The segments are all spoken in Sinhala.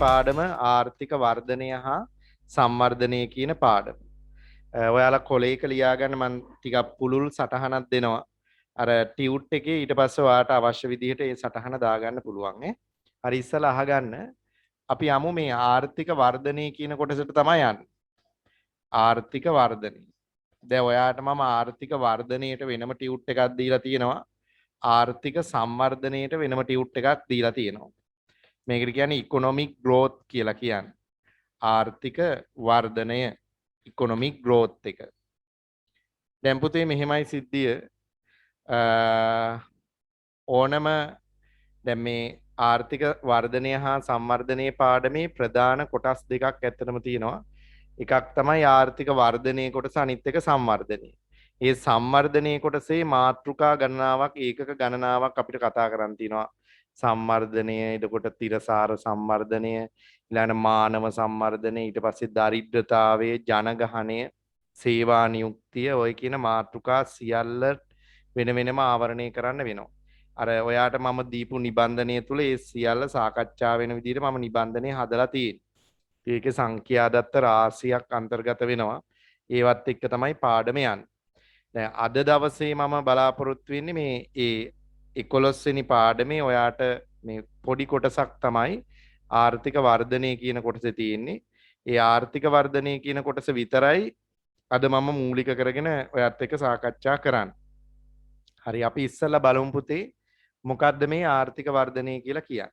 පාඩම ආර්ථික වර්ධනය හා සංවර්ධනය කියන පාඩම. ඔයාලා කොලේක ලියාගන්න මම ටිකක් පුළුල් සටහනක් දෙනවා. අර ටියුට් එකේ ඊට පස්සේ ඔයාලට අවශ්‍ය විදිහට ඒ සටහන දාගන්න පුළුවන් ඈ. හරි ඉස්සලා අහගන්න. අපි යමු මේ ආර්ථික වර්ධනය කියන කොටසට තමයි යන්නේ. ආර්ථික වර්ධනය. දැන් ඔයාට මම ආර්ථික වර්ධනයට වෙනම ටියුට් එකක් දීලා තියෙනවා. ආර්ථික සංවර්ධනයට වෙනම ටියුට් එකක් දීලා තියෙනවා. මේකට කියන්නේ ඉකොනොමික් ග්‍රෝත් කියලා කියන්නේ. ආර්ථික වර්ධනය ඉකොනොමික් ග්‍රෝත් එක. දැන් පුතේ මෙහෙමයි සිද්ධිය. ඕනම දැන් මේ ආර්ථික වර්ධනය හා සංවර්ධනයේ පාඩමේ ප්‍රධාන කොටස් දෙකක් ඇත්තටම තියෙනවා. එකක් තමයි ආර්ථික වර්ධනයේ කොටස, අනිත් එක සංවර්ධනය. ඒ සංවර්ධනයේ කොටසේ මාතෘකා ගණනාවක්, ඒකක ගණනාවක් අපිට කතා කරන්න තියෙනවා. සංවර්ධනය, එතකොට තිරසාර සංවර්ධනය, ඊළඟ මානව සංවර්ධනය, ඊට පස්සේ දරිද්‍රතාවය, ජනගහනය, සේවා නියුක්තිය, ඔය කියන මාතෘකා සියල්ල වෙන වෙනම ආවරණය කරන්න වෙනවා. අර ඔයාට මම දීපු නිබන්ධනය තුල ඒ සියල්ල සාකච්ඡා වෙන විදිහට මම නිබන්ධනය හදලා තියෙන්නේ. ඒකේ සංඛ්‍යාදත්ත රාශියක් අන්තර්ගත වෙනවා. ඒවත් එක්ක තමයි පාඩම යන්නේ. දැන් අද දවසේ මම බලාපොරොත්තු වෙන්නේ මේ ඒ 11 වෙනි පාඩමේ ඔයාට මේ පොඩි කොටසක් තමයි ආර්ථික වර්ධනය කියන කොටසේ තියෙන්නේ. ඒ ආර්ථික වර්ධනය කියන කොටස විතරයි අද මම මූලික කරගෙන ඔයත් එක්ක සාකච්ඡා කරන්නේ. හරි, අපි ඉස්සෙල්ලා බලමු පුතේ මොකද්ද මේ ආර්ථික වර්ධනය කියලා කියන්නේ.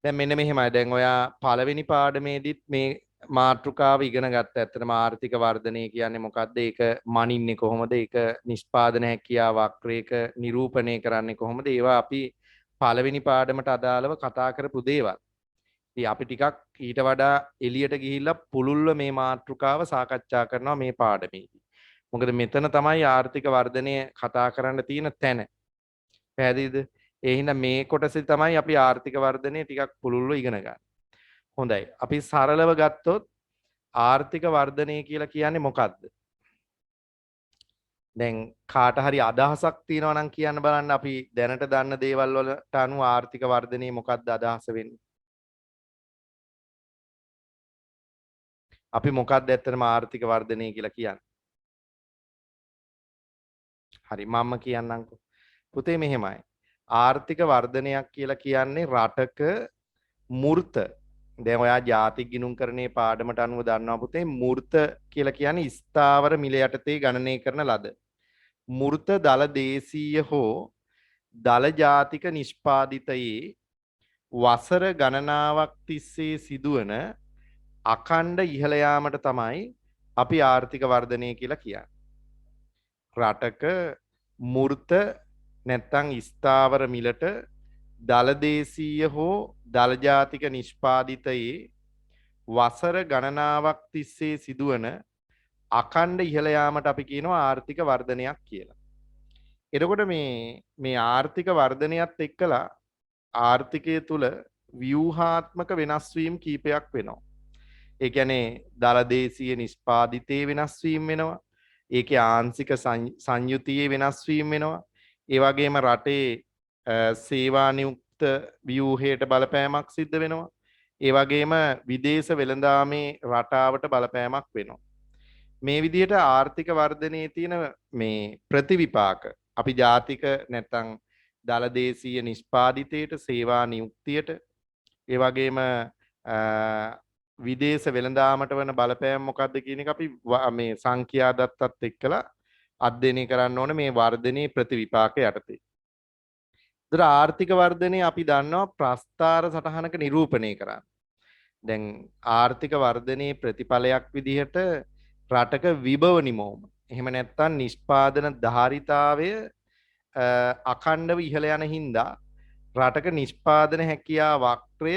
දැන් මෙන්න මෙහෙමයි. දැන් ඔයා පළවෙනි පාඩමේදීත් මේ මාතෘකාව ඉගෙන ගත්තා. ඇත්තටම ආර්ථික වර්ධනය කියන්නේ මොකද්ද? ඒක මනින්නේ කොහොමද? ඒක නිෂ්පාදන හැකියාව වක්‍රයක නිරූපණය කරන්නේ කොහොමද? ඒවා අපි පළවෙනි පාඩමට අදාළව කතා කරපු දේවල්. ඉතින් අපි ටිකක් ඊට වඩා එළියට ගිහිල්ලා පුළුල්ව මේ මාතෘකාව සාකච්ඡා කරනවා මේ පාඩමේදී. මොකද මෙතන තමයි ආර්ථික වර්ධනය කතා කරන්න තියෙන තැන. පැහැදිලිද? ඒ හින්දා මේ කොටසේ තමයි අපි ආර්ථික වර්ධනය ටිකක් පුළුල්ව ඉගෙන ගන්න. හොඳයි. අපි සරලව ගත්තොත් ආර්ථික වර්ධනය කියලා කියන්නේ මොකක්ද? දැන් කාට හරි අදහසක් තියෙනවා නම් කියන්න බලන්න. අපි දැනට දන්න දේවල් වලට අනුව ආර්ථික වර්ධනය මොකක්ද අදහස වෙන්නේ? අපි මොකක්ද ඇත්තටම ආර්ථික වර්ධනය කියලා කියන්නේ? හරි, මම කියන්නම්කෝ. පුතේ මෙහෙමයි. ආර්ථික වර්ධනයක් කියලා කියන්නේ රටක මූර්ත. දැන් ඔයා ජාතික ගිණුම්කරණයේ පාඩමට අනුව දන්නවා පුතේ, මූර්ත කියලා කියන්නේ ස්ථාවර මිල යටතේ ගණනය කරන ලද මූර්ත දල දේශීය හෝ දල ජාතික නිෂ්පාදිතයේ වසර ගණනාවක් තිස්සේ සිදුවන අඛණ්ඩ ඉහළ යාමට තමයි අපි ආර්ථික වර්ධනය කියලා කියන්නේ. රටක මූර්ත නැත්තම් ස්ථාවර මිලට දලදේශීය හෝ දලජාතික නිෂ්පාදිතයේ වසර ගණනාවක් තිස්සේ සිදුවන අඛණ්ඩ ඉහළ යාමට අපි කියනවා ආර්ථික වර්ධනයක් කියලා. එතකොට මේ ආර්ථික වර්ධනයත් එක්කලා ආර්ථිකය තුල ව්‍යුහාත්මක වෙනස් වීම් කීපයක් වෙනවා. ඒ කියන්නේ දලදේශීය නිෂ්පාදිතයේ වෙනස් වීම වෙනවා. ඒකේ ආංශික සංයුතියේ වෙනස් වීම වෙනවා. ඒ වගේම රටේ සේවා නියුක්ත ව්‍යුහයට බලපෑමක් සිද්ධ වෙනවා. ඒ වගේම විදේශ වෙළඳාමේ රටාවට බලපෑමක් වෙනවා. මේ විදිහට ආර්ථික වර්ධනයේ තියෙන මේ ප්‍රතිවිපාක අපි ජාතික නැත්තම් දලදේශීය නිෂ්පාදිතයට, සේවා නියුක්තියට, ඒ වගේම විදේශ වෙළඳාමට වන බලපෑම මොකක්ද කියන එක අපි මේ සංඛ්‍යා දත්තත් එක්කලා අධ්‍යයනය කරන්න ඕනේ මේ වර්ධනයේ ප්‍රතිවිපාක යටතේ. ඒතර ආර්ථික වර්ධනය අපි දන්නවා ප්‍රස්ථාර සටහනක නිරූපණය කරන්න. දැන් ආර්ථික වර්ධනයේ ප්‍රතිඵලයක් විදිහට රටක විභව නිමෝම, එහෙම නැත්නම් නිෂ්පාදන ධාරිතාවය අඛණ්ඩව ඉහළ යන හින්දා රටක නිෂ්පාදන හැකියාව වක්‍රය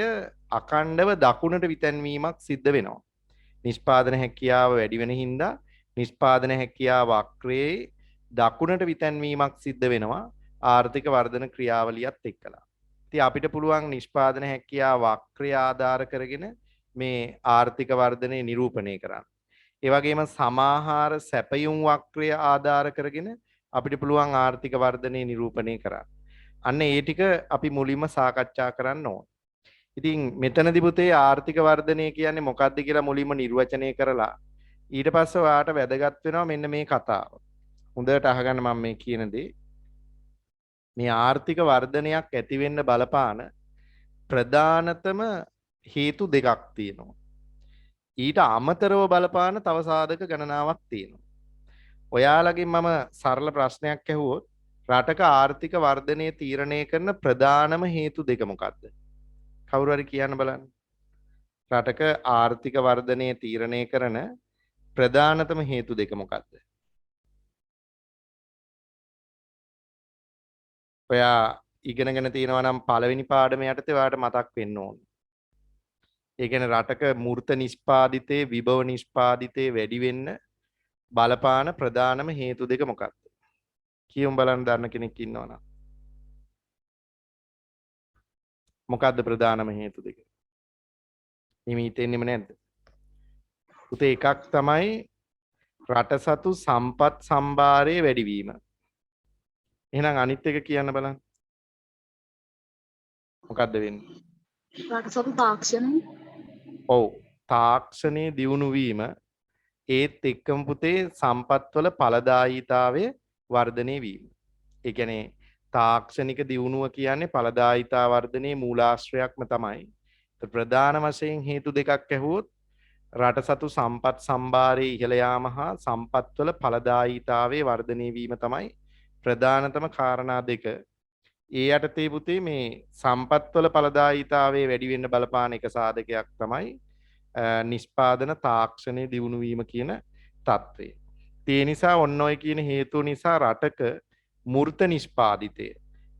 අඛණ්ඩව දකුණට විතැන්වීමක් සිද්ධ වෙනවා. නිෂ්පාදන හැකියාව වැඩි වෙන හින්දා නිෂ්පාදන හැකියාව වක්‍රයේ දකුණට විතැන්වීමක් සිද්ධ වෙනවා ආර්ථික වර්ධන ක්‍රියාවලියත් එක්කලා. ඉතින් අපිට පුළුවන් නිෂ්පාදන හැකියාව වක්‍රය ආධාර කරගෙන මේ ආර්ථික වර්ධනය නිරූපණය කරන්න. ඒ වගේම සමාහාර සැපයුම් වක්‍රය ආධාර කරගෙන අපිට පුළුවන් ආර්ථික වර්ධනය නිරූපණය කරන්න. අන්න ඒ ටික අපි මුලින්ම සාකච්ඡා කරන්න ඕන. ඉතින් මෙතනදී පුතේ ආර්ථික වර්ධනය කියන්නේ මොකක්ද කියලා මුලින්ම නිර්වචනය කරලා ඊට පස්සේ ඔයාට වැදගත් වෙනවා මෙන්න මේ කතාව. හොඳට අහගන්න මම මේ කියන දේ. මේ ආර්ථික වර්ධනයක් ඇති වෙන්න බලපාන ප්‍රධානතම හේතු දෙකක් තියෙනවා. ඊට අමතරව බලපාන තව සාධක ගණනාවක් තියෙනවා. ඔයාලගෙන් මම සරල ප්‍රශ්නයක් ඇහුවොත් රටක ආර්ථික වර්ධනය තීරණය කරන ප්‍රධානම හේතු දෙක මොකක්ද? කවුරු හරි කියන්න බලන්න. රටක ආර්ථික වර්ධනය තීරණය කරන ප්‍රධානතම හේතු දෙක මොකක්ද? ඔයා ඉගෙනගෙන තියෙනවා නම් පළවෙනි පාඩම යටතේ ඔයාට මතක් වෙන්න ඕනේ. ඒ කියන්නේ රටක මූර්ත නිෂ්පාදිතේ විභව නිෂ්පාදිතේ වැඩි වෙන්න බලපාන ප්‍රධානම හේතු දෙක මොකක්ද? කියමු බලන්න දන්න කෙනෙක් ඉන්නවනම්. මොකක්ද ප්‍රධානම හේතු දෙක? හිමි හිතෙන්නෙම නැද්ද? උතේ එකක් තමයි රට සතු සම්පත් සම්භාරයේ වැඩිවීම. එහෙනම් අනිත් එක කියන්න බලන්න. මොකද්ද වෙන්නේ? රට සතු තාක්ෂණය. ඔව්. තාක්ෂණයේ දියුණු වීම ඒත් එක්කම පුතේ සම්පත්වල ඵලදායීතාවය වර්ධනය වීම. ඒ කියන්නේ තාක්ෂණික දියුණුව කියන්නේ ඵලදායීතා වර්ධනයේ මූලාශ්‍රයක්ම තමයි. ප්‍රධාන වශයෙන් හේතු දෙකක් ඇහුවොත් රට සතු සම්පත් සම්භාරයේ ඉහළ යාම හා සම්පත්වල ඵලදායීතාවයේ වර්ධනය වීම තමයි ප්‍රධානතම කාරණා දෙක. ඒ යටතේ පුතේ මේ සම්පත්වල ඵලදායීතාවයේ වැඩි වෙන්න බලපාන එක සාධකයක් තමයි නිෂ්පාදන තාක්ෂණයේ දියුණු වීම කියන తත්වය. ඒ නිසා ඔන්න ඔය කියන හේතු නිසා රටක මූර්ත නිෂ්පාදිතය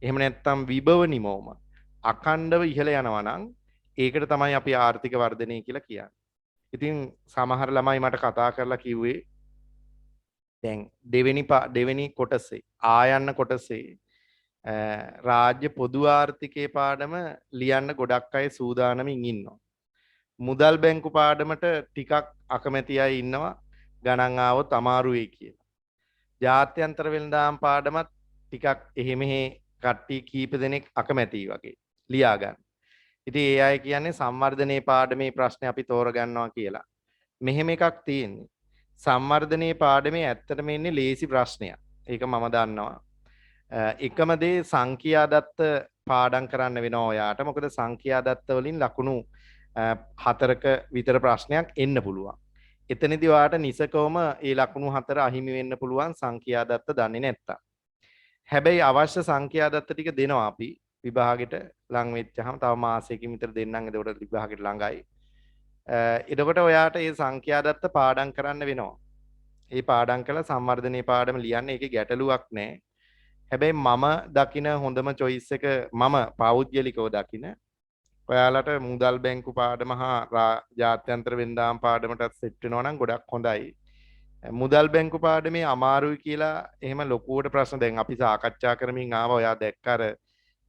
එහෙම නැත්නම් විභව නිමෝම අඛණ්ඩව ඉහළ යනවා නම් ඒකට තමයි අපි ආර්ථික වර්ධනය කියලා කියන්නේ. ඉතින් සමහර ළමයි මට කතා කරලා කිව්වේ දැන් දෙවෙනි කොටසේ ආයන්න කොටසේ රාජ්‍ය පොදු ආර්ථිකයේ පාඩම ලියන්න ගොඩක් අය සූදානමින් ඉන්නවා. මුදල් බැංකු පාඩමට ටිකක් අකමැති අය ඉන්නවා ගණන් ආවොත් අමාරු වෙයි කියලා. ජාත්‍යන්තර වෙළඳාම් පාඩමත් ටිකක් එහෙ මෙහෙ කට්ටිය කීප දෙනෙක් අකමැතියි වගේ ලියා ගන්න. ඉතින් ඒ අය කියන්නේ සංවර්ධනයේ පාඩමේ ප්‍රශ්නේ අපි තෝරගන්නවා කියලා. මෙහෙම එකක් තියෙන්නේ. සංවර්ධනයේ පාඩමේ ඇත්තටම ඉන්නේ ලේසි ප්‍රශ්නයක්. ඒක මම දන්නවා. එකම දේ සංඛ්‍යාදත්ත පාඩම් කරන්න වෙනවා ඔයාට. මොකද සංඛ්‍යාදත්ත වලින් ලකුණු 4ක විතර ප්‍රශ්නයක් එන්න පුළුවන්. එතනදී ඔයාට නිසකවම ඒ ලකුණු 4 අහිමි වෙන්න පුළුවන් සංඛ්‍යාදත්ත දන්නේ නැත්තම්. හැබැයි අවශ්‍ය සංඛ්‍යාදත්ත ටික දෙනවා අපි විභාගෙට ලං වෙච්චාම තව මාසයකින් විතර දෙන්නම්. එතකොට විභාගෙට ළඟයි. එතකොට ඔයාට මේ සංඛ්‍යාදත්ත පාඩම් කරන්න වෙනවා. ඒ පාඩම් කළා සංවර්ධනයේ පාඩම ලියන්න ඒකේ ගැටලුවක් නැහැ. හැබැයි මම දකින හොඳම choice එක මම පෞද්ගලිකව දකින ඔයාලට මුදල් බැංකු පාඩම හා ජාත්‍යන්තර වෙළඳාම් පාඩමටත් සෙට් වෙනවා නම් ගොඩක් හොඳයි. මුදල් බැංකු පාඩමේ අමාරුයි කියලා එහෙම ලොකුවට ප්‍රශ්න දැන් අපි සාකච්ඡා කරමින් ආවා. ඔයා දැක්ක අර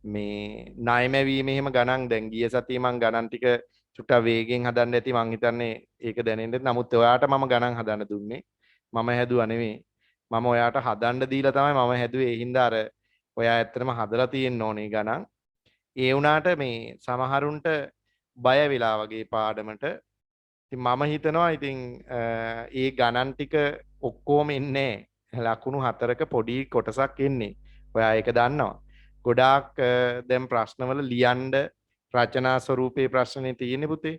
මේ ණය මැවීම එහෙම ගණන් දැන් ගිය සතියේ මම ගණන් ටික චුට්ටක් වේගෙන් හදන්න ඇති. මං හිතන්නේ ඒක දැනෙන්න. නමුත් ඔයාට මම ගණන් හදන්න දුන්නේ. මම හැදුවා නෙවෙයි. මම ඔයාට හදන්න දීලා තමයි මම හැදුවේ. ඒ හින්දා අර ඔයා ඇත්තටම හදලා තියෙන්න ඕනේ ගණන්. ඒ වුණාට මේ සමහරුන්ට බය වෙලා වගේ පාඩමට. ඉතින් මම හිතනවා ඉතින් ඒ ගණන් ටික ඔක්කොම එන්නේ ලකුණු 4ක පොඩි කොටසක් එන්නේ. ඔයා ඒක දන්නවා. ගොඩාක් දැන් ප්‍රශ්නවල ලියන්න රචනා ස්වරූපේ ප්‍රශ්නේ තියෙන්නේ පුතේ.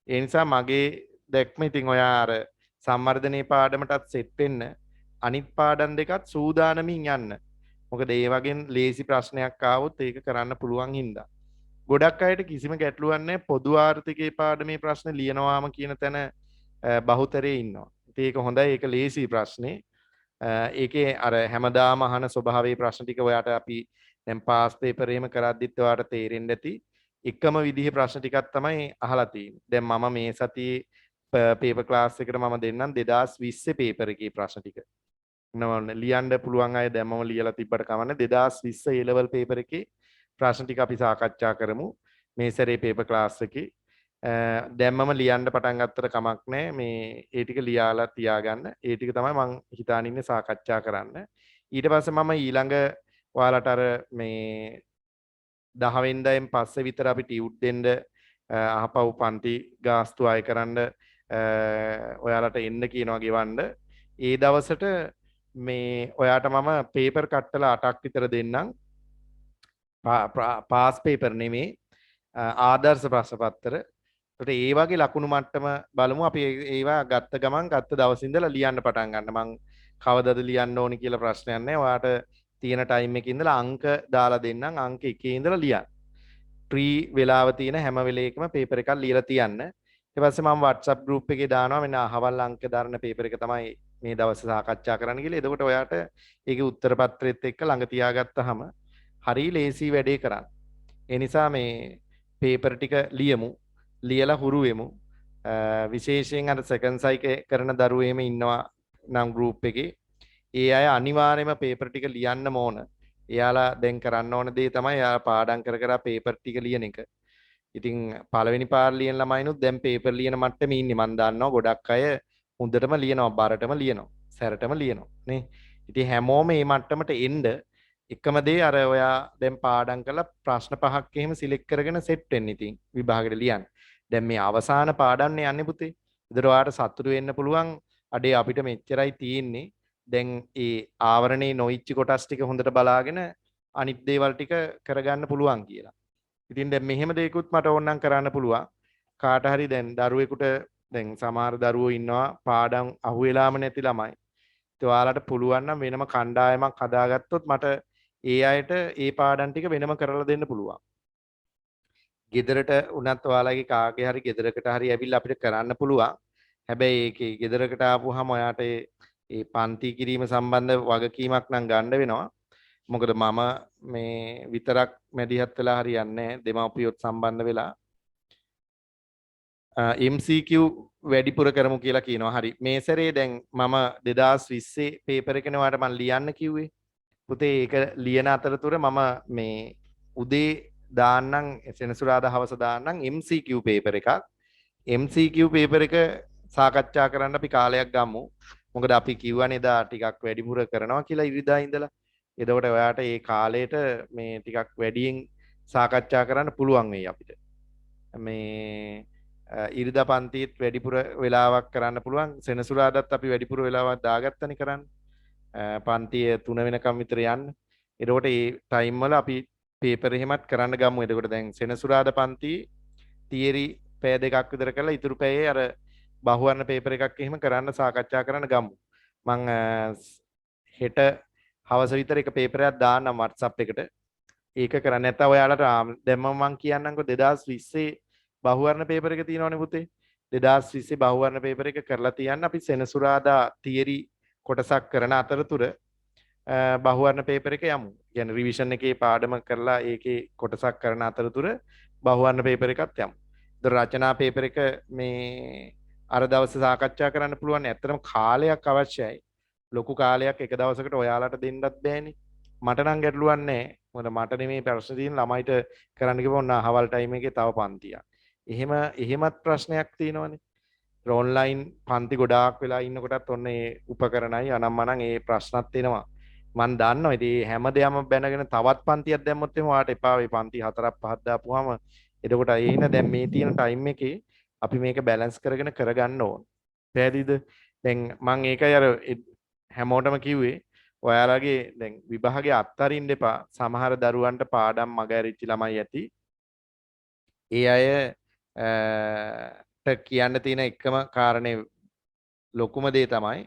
ඒ නිසා මගේ දැක්ම ඉතින් ඔයා අර සංවර්ධනයේ පාඩමටත් සෙට් වෙන්න අනිත් පාඩම් දෙකත් සූදානමින් යන්න. මොකද ඒ වගේ ලේසි ප්‍රශ්නයක් ආවොත් ඒක කරන්න පුළුවන් හින්දා. ගොඩක් අයට කිසිම ගැටලුවක් නැහැ පොදු ආර්ථිකයේ පාඩමේ ප්‍රශ්න ලියනවාම කියන තැන බහුතරේ ඉන්නවා. ඉතින් ඒක හොඳයි. ඒක ලේසි ප්‍රශ්නේ. ඒකේ අර හැමදාම අහන ස්වභාවයේ ප්‍රශ්න ටික ඔයාට අපි දැන් පාස් පේපර් එහෙම කරද්දිත් ඔයාට තේරෙන්න ඇති. එකම විදිහේ ප්‍රශ්න ටිකක් තමයි අහලා තියෙන්නේ. දැන් මම මේ සතියේ පේපර් ක්ලාස් එකට මම දෙන්නම් 2020 පේපර් එකේ ප්‍රශ්න ටික. ලියන්න පුළුවන් අය දැම්මම ලියලා තිබ්බට කමන්නේ 2020 A level පේපර් එකේ ප්‍රශ්න ටික අපි සාකච්ඡා කරමු මේ සැරේ පේපර් ක්ලාස් එකේ. දැම්මම ලියන්න පටන් ගත්තට කමක් නැහැ. මේ ඒ ටික ලියාලා තියාගන්න. ඒ ටික තමයි මම හිතාන ඉන්නේ සාකච්ඡා කරන්න. ඊට පස්සේ මම ඊළඟ ඔයාලට අර මේ 10 වෙනිදායෙන් පස්සේ විතර අපි ටියුට් දෙන්න අහපව් පන්ති ගාස්තු අය කරන්න ඔයාලට එන්න කියනවා ගෙවන්න. ඒ දවසට මේ ඔයාට මම පේපර් කට්ටලා 8ක් විතර දෙන්නම්. පාස් පේපර් නෙමේ ආදර්ශ ප්‍රශ්න පත්‍ර. ඒකට ඒ වගේ ලකුණු මට්ටම බලමු අපි ඒවා ගත්ත ගමන් ගත්ත දවසේ ඉඳලා ලියන්න පටන් ගන්න. මං කවදද ලියන්න ඕනි කියලා ප්‍රශ්නයක් නැහැ. ඔයාට තියෙන ටයිම් එකේ ඉඳලා අංක දාලා දෙන්නම්. අංක 1 ඉඳලා ලියන්න. ප්‍රී වෙලාව තියෙන හැම වෙලේකම පේපර් එකක් ලියලා තියන්න. ඊට පස්සේ මම WhatsApp group එකේ දානවා මෙන්න අහවල් අංක දරන පේපර් එක තමයි මේ දවසේ සාකච්ඡා කරන්න කියලා. එතකොට ඔයාට ඒකේ උත්තර පත්‍රෙත් එක්ක ළඟ තියාගත්තාම හරි ලේසි වැඩේ කරන්න. ඒ නිසා මේ පේපර් ටික ලියමු. ලියලා හුරු වෙමු. විශේෂයෙන් අර සෙකන්ඩ් සයිකේ කරන දරුවෝ එහෙම ඉන්නවා නම් group එකේ. ඒ අය අනිවාර්යයෙන්ම පේපර් ටික ලියන්නම ඕන. එයාලා දැන් කරන්න ඕන දේ තමයි එයාලා පාඩම් කර කර පේපර් ටික ලියන එක. ඉතින් පළවෙනි පාර ලියන ළමයිනුත් දැන් පේපර් ලියන මට්ටමේ ඉන්නේ. මම දන්නවා ගොඩක් අය හොඳටම ලියනවා, බරටම ලියනවා, සැරටම ලියනවා නේ. ඉතින් හැමෝම මේ මට්ටමට එන්න එකම දේ අර ඔයා දැන් පාඩම් කරලා ප්‍රශ්න 5ක් එහෙම සිලෙක්ට් කරගෙන සෙට් වෙන්න ඉතින් විභාගෙට ලියන්න. දැන් මේ අවසාන පාඩම්නේ යන්නේ පුතේ. ඒතර ඔයාට සතුටු වෙන්න පුළුවන්. අඩේ අපිට මෙච්චරයි තියෙන්නේ. දැන් ඒ ආවරණේ නොයිච්ච කොටස් ටික හොඳට බලාගෙන අනිත් දේවල් ටික කරගන්න පුළුවන් කියලා. ඉතින් දැන් මෙහෙම දෙයක්ත් මට ඕනනම් කරන්න පුළුවන්. කාට හරි දැන් දරුවෙකුට දැන් සමහර දරුවෝ ඉන්නවා පාඩම් අහුවෙලාම නැති ළමයි. ඒ ඔයාලට පුළුවන් නම් වෙනම කණ්ඩායමක් හදාගත්තොත් මට ඒ අයට ඒ පාඩම් ටික වෙනම කරලා දෙන්න පුළුවන්. ගෙදරට උනත් ඔයාලගේ කාගේ හරි ගෙදරකට හරි ඇවිල්ලා අපිට කරන්න පුළුවන්. හැබැයි ඒකේ ගෙදරකට ආපුවාම ඔයාට ඒ පන්ති කිරීම සම්බන්ධ වගකීමක් නම් ගන්න වෙනවා. මොකද මම මේ විතරක් මැදිහත් වෙලා හරියන්නේ නැහැ. දෙමාපියොත් සම්බන්ධ වෙලා MCQ වැඩිපුර කරමු කියලා කියනවා. හරි. මේ සැරේ දැන් මම 2020 පේපර් එකනේ ඔයාලට මම ලියන්න කිව්වේ. පුතේ ඒක ලියන අතරතුර මම මේ උදේ දාන්නම් සෙනසුරාදා හවස දාන්නම් MCQ පේපර් එකක්. MCQ පේපර් එක සාකච්ඡා කරන්න අපි කාලයක් ගමු. මොකද අපි කිව්වනේ එදා ටිකක් වැඩිපුර කරනවා කියලා ඉරිදා ඉඳලා. එතකොට ඔයාට මේ කාලේට මේ ටිකක් වැඩියෙන් සාකච්ඡා කරන්න පුළුවන් වෙයි අපිට. මේ ඉරිදා පන්තිත් වැඩිපුර වෙලාවක් කරන්න පුළුවන්. සෙනසුරාදාත් අපි වැඩිපුර වෙලාවක් දාගත්තනේ කරන්න. පන්තිය 3 වෙනකම් විතර යන්න. එතකොට මේ ටයිම් වල අපි පේපර් එහෙමත් කරන්න ගමු. එතකොට දැන් සෙනසුරාදා පන්ති තියරි පැය දෙකක් විතර කරලා ඉතුරු පැයේ අර බහුවර්ණ පේපර් එකක් එහෙම කරන්න සාකච්ඡා කරන්න ගමු. මං හෙට හවස විතර එක පේපර් එකක් දාන්නම් WhatsApp එකට. ඒක කරන්න නැත්නම් ඔයාලට දැම්මම මං කියන්නම්කෝ 2020 බහුවර්ණ පේපර් එක තියෙනවනේ පුතේ. 2020 බහුවර්ණ පේපර් එක කරලා තියන්න අපි සෙනසුරාදා තියරි කොටසක් කරන අතරතුර බහුවර්ණ පේපර් එක යමු. කියන්නේ රිවිෂන් එකේ පාඩම කරලා ඒකේ කොටසක් කරන අතරතුර බහුවර්ණ පේපර් එකත් යමු. ඒතර රචනා පේපර් එක මේ අර දවසේ සාකච්ඡා කරන්න පුළුවන්. ඇත්තටම කාලයක් අවශ්‍යයි. ලොකු කාලයක් එක දවසකට ඔයාලට දෙන්නත් බෑනේ. මට නම් ගැටලුවක් නැහැ. මොකද මට නෙමෙයි ප්‍රශ්න තියෙන ළමයිට කරන්න කිව්වොත් ඔන්න අහවල් ටයිම් එකේ තව පන්තියක්. එහෙමත් ප්‍රශ්නයක් තියෙනවනේ. ඔන්ලයින් පන්ති ගොඩාක් වෙලා ඉන්නකොටත් ඔන්න ඒ උපකරණයි අනම්මනම් ඒ ප්‍රශ්නත් එනවා. මම දන්නවා ඉතින් හැම දෙයක්ම බැනගෙන තවත් පන්තියක් දැම්මොත් එහෙම ඔයාලට එපා වෙයි. පන්ති 4ක් 5ක් දාපුවාම එතකොට ඒන දැන් මේ තියෙන ටයිම් එකේ අපි මේක බැලන්ස් කරගෙන කරගන්න ඕන. පැහැදිලිද? දැන් මම ඒකයි අර හැමෝටම කිව්වේ ඔයාලගේ දැන් විභාගේ අත්තරින්න එපා. සමහර දරුවන්ට පාඩම් මග ඇරිච්ච ළමයි ඇති. ඒ අයට කියන්න තියෙන එකම කාරණේ ලොකුම දේ තමයි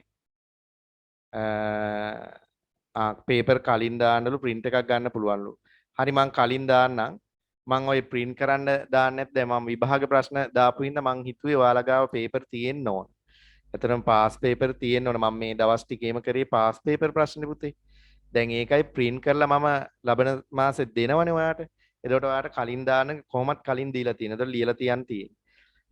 පේපර් කලින් දාන්නලු print එකක් ගන්න පුළුවන්ලු. හරි මං කලින් දාන්නම්. මං ඔය print කරන්න දාන්නෙත් දැන් මම විභාග ප්‍රශ්න දාපු හින්දා මං හිතුවේ ඔයාලා ගාව පේපර් තියෙන්න ඕන. එතරම් පාස් පේපර් තියෙන්න ඕන. මම මේ දවස් ටිකේම කරේ පාස් පේපර් ප්‍රශ්නේ පුතේ. දැන් ඒකයි print කරලා මම ලබන මාසෙත් දෙනවනේ ඔයාට. එතකොට ඔයාට කලින් දාන්න කොහොමත් කලින් දීලා තියෙනවා. එතකොට ලියලා තියන් තියෙන්නේ.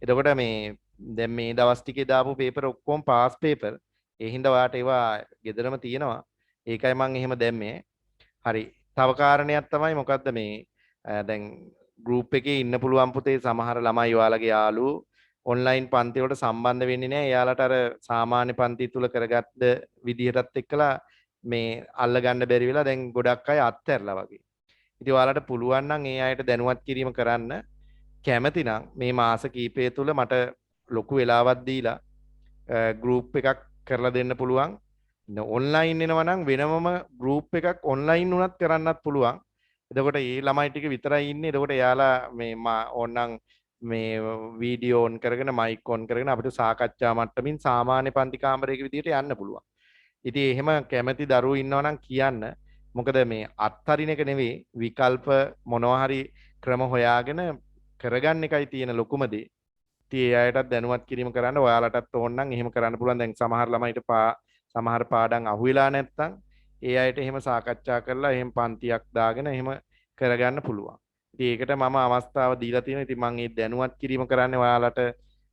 එතකොට මේ දැන් මේ දවස් ටිකේ දාපු පේපර් ඔක්කොම පාස් පේපර්. ඒ හින්දා ඔයාට ඒවා ගෙදරම තියෙනවා. ඒකයි මම එහෙම දැම්මේ. හරි. තව කාරණයක් තමයි මොකද්ද මේ දැන් group එකේ ඉන්න පුළුවන් පුතේ සමහර ළමයි ඔයාලගේ යාළුවෝ ඔන්ලයින් පන්ති වලට සම්බන්ධ වෙන්නේ නැහැ. එයාලට අර සාමාන්‍ය පන්ති තුල කරගත්ත විදිහටත් එක්කලා මේ අල්ල ගන්න බැරි වෙලා දැන් ගොඩක් අය අත්හැරලා වගේ. ඉතින් ඔයාලට පුළුවන් නම් ඒ අයට දැනුවත් කිරීම කරන්න. කැමති නම් මේ මාස කීපය තුල මට ලොකු වෙලාවක් දීලා ගෲප් එකක් කරලා දෙන්න පුළුවන්. ඔන්ලයින් එනවා නම් වෙනමම ගෲප් එකක් ඔන්ලයින් උනත් කරන්නත් පුළුවන්. එතකොට ඒ ළමයි ටික විතරයි ඉන්නේ. එතකොට එයාලා මේ ඕනනම් මේ වීඩියෝ ඔන් කරගෙන මයික් ඔන් කරගෙන අපිට සාකච්ඡා මට්ටමින් සාමාන්‍ය පන්ති කාමරයක විදිහට යන්න පුළුවන්. ඉතින් එහෙම කැමැති දරුවෝ ඉන්නවා නම් කියන්න. මොකද මේ අත්හරින එක නෙවෙයි විකල්ප මොනවා හරි ක්‍රම හොයාගෙන කරගන්න එකයි තියෙන ලොකුම දේ. ඉතින් ඒ අයටත් දැනුවත් කිරීම කරන්න ඔයාලටත් ඕන නම් එහෙම කරන්න පුළුවන්. දැන් සමහර ළමයිට සමහර පාඩම් අහුවෙලා නැත්තම් ඒ අයට එහෙම සාකච්ඡා කරලා එහෙම පන්තියක් දාගෙන එහෙම කරගන්න පුළුවන්. ඉතින් ඒකට මම අවස්ථාව දීලා තියෙනවා. ඉතින් මම මේ දැනුවත් කිරීම කරන්නේ ඔයාලට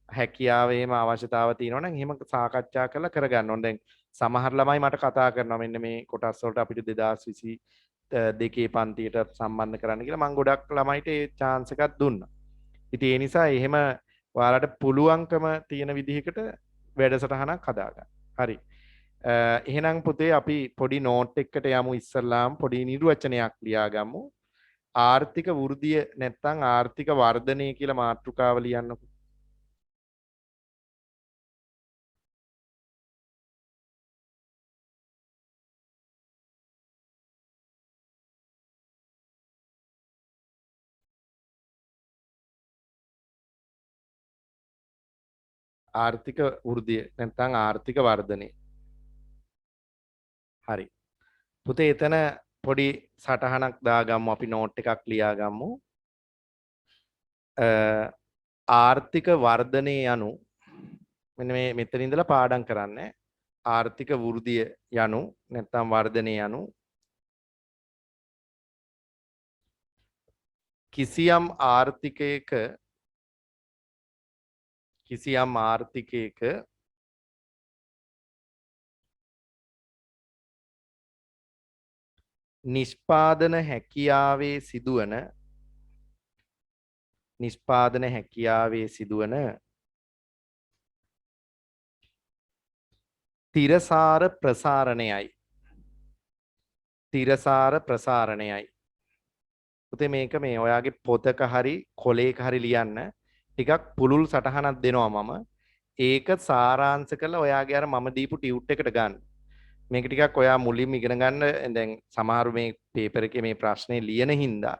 හැකියාව එහෙම අවශ්‍යතාව තියෙනවා නම් එහෙම සාකච්ඡා කරලා කරගන්න ඕන. දැන් සමහර ළමයි මට කතා කරනවා මෙන්න මේ කොටස් වලට අපිට 2022 පන්තියට සම්බන්ධ කරන්න කියලා. මම ගොඩක් ළමයිට ඒ chance එකක් දුන්නා. ඉතින් ඒ නිසා එහෙම ඔයාලට පුළුවන්කම තියෙන විදිහකට වැඩසටහනක් හදාගන්න. හරි. එහෙනම් පුතේ අපි පොඩි නෝට් එකකට යමු. ඉස්සල්ලාම පොඩි නිර්වචනයක් ලියාගමු. ආර්ථික වෘද්ධිය නැත්නම් ආර්ථික වර්ධනය කියලා මාතෘකාව ලියන්නකො. ආර්ථික වෘද්ධිය නැත්නම් ආර්ථික වර්ධනය. හරි. පුතේ එතන පොඩි සටහනක් දාගමු. අපි නෝට් එකක් ලියාගමු. ආර්ථික වර්ධනය යනු මෙන්න මේ මෙතන ඉඳලා පාඩම් කරන්නේ. ආර්ථික වෘද්ධිය යනු නැත්නම් වර්ධනය යනු කිසියම් ආර්ථිකයක නිෂ්පාදන හැකියාවේ සිදුවන තිරසාර ප්‍රසාරණයයි. පුතේ මේක මේ ඔයාගේ පොතක හරි කොලේක හරි ලියන්න. ටිකක් පුළුල් සටහනක් දෙනවා මම. ඒක සාරාංශ කරලා ඔයාගේ අර මම දීපු ටියුට් එකට ගන්න. මේක ටිකක් ඔයා මුලින්ම ඉගෙන ගන්න. දැන් සමහරු මේ පේපර් එකේ මේ ප්‍රශ්නේ ලියන හින්දා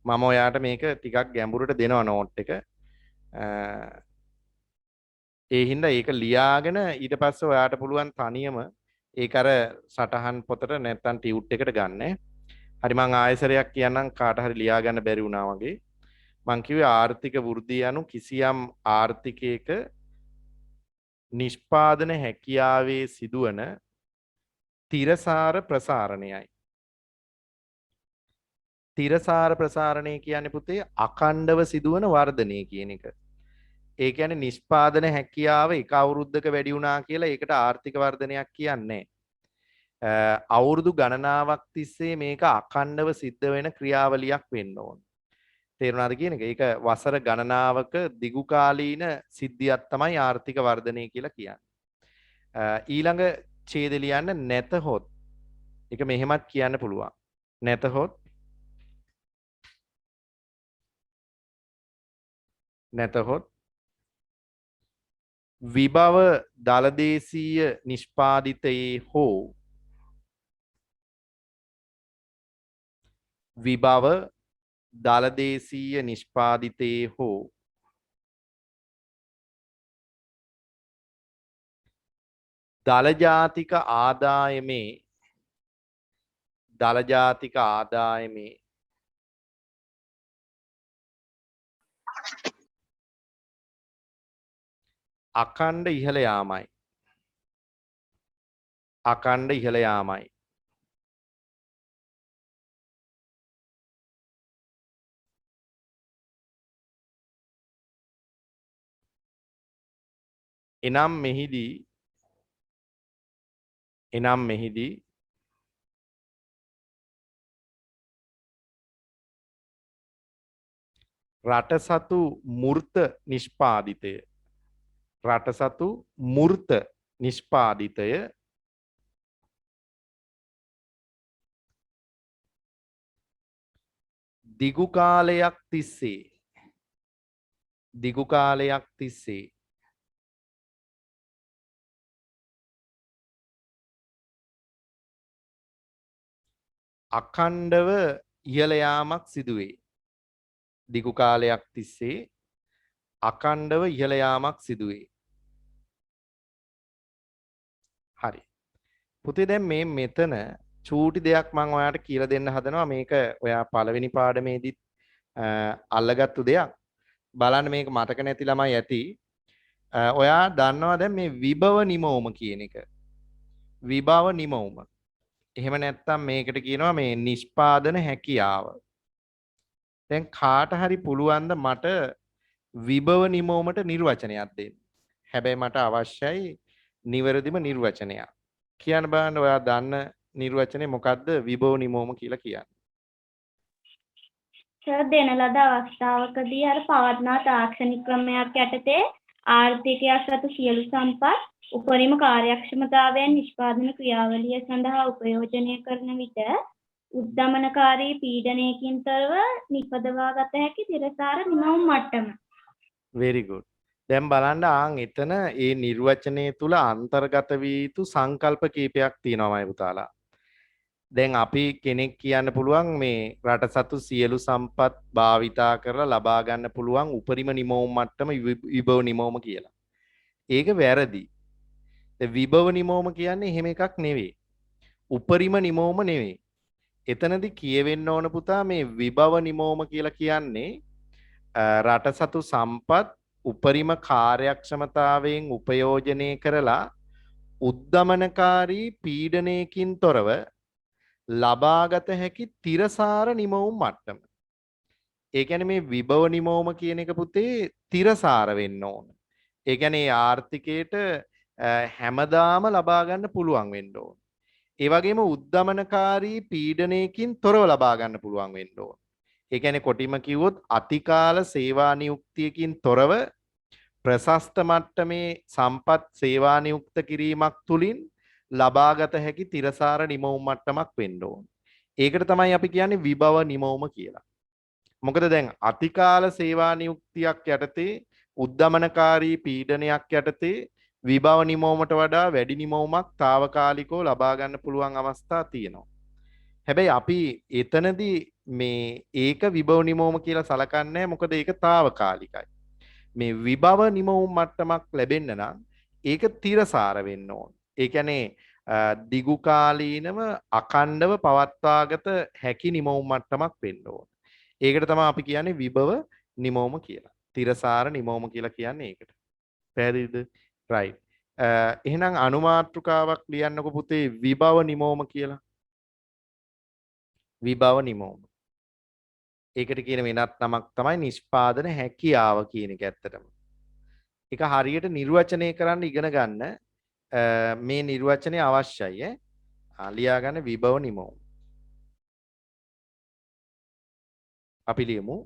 මම ඔයාට මේක ටිකක් ගැඹුරට දෙනවා නෝට් එක. ඒ හින්දා ඒක ලියාගෙන ඊට පස්සේ ඔයාට පුළුවන් තනියම ඒක අර සටහන් පොතට නැත්තම් ටියුට් එකට ගන්න. හරි මං ආයෙසරයක් කියන්නම් කාට හරි ලියා ගන්න බැරි වුණා වගේ. මං කිව්වේ ආර්ථික වෘද්ධිය යනු කිසියම් ආර්ථිකයක නිෂ්පාදන හැකියාවේ සිදුවන තිරසාර ප්‍රසාරණයයි. තිරසාර ප්‍රසාරණය කියන්නේ පුතේ අඛණ්ඩව සිදුවන වර්ධනය කියන එක. ඒ කියන්නේ නිෂ්පාදන හැකියාව එක අවුරුද්දක වැඩි වුණා කියලා ඒකට ආර්ථික වර්ධනයක් කියන්නේ අවුරුදු ගණනාවක් තිස්සේ මේක අඛණ්ඩව සිද්ධ වෙන ක්‍රියාවලියක් වෙන්න ඕන. තේරුණාද කියන එක? ඒක වසර ගණනාවක දිගු කාලීන සිද්ධියක් තමයි ආර්ථික වර්ධනය කියලා කියන්නේ. ඊළඟ ඡේදය ලියන්න නැතහොත්. ඒක මෙහෙමත් කියන්න පුළුවන්. නැතහොත් විභව දලදේශීය නිෂ්පාදිතයේ හෝ විභව දලදේශීය නිෂ්පාදිතයේ හෝ දලජාතික ආදායමේ අඛණ්ඩ ඉහළ යාමයි. එනම් මෙහිදී රටසතු මූර්ත නිෂ්පාදිතය දිගු කාලයක් තිස්සේ දිගු කාලයක් තිස්සේ අඛණ්ඩව ඉහළ යාමක් සිදුවේ. දිගු කාලයක් තිස්සේ අඛණ්ඩව ඉහළ යාමක් සිදුවේ. හරි. පුතේ දැන් මේ මෙතන චූටි දෙයක් මම ඔයාලට කියලා දෙන්න හදනවා. මේක ඔයා පළවෙනි පාඩමේදීත් අල්ලගත්තු දෙයක්. බලන්න මේක මතක නැති ළමයි ඇති. ඔයා දන්නවා දැන් මේ විභව නිමවුම කියන එක. විභව නිමවුම. එහෙම නැත්නම් මේකට කියනවා මේ නිෂ්පාදන හැකියාව. දැන් කාට හරි පුළුවන් ද මට විභව නිමවුමට නිර්වචනයක් දෙන්න. හැබැයි මට අවශ්‍යයි නිවැරදිම නිර්වචනයක්. කියන්න බලන්න ඔයා දන්න නිර්වචනේ මොකද්ද විභව නිමවුම කියලා කියන්නේ? සර් දෙන ලද අවස්ථාවකදී අර පවත්නා තාක්ෂණික ක්‍රමයක් යටතේ ආර්ථිකය සතු සියලු සම්පත් උපරිම කාර්යක්ෂමතාවයෙන් නිෂ්පාදන ක්‍රියාවලිය සඳහා උපයෝජනය කරන විට උද්දමනකාරී පීඩනයකින් තොරව නිපදවාගත හැකි තිරසාර නිමවුම් මට්ටම. very good. දැන් බලන්න ආන් එතන ඒ නිර්වචනයේ තුල අන්තර්ගත වී යුතු සංකල්ප කීපයක් තියෙනවාමයි පුතාලා. දැන් අපි කෙනෙක් කියන්න පුළුවන් මේ රට සතු සියලු සම්පත් භාවිතා කරලා ලබා ගන්න පුළුවන් උපරිම නිමවුම් මට්ටම විභව නිමවුම කියලා. ඒක වැරදි. විභව නිමවුම කියන්නේ එහෙම එකක් නෙවෙයි. උපරිම නිමවුම නෙවෙයි. එතනදි කියවෙන්න ඕන පුතා මේ විභව නිමවුම කියලා කියන්නේ රට සතු සම්පත් උපරිම කාර්යක්ෂමතාවයෙන් උපයෝජනය කරලා උද්දමනකාරී පීඩනයකින් තොරව ලබාගත හැකි තිරසාර නිමවුම් මට්ටම. ඒ කියන්නේ මේ විභව නිමවුම කියන එක පුතේ තිරසාර වෙන්න ඕන. ඒ කියන්නේ ආර්ථිකයට හැමදාම ලබා ගන්න පුළුවන් වෙන්න ඕන. ඒ වගේම උද්දමනකාරී පීඩනයකින් තොරව ලබා ගන්න පුළුවන් වෙන්න ඕන. ඒ කියන්නේ කොටිම කිව්වොත් අතිකාල සේවා නියුක්තියකින් තොරව ප්‍රශස්ත මට්ටමේ සම්පත් සේවා නියුක්ත කිරීමක් තුලින් ලබාගත හැකි තිරසාර නිමවුම් මට්ටමක් වෙන්න ඕන. ඒකට තමයි අපි කියන්නේ විභව නිමවුම කියලා. මොකද දැන් අතිකාල සේවා නියුක්තියක් යටතේ උද්දමනකාරී පීඩනයක් යටතේ විභව නිමවුමට වඩා වැඩි නිමවුමක් తాවකාලිකව ලබා ගන්න පුළුවන් අවස්ථා තියෙනවා. හැබැයි අපි එතනදී මේ ඒක විභව නිමවුම කියලා සලකන්නේ මොකද ඒක తాවකාලිකයි. මේ විභව නිමවුම් මට්ටමක් ලැබෙන්න නම් ඒක තිරසාර වෙන්න ඕන. ඒ කියන්නේ දිගු කාලීනව අඛණ්ඩව පවත්වාගත හැකි නිමවුම් මට්ටමක් වෙන්න ඕන. ඒකට තමයි අපි කියන්නේ විභව නිමවුම කියලා. තිරසාර නිමවුම කියලා කියන්නේ ඒකට. පැහැදිලිද? right. එහෙනම් අනුමාත්‍රිකාවක් ලියන්නකො පුතේ විභව නිමවුම කියලා. විභව නිමවුම. ඒකට කියන වෙනත් නමක් තමයි නිෂ්පාදන හැකියාව කියන එක ඇත්තටම. ඒක හරියට නිර්වචනය කරන්න ඉගෙන ගන්න මේ නිර්වචනය අවශ්‍යයි ලියා ගන්න විභව නිමවුම. අපි ලියමු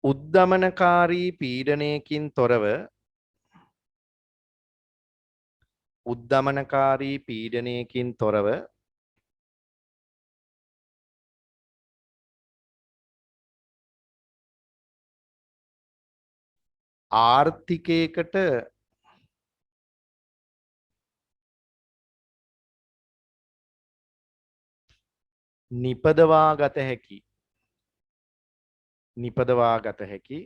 උද්දමනකාරී පීඩනයකින් තොරව ආර්ථිකයකට නිපදවාගත හැකි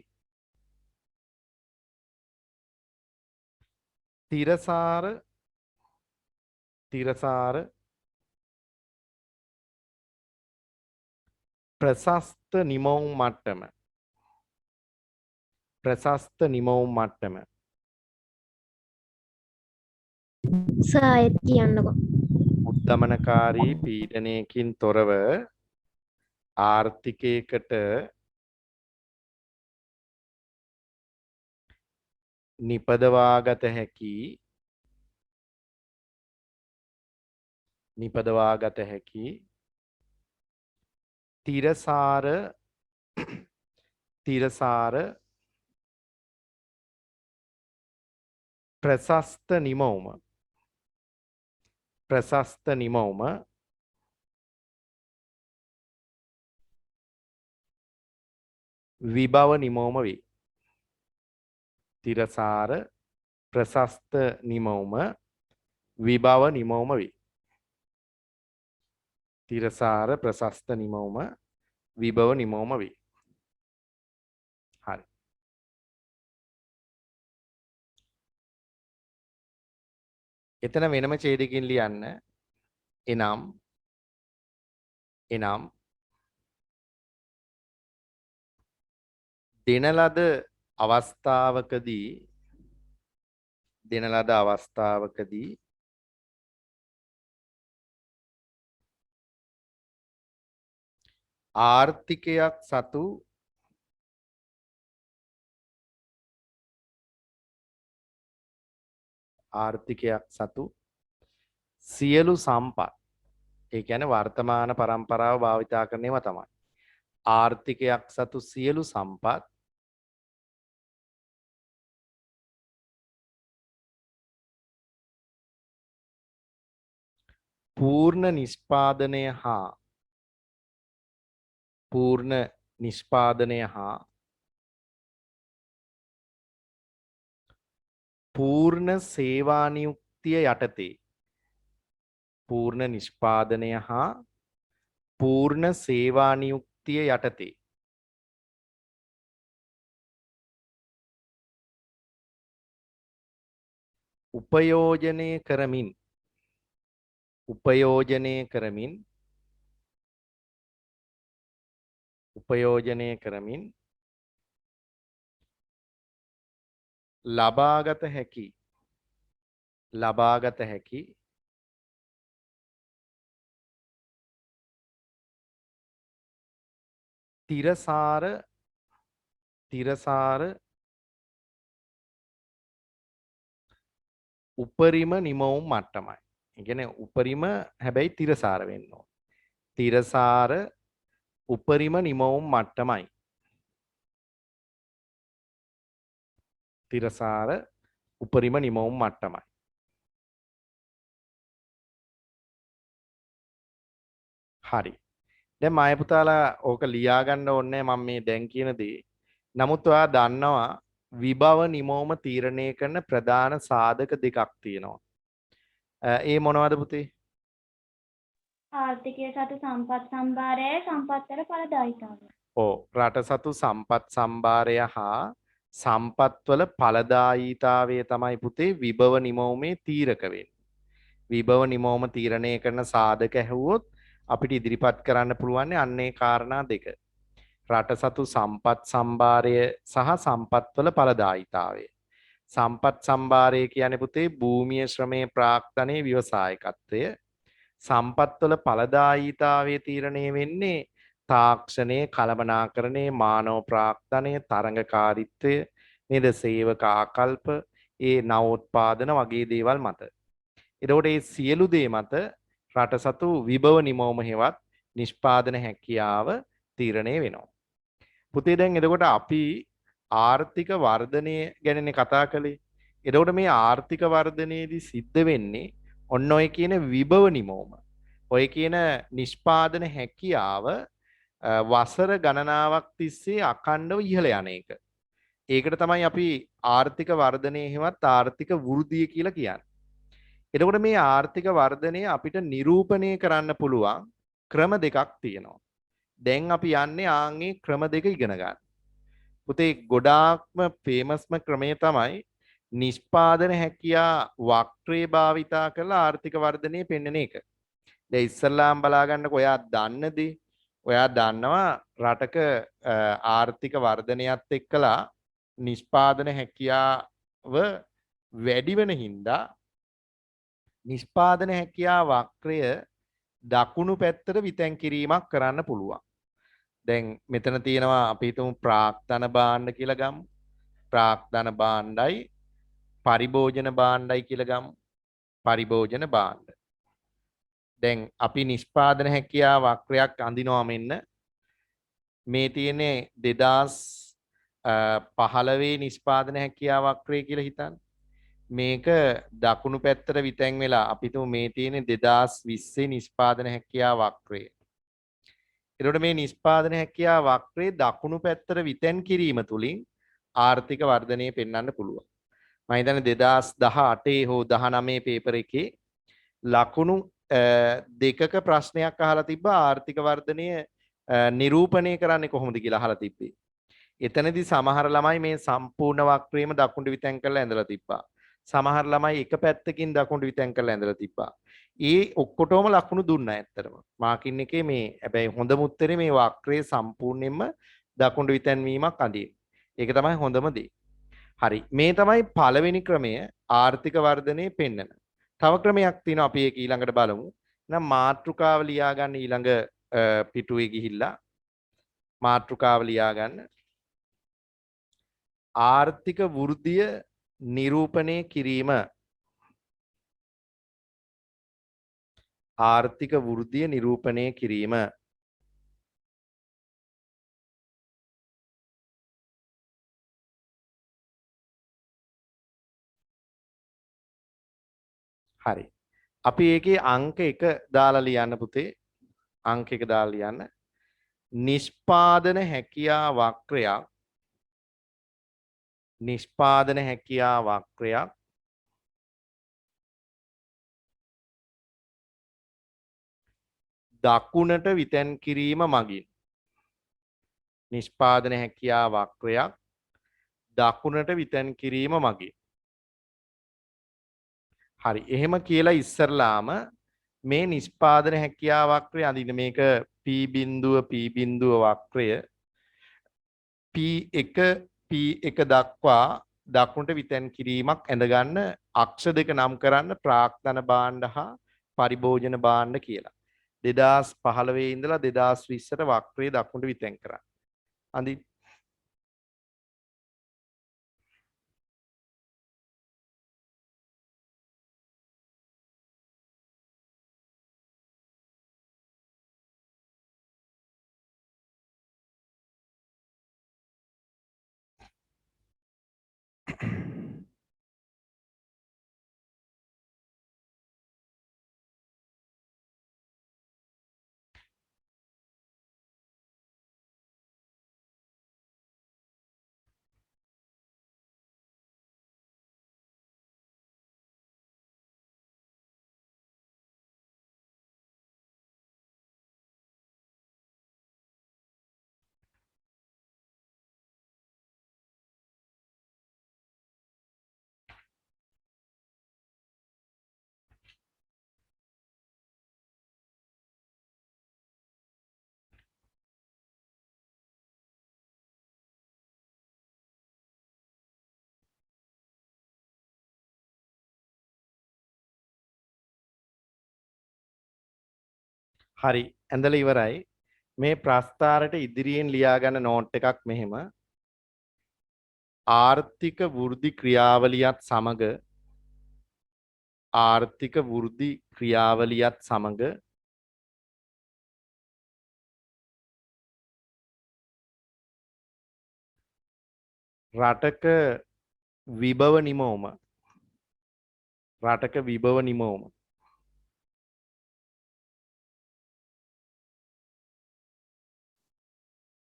තිරසාර ප්‍රශස්ත නිමවුම් මට්ටම සායත් කියන්නකෝ. උද්දමනකාරී පීඩනයකින් තොරව ආර්ථිකයකට නිපදවාගත හැකි තිරසාර ප්‍රශස්ත නිමවුම විභව නිමෝම වේ. තිරසාර ප්‍රශස්ත නිමෝම විභව නිමෝම වේ. තිරසාර ප්‍රශස්ත නිමෝම විභව නිමෝම වේ. හරි. එතන වෙනම ඡේදකින් ලියන්න. එනම් දෙන ලද අවස්ථාවකදී ආර්ථිකයක් සතු සියලු සම්පත්, ඒ කියන්නේ වර්තමාන પરම්පරාව භාවිතා කරන ඒවා තමයි. ආර්ථිකයක් සතු සියලු සම්පත් පූර්ණ නිෂ්පාදනය හා පූර්ණ සේවා නියුක්තිය යටතේ පූර්ණ නිෂ්පාදනය හා පූර්ණ සේවා නියුක්තිය යටතේ උපයෝජනය කරමින් ලබාගත හැකි තිරසාර උපරිම නිමවුම් මට්ටමයි. ඒ කියන්නේ උපරිම හැබැයි තිරසාර වෙන්න ඕන. තිරසාර උපරිම නිමවුම් මට්ටමයි. තිරසාර උපරිම නිමවුම් මට්ටමයි. හරි. දැන් මාය පුතාලා ඕක ලියා ගන්න ඕනේ මම මේ දැන් කියන දේ. නමුත් ඔයා දන්නවා විභව නිමෝම තීරණය කරන ප්‍රධාන සාධක දෙකක් තියෙනවා. ඒ මොනවද පුතේ? ආර්ථිකය සතු සම්පත් සම්භාරය සම්පත්වල ඵලදායීතාවය. ඔව් රට සතු සම්පත් සම්භාරය හා සම්පත්වල ඵලදායීතාවය තමයි පුතේ විභව නිමෝමේ තීරක වෙන්නේ. විභව නිමෝම තීරණය කරන සාධක ඇහුවොත් අපිට ඉදිරිපත් කරන්න පුළුවන් අන්නේ කාරණා දෙක. රට සතු සම්පත් සම්භාරය සහ සම්පත්වල ඵලදායීතාවය. සම්පත් සම්භාරය කියන්නේ පුතේ භූමිය ශ්‍රමයේ ප්‍රාක්තනයේ ව්‍යවසායකත්වය. සම්පත්වල ඵලදායීතාවය තීරණය වෙන්නේ තාක්ෂණයේ කළමනාකරණයේ මානව ප්‍රාක්තනයේ තරඟකාරීත්වය නේද සේවක ආකල්ප ඒ නවෝත්පාදන වගේ දේවල් මත. එතකොට මේ සියලු දේ මත රට සතු විභව නිමෝම හේවත් නිෂ්පාදන හැකියාව තීරණය වෙනවා. පුතේ දැන් එතකොට අපි ආර්ථික වර්ධනය ගැනනේ කතා කළේ. එතකොට මේ ආර්ථික වර්ධනයේදී සිද්ධ වෙන්නේ ඔන්න ඔය කියන විභව නිමෝම. ඔය කියන නිෂ්පාදන හැකියාව වසර ගණනාවක් තිස්සේ අඛණ්ඩව ඉහළ යන එක. ඒකට තමයි අපි ආර්ථික වර්ධනය හේවත් ආර්ථික වෘද්ධිය කියලා කියන්නේ. එතකොට මේ ආර්ථික වර්ධනය අපිට නිරූපණය කරන්න පුළුවන් ක්‍රම දෙකක් තියෙනවා. දැන් අපි යන්නේ ආන්ගේ ක්‍රම දෙක ඉගෙන ගන්න. පුතේ ගොඩාක්ම ෆේමස්ම ක්‍රමය තමයි නිෂ්පාදන හැකියා වක්‍රය භාවිතා කරලා ආර්ථික වර්ධනය පෙන්වන එක. දැන් ඉස්සල්ලාම බලා ගන්නකො ඔයා දන්නවා රටක ආර්ථික වර්ධනයත් එක්කලා නිෂ්පාදන හැකියාව වැඩි වෙන හින්දා නිෂ්පාදන හැකියා වක්‍රය දකුණු පැත්තට විතැන් කිරීමක් කරන්න පුළුවන්. දැන් මෙතන තියෙනවා අපි හිතමු ප්‍රාක්තන භාණ්ඩ කියලා ගමු. ප්‍රාක්තන භාණ්ඩයි පරිභෝජන භාණ්ඩයි කියලා ගමු. පරිභෝජන භාණ්ඩ. දැන් අපි නිෂ්පාදන හැකියා වක්‍රයක් අඳිනවා මෙන්න. මේ තියෙන්නේ 2015 නිෂ්පාදන හැකියා වක්‍රය කියලා හිතන්න. මේක දකුණු පැත්තට විතැන් වෙලා අපි හිතමු මේ තියෙන්නේ 2020 නිෂ්පාදන හැකියා වක්‍රය. එතකොට මේ නිෂ්පාදන හැකියාව වක්‍රයේ දකුණු පැත්තට විතැන් කිරීම තුලින් ආර්ථික වර්ධනය පෙන්වන්න පුළුවන්. මම හිතන්නේ 2018 හෝ 19 පේපර් එකේ ලකුණු දෙකක ප්‍රශ්නයක් අහලා තිබ්බා ආර්ථික වර්ධනය නිරූපණය කරන්නේ කොහොමද කියලා අහලා තිබ්බේ. එතනදී සමහර ළමයි මේ සම්පූර්ණ වක්‍රයේම දකුණට විතැන් කරලා ඇඳලා තිබ්බා. සමහර ළමයි එක පැත්තකින් දකුණට විතැන් කරලා ඇඳලා තිබ්බා. ඒ ඔක්කොටම ලකුණු දුන්නා ඇත්තටම. මාකින් එකේ මේ හැබැයි හොඳම උත්තරේ මේ වක්‍රයේ සම්පූර්ණයෙන්ම දකුණට විතැන් වීමක් අඳින. ඒක තමයි හොඳම දේ. හරි. මේ තමයි පළවෙනි ක්‍රමය ආර්ථික වර්ධනයේ පෙන්වන. තව ක්‍රමයක් තියෙනවා අපි ඒක ඊළඟට බලමු. එහෙනම් මාතෘකාව ලියා ගන්න ඊළඟ පිටුවේ ගිහිල්ලා මාතෘකාව ලියා ගන්න. ආර්ථික වෘද්ධිය නිරූපණය කිරීම. ආර්ථික වෘද්ධිය නිරූපණය කිරීම. හරි. අපි ඒකේ අංක 1 දාලා ලියන්න පුතේ. අංක 1 දාලා ලියන්න. නිෂ්පාදන හැකියා වක්‍රයක් නිෂ්පාදන හැකියා වක්‍රයක් දකුණට විතැන් කිරීම මගින් නිෂ්පාදන හැකියා වක්‍රයක් දකුණට විතැන් කිරීම මගින් හරි එහෙම කියලා ඉස්සරලාම මේ නිෂ්පාදන හැකියා වක්‍රය අඳින්න මේක P බිඳුව වක්‍රය P1 දක්වා දකුණට විතැන් කිරීමක් ඇඳ ගන්න අක්ෂ දෙක නම් කරන්න ප්‍රාක්තන භාණ්ඩ හා පරිභෝජන භාණ්ඩ කියලා 2015 ඉඳලා 2020ට වක්‍රය දකුණට විතැන් කරන්න අඳින්න හරි ඇඳලා ඉවරයි මේ ප්‍රස්තාරයට ඉදිරියෙන් ලියා ගන්න නෝට් එකක් මෙහෙම ආර්ථික වෘද්ධි ක්‍රියාවලියත් සමග ආර්ථික වෘද්ධි ක්‍රියාවලියත් සමග රටක විභව නිමවුම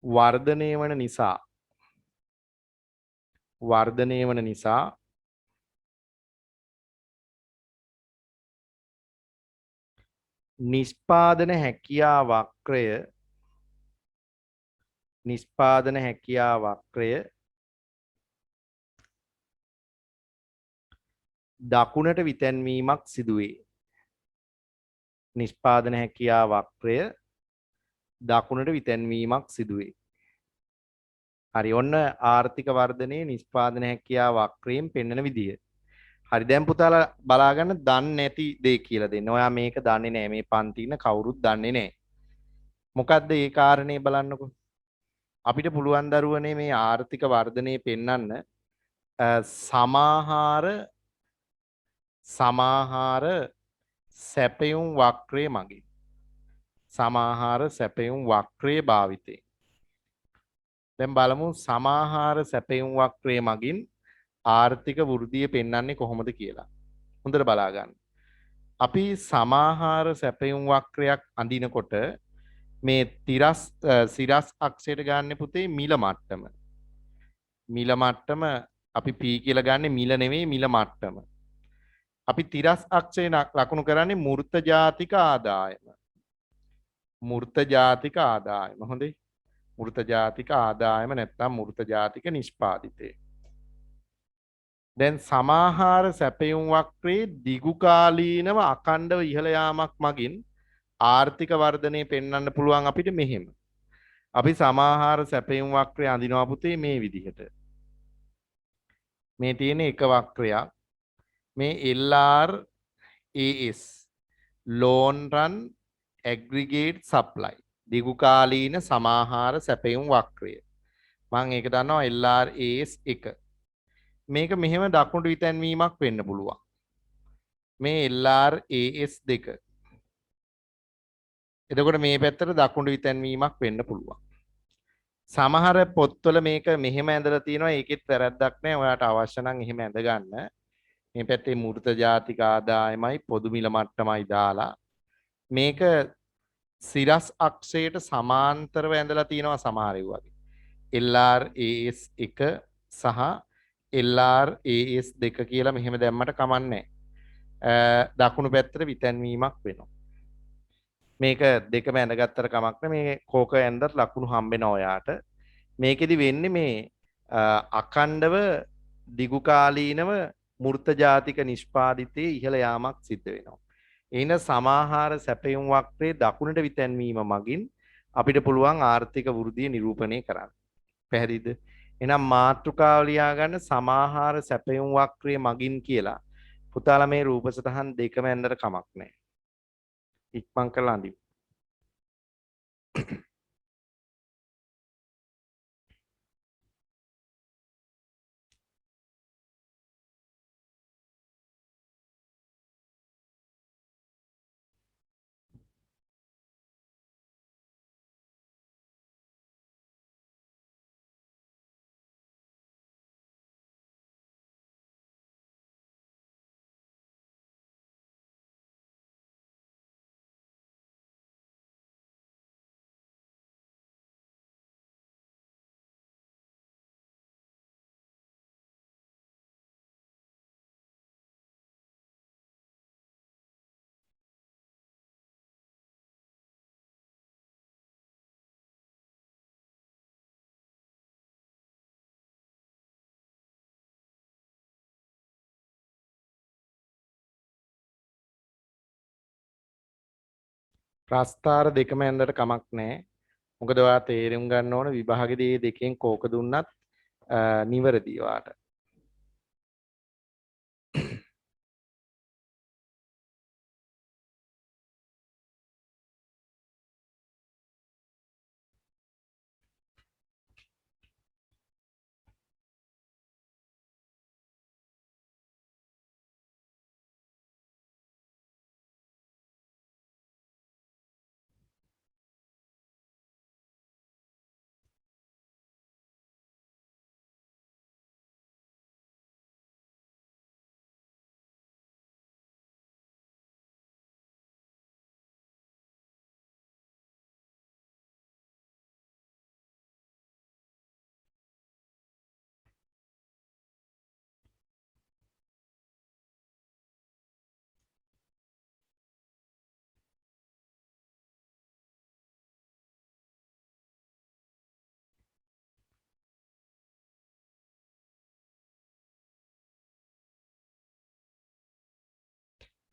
වර්ධනය වන නිසා නිෂ්පාදන හැකියා වක්‍රය දකුණට විතැන්වීමක් සිදුවේ. නිෂ්පාදන හැකියා වක්‍රය දකුණට විතැන්වීමක් සිදුවේ. හරි ඔන්න ආර්ථික වර්ධනයේ නිෂ්පාදන හැකියා වක්‍රයෙන් පෙන්වන විදිය. හරි දැන් පුතාලා බලාගන්න දන්නේ නැති දේ කියලා දෙන්න. ඔයා මේක දන්නේ නැහැ. මේ පන්ති ඉන්න කවුරුත් දන්නේ නැහැ. මොකද්ද ඒ කාරණේ බලන්නකෝ. අපිට පුළුවන් දරුවනේ මේ ආර්ථික වර්ධනයේ පෙන්වන්න සමාහාර සැපයුම් වක්‍රය මගින් සමාහාර සැපයුම් වක්‍රයේ භාවිතේ දැන් බලමු සමාහාර සැපයුම් වක්‍රයේ මගින් ආර්ථික වෘද්ධිය පෙන්වන්නේ කොහොමද කියලා. හොඳට බලා ගන්න. අපි සමාහාර සැපයුම් වක්‍රයක් අඳිනකොට මේ සිරස් අක්ෂයට ගන්න පුතේ මිල මට්ටම. මිල මට්ටම අපි P කියලා ගන්න මිල නෙවෙයි මිල මට්ටම. අපි තිරස් අක්ෂය ලකුණු කරන්නේ මූර්ත ජාතික ආදායම. මූර්ත ජාතික ආදායම. හොඳයි. මූර්ත ජාතික ආදායම නැත්නම් මූර්ත ජාතික නිෂ්පාදිතය. දැන් සමාහාර සැපයුම් වක්‍රයේ දිගුකාලීනව අඛණ්ඩව ඉහළ යාමක් මගින් ආර්ථික වර්ධනය පෙන්වන්න පුළුවන් අපිට මෙහෙම. අපි සමාහාර සැපයුම් වක්‍රය අඳිනවා පුතේ මේ විදිහට. මේ තියෙන එක වක්‍රයක්. මේ LRAS loan run aggregate supply දිගුකාලීන සමාහාර සැපයුම් වක්‍රය. මම ඒක දන්නවා LRAS 1. මේක මෙහෙම දකුණු විතැන්වීමක් වෙන්න පුළුවන්. මේ LRAS 2. එතකොට මේ පැත්තට දකුණු විතැන්වීමක් වෙන්න පුළුවන්. සමහර පොත්වල මේක මෙහෙම ඇඳලා තියෙනවා. ඒකෙත් වැරද්දක් නැහැ. ඔයාලට අවශ්‍ය නම් එහෙම ඇඳ ගන්න. මේ පැත්තේ මූර්ත ජාතික ආදායමයි පොදු මිල මට්ටමයි දාලා මේක සිරස් අක්ෂයට සමාන්තරව ඇඳලා තියෙනවා සමහර වගේ. LRAS 1 සහ LRAS 2 කියලා මෙහෙම දැම්මට කමන්නේ නැහැ. දකුණු පැත්තට විතැන්වීමක් වෙනවා. මේක දෙකම ඇඳගත්තට කමක් නැහැ. මේ කෝක ඇඳලා ලකුණු හම්බෙනවා ඔයාට. මේකෙදි වෙන්නේ මේ අඛණ්ඩව දිගුකාලීනව මූර්ත ජාතික නිෂ්පාදිතයේ ඉහළ යාමක් සිද්ධ වෙනවා. එින සමාහාර සැපයුම් වක්‍රයේ දකුණට විතැන්වීම මගින් අපිට පුළුවන් ආර්ථික වෘද්ධිය නිරූපණය කරන්න. පැහැදිලිද? එහෙනම් මාතෘකාව ලියා ගන්න සමාහාර සැපයුම් වක්‍රයේ මගින් කියලා. පුතාලා මේ රූප සටහන් දෙකම ඇඳලා කමක් නැහැ. ඉක්මන් කරලා අඳිමු. ප්‍රස්ථාර දෙකම ඇඳලා කමක් නැහැ. මොකද ඔයා තේරුම් ගන්න ඕන විභාගෙදී මේ දෙකෙන් කෝක දුන්නත් නිවැරදි ඔයාට.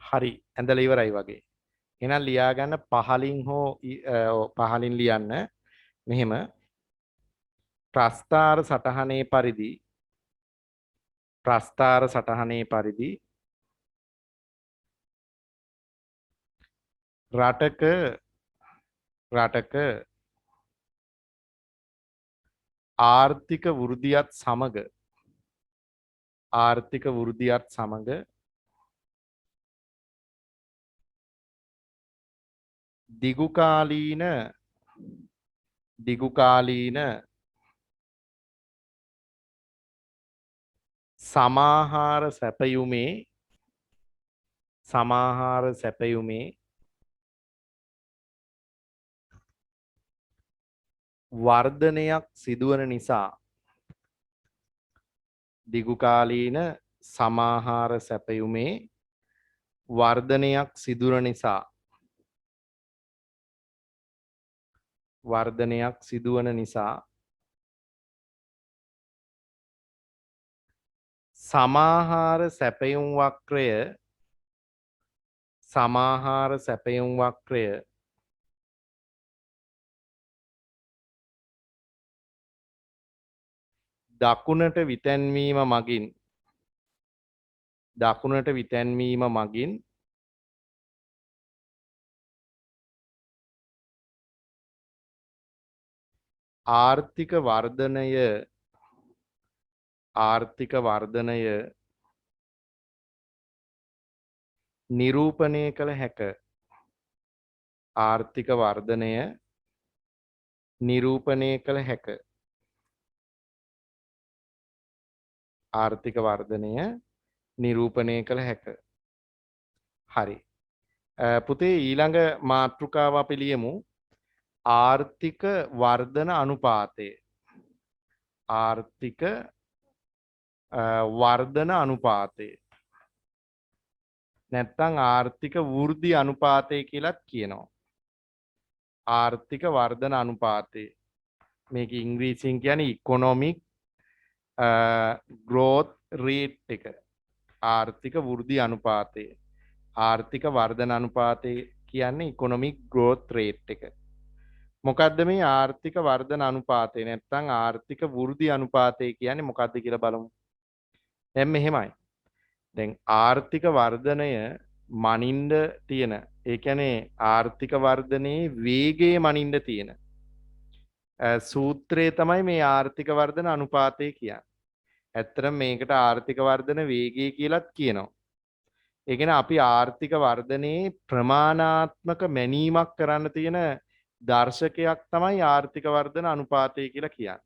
හරි ඇඳලා ඉවරයි වගේ. එහෙනම් ලියා ගන්න පහලින් හෝ පහලින් ලියන්න මෙහෙම ප්‍රස්ථාර සටහනේ පරිදි රටක ආර්ථික වෘද්ධියත් සමග දිගුකාලීන සමාහාර සැපයුමේ වර්ධනයක් සිදුවන නිසා දිගුකාලීන සමාහාර සැපයුමේ වර්ධනයක් සිදුවන නිසා වර්ධනයක් සිදුවන නිසා සමාහාර සැපයුම් වක්‍රය දකුණට විතැන්වීම මගින් ආර්ථික වර්ධනය නිරූපණය කළ හැක. ආර්ථික වර්ධනය නිරූපණය කළ හැක. ආර්ථික වර්ධනය නිරූපණය කළ හැක. හරි. පුතේ ඊළඟ මාතෘකාව අපි ලියමු. ආර්ථික වර්ධන අනුපාතය. ආර්ථික වර්ධන අනුපාතය. නැත්නම් ආර්ථික වෘද්ධි අනුපාතය කියලාත් කියනවා. ආර්ථික වර්ධන අනුපාතය. මේක ඉංග්‍රීසියෙන් කියන්නේ ඉකොනොමික් growth rate එක. ආර්ථික වෘද්ධි අනුපාතය. ආර්ථික වර්ධන අනුපාතය කියන්නේ ඉකොනොමික් growth rate එක. මොකද්ද මේ ආර්ථික වර්ධන අනුපාතය නැත්නම් ආර්ථික වෘද්ධි අනුපාතය කියන්නේ මොකද්ද කියලා බලමු. දැන් මෙහෙමයි. දැන් ආර්ථික වර්ධනය මනින්න තියෙන ඒ කියන්නේ ආර්ථික වර්ධනයේ වේගය මනින්න තියෙන සූත්‍රය තමයි මේ ආර්ථික වර්ධන අනුපාතය කියන්නේ. ඇත්තටම මේකට ආර්ථික වර්ධන වේගය කියලාත් කියනවා. ඒ කියන්නේ අපි ආර්ථික වර්ධනයේ ප්‍රමාණාත්මක මැනීමක් කරන්න තියෙන දර්ශකයක් තමයි ආර්ථික වර්ධන අනුපාතය කියලා කියන්නේ.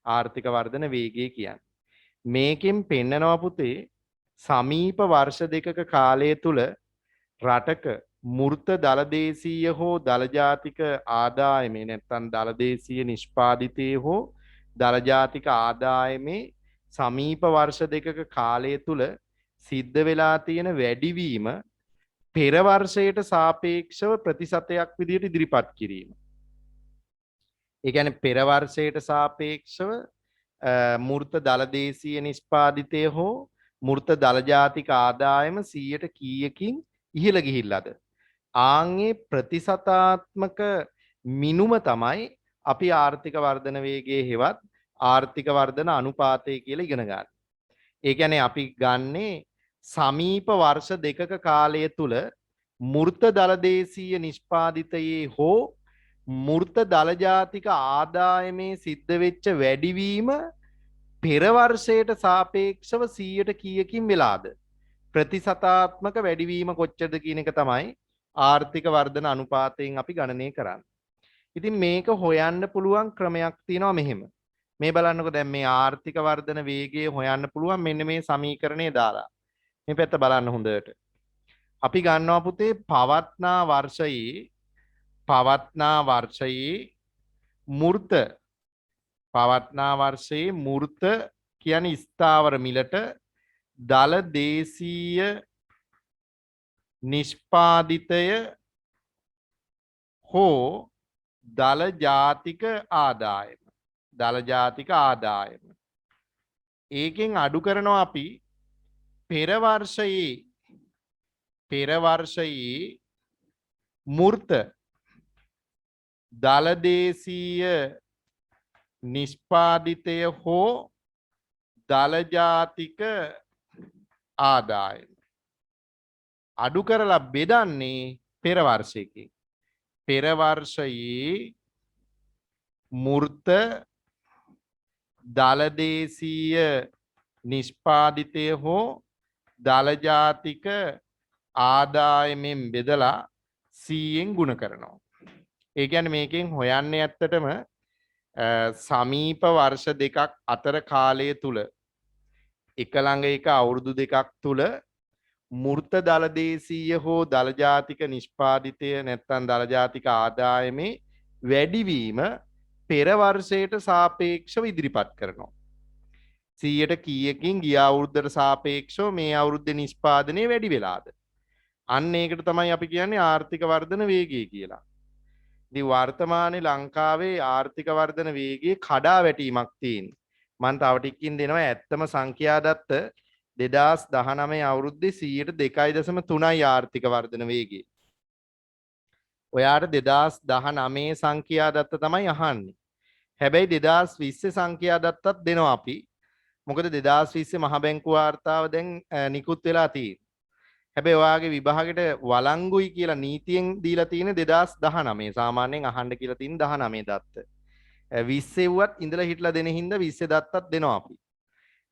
ආර්ථික වර්ධන වේගය කියන්නේ. මේකෙන් පෙන්නනවා පුතේ සමීප වර්ෂ දෙකක කාලය තුල රටක මූර්ත දලදේශීය හෝ දලජාතික ආදායමේ නැත්නම් දලදේශීය නිෂ්පාදිතයේ හෝ දලජාතික ආදායමේ සමීප වර්ෂ දෙකක කාලය තුල සිද්ධ වෙලා තියෙන වැඩිවීම පෙර වර්ෂයට සාපේක්ෂව ප්‍රතිශතයක් විදිහට ඉදිරිපත් කිරීම. ඒ කියන්නේ පෙර වර්ෂයට සාපේක්ෂව මූර්ත දලදේශීය නිෂ්පාදිතය හෝ මූර්ත දලජාතික ආදායම 100ට කීයකින් ඉහළ ගිහිල්ලාද? ආන්ගේ ප්‍රතිශතාත්මක මිනුම තමයි අපි ආර්ථික වර්ධන වේගයේ හෙවත් ආර්ථික වර්ධන අනුපාතය කියලා ඉගෙන ගන්න. ඒ කියන්නේ අපි ගන්නේ සමීප වර්ෂ දෙකක කාලය තුල මූර්ත දලදේශීය නිෂ්පාදිතයේ හෝ මූර්ත දලජාතික ආදායමේ සිද්ධ වෙච්ච වැඩිවීම පෙර වර්ෂයට සාපේක්ෂව 100ට කීයකින් වෙලාද? ප්‍රතිශතාත්මක වැඩිවීම කොච්චරද කියන එක තමයි ආර්ථික වර්ධන අනුපාතයෙන් අපි ගණනය කරන්නේ. ඉතින් මේක හොයන්න පුළුවන් ක්‍රමයක් තියෙනවා මෙහෙම. මේ බලන්නකො දැන් මේ ආර්ථික වර්ධන වේගය හොයන්න පුළුවන් මෙන්න මේ සමීකරණය දාලා. මේ පැත්ත බලන්න හොඳට. අපි ගන්නවා පුතේ පවත්නා වර්ෂයේ මූර්ත කියන්නේ ස්ථාවර මිලට දල දේශීය නිෂ්පාදිතය හෝ දල ජාතික ආදායම ඒකෙන් අඩු කරනවා අපි පෙර වර්ෂයේ මූර්ත දලදේශීය නිෂ්පාදිතය හෝ දලජාතික ආදායම අඩු කරලා බෙදන්නේ පෙර වර්ෂයකින්. පෙර වර්ෂයේ මූර්ත දලදේශීය නිෂ්පාදිතය හෝ දලජාතික ආදායමෙන් බෙදලා 100ෙන් ගුණ කරනවා. ඒ කියන්නේ මේකෙන් හොයන්නේ ඇත්තටම සමීප වර්ෂ දෙකක් අතර කාලය තුල එක ළඟ එක අවුරුදු දෙකක් තුල මූර්ත දලදේශීය හෝ දලජාතික නිෂ්පාදිතය නැත්නම් දලජාතික ආදායමේ වැඩිවීම පෙර වර්ෂයට සාපේක්ෂව ඉදිරිපත් කරනවා. 100ට කීයකින් ගිය අවුරුද්දට සාපේක්ෂව මේ අවුරුද්දේ නිෂ්පාදනය වැඩි වෙලාද? අන්න ඒකට තමයි අපි කියන්නේ ආර්ථික වර්ධන වේගය කියලා. ඉතින් වර්තමානයේ ලංකාවේ ආර්ථික වර්ධන වේගයේ කඩා වැටීමක් තියෙනවා. මම තව ටිකකින් දෙනවා ඇත්තම සංඛ්‍යා දත්ත 2019 අවුරුද්දේ 2.3යි ආර්ථික වර්ධන වේගය. ඔයාට 2019 සංඛ්‍යා දත්ත තමයි අහන්නේ. හැබැයි 2020 සංඛ්‍යා දත්තත් දෙනවා අපි. මොකද 2020 මහ බැංකු වාර්තාව දැන් නිකුත් වෙලා තියෙනවා. හැබැයි ඔයාගේ විභාගෙට වළංගුයි කියලා නීතියෙන් දීලා තියෙන 2019 සාමාන්‍යයෙන් අහන්න කියලා තියෙන 19 දත්ත. 20 වුවත් ඉඳලා හිටලා දෙන හින්දා 20 දත්තත් දෙනවා අපි.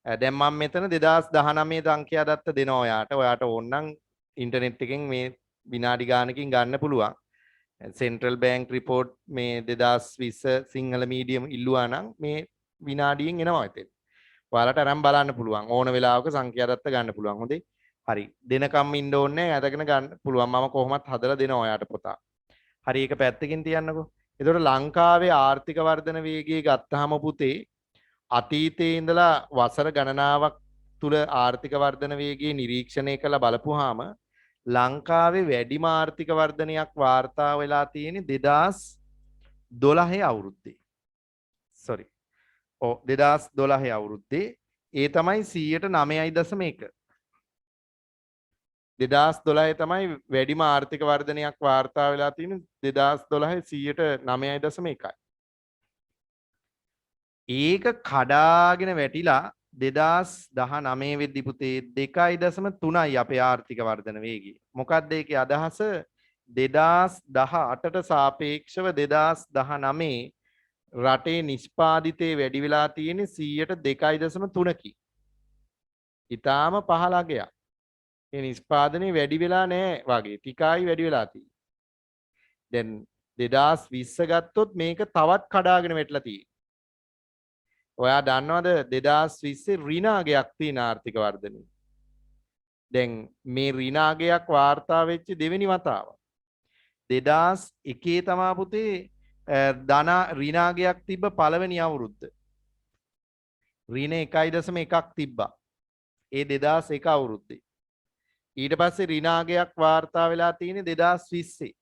දැන් මම මෙතන 2019 සංඛ්‍යා දත්ත දෙනවා ඔයාට. ඔයාට ඕනනම් ඉන්ටර්නෙට් එකෙන් මේ විනාඩි ගානකින් ගන්න පුළුවන්. සෙන්ට්‍රල් බැංක් රිපෝට් මේ 2020 සිංහල මීඩියම් ඉල්ලුවා නම් මේ විනාඩියෙන් එනවා එතෙන්. ඔයාලට අරන් බලන්න පුළුවන්. ඕන වෙලාවක සංඛ්‍යා දත්ත ගන්න පුළුවන්. හොඳේ. හරි. දෙනකම් ඉන්න ඕනේ නැහැ. අදගෙන ගන්න පුළුවන්. මම කොහොමත් හදලා දෙනවා ඔයාට පොතා. හරි ඒක පැත්තකින් තියන්නකෝ. එතකොට ලංකාවේ ආර්ථික වර්ධන වේගය ගත්තාම පුතේ අතීතයේ ඉඳලා වසර ගණනාවක් තුල ආර්ථික වර්ධන වේගය නිරීක්ෂණය කළ බලපුවාම ලංකාවේ වැඩිම ආර්ථික වර්ධනයක් වාර්තා වෙලා තියෙන්නේ 2012 අවුරුද්දේ. sorry. 2012 අවුරුද්දේ ඒ තමයි 9.1. 2012 තමයි වැඩිම ආර්ථික වර්ධනයක් වාර්තා වෙලා තියෙන්නේ 2012 9.1. ඒක කඩාගෙන වැටිලා 2019 වෙද්දි පුතේ 2.3යි අපේ ආර්ථික වර්ධන වේගය. මොකක්ද ඒකේ අදහස? 2018ට සාපේක්ෂව 2019 රටේ නිෂ්පාදිතේ වැඩි වෙලා තියෙන්නේ 2.3කි. ඊටාම පහළ අගයක්. ඒ නිෂ්පාදනයේ වැඩි වෙලා නැහැ වගේ. ටිකයි වැඩි වෙලා තියෙන්නේ. දැන් 2020 ගත්තොත් මේක තවත් කඩාගෙන වැටලා තියෙන්නේ. ඔයා දන්නවද 2020 ඍණාගයක් තියෙන ආර්ථික වර්ධනය. දැන් මේ ඍණාගයක් වාර්තා වෙච්ච දෙවෙනි වතාව. 2001 තමා පුතේ ධන ඍණාගයක් තිබ්බ පළවෙනි අවුරුද්ද. ඍණ 1.1ක් තිබ්බා. ඒ 2001 අවුරුද්දේ. ඊට පස්සේ ඍණාගයක් වාර්තා වෙලා තියෙන්නේ 2020.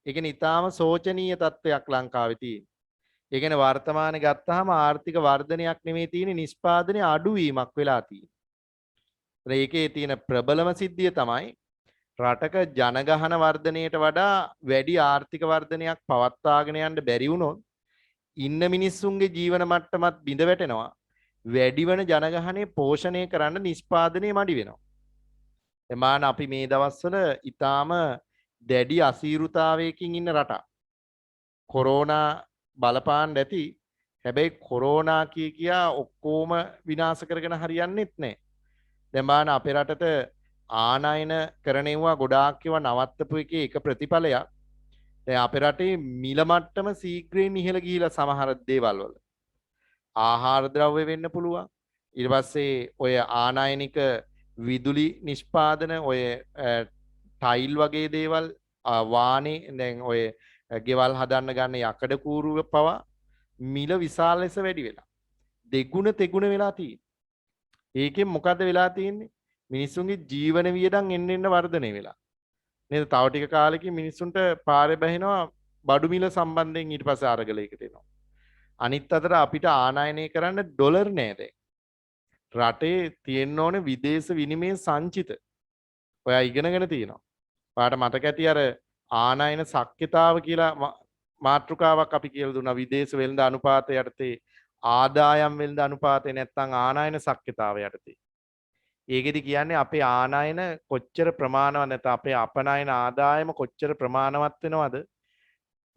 ඒ කියන්නේ ඊටාම සෝචනීය තත්ත්වයක් ලංකාවේ තියෙන්නේ. ඒ කියන්නේ වර්තමානයේ ගත්තාම ආර්ථික වර්ධනයක් නෙමෙයි තියෙන්නේ නිෂ්පාදනයේ අඩුවීමක් වෙලා තියෙන්නේ. ඒකේ තියෙන ප්‍රබලම සිද්ධිය තමයි රටක ජනගහන වර්ධනයට වඩා වැඩි ආර්ථික වර්ධනයක් පවත්වාගෙන යන්න බැරි වුණොත් ඉන්න මිනිස්සුන්ගේ ජීවන මට්ටමත් බිඳ වැටෙනවා. වැඩිවන ජනගහනය පෝෂණය කරන්න නිෂ්පාදනය මඩි වෙනවා. එමාන අපි මේ දවස්වල ඊටාම දැඩි අසීරුතාවයකින් ඉන්න රටක්. කොරෝනා බලපාන්න ඇති. හැබැයි කොරෝනා කියා ඔක්කොම විනාශ කරගෙන හරියන්නේත් නැහැ. දැන් බලන්න අපේ රටට ආනයන කරණේවා ගොඩාක් ඒවා නවත්තපු එකේ එක ප්‍රතිඵලයක්. දැන් අපේ රටේ මිල මට්ටම සීග්‍රයෙන් ඉහළ ගිහිලා සමහර දේවල් වල. ආහාර ද්‍රව්‍ය වෙන්න පුළුවන්. ඊට පස්සේ ඔය ආනයනික විදුලි නිෂ්පාදන ඔය ටයිල් වගේ දේවල් වානේ දැන් ඔය ගෙවල් හදන්න ගන්න යකඩ කූරුව පවා මිල විශාල ලෙස වැඩි වෙලා. දෙගුණ තෙගුණ වෙලා තියෙන්නේ. ඒකෙන් මොකද වෙලා තියෙන්නේ? මිනිස්සුන්ගේ ජීවන වියදම් එන්න එන්න වර්ධනය වෙලා. නේද? තව ටික කාලෙකින් මිනිස්සුන්ට පාරේ බහිනවා බඩු මිල සම්බන්ධයෙන් ඊට පස්සේ අරගලයකට එනවා. අනිත් අතට අපිට ආනයනය කරන්න ඩොලර් නෑ දැන්. රටේ තියෙන්න ඕනේ විදේශ විනිමය සංචිත. ඔයා ඉගෙනගෙන තියෙනවා. ඔයාට මතක ඇති අර ආනයන ශක්්‍යතාව කියලා මාතෘකාවක් අපි කියලා දුන්නා විදේශ වෙළඳ අනුපාතය යටතේ ආදායම් වෙළඳ අනුපාතය නැත්නම් ආනයන ශක්්‍යතාව යටතේ. ඒකෙදි කියන්නේ අපේ ආනයන කොච්චර ප්‍රමාණවත් නැත්නම් අපේ අපනයන ආදායම කොච්චර ප්‍රමාණවත් වෙනවද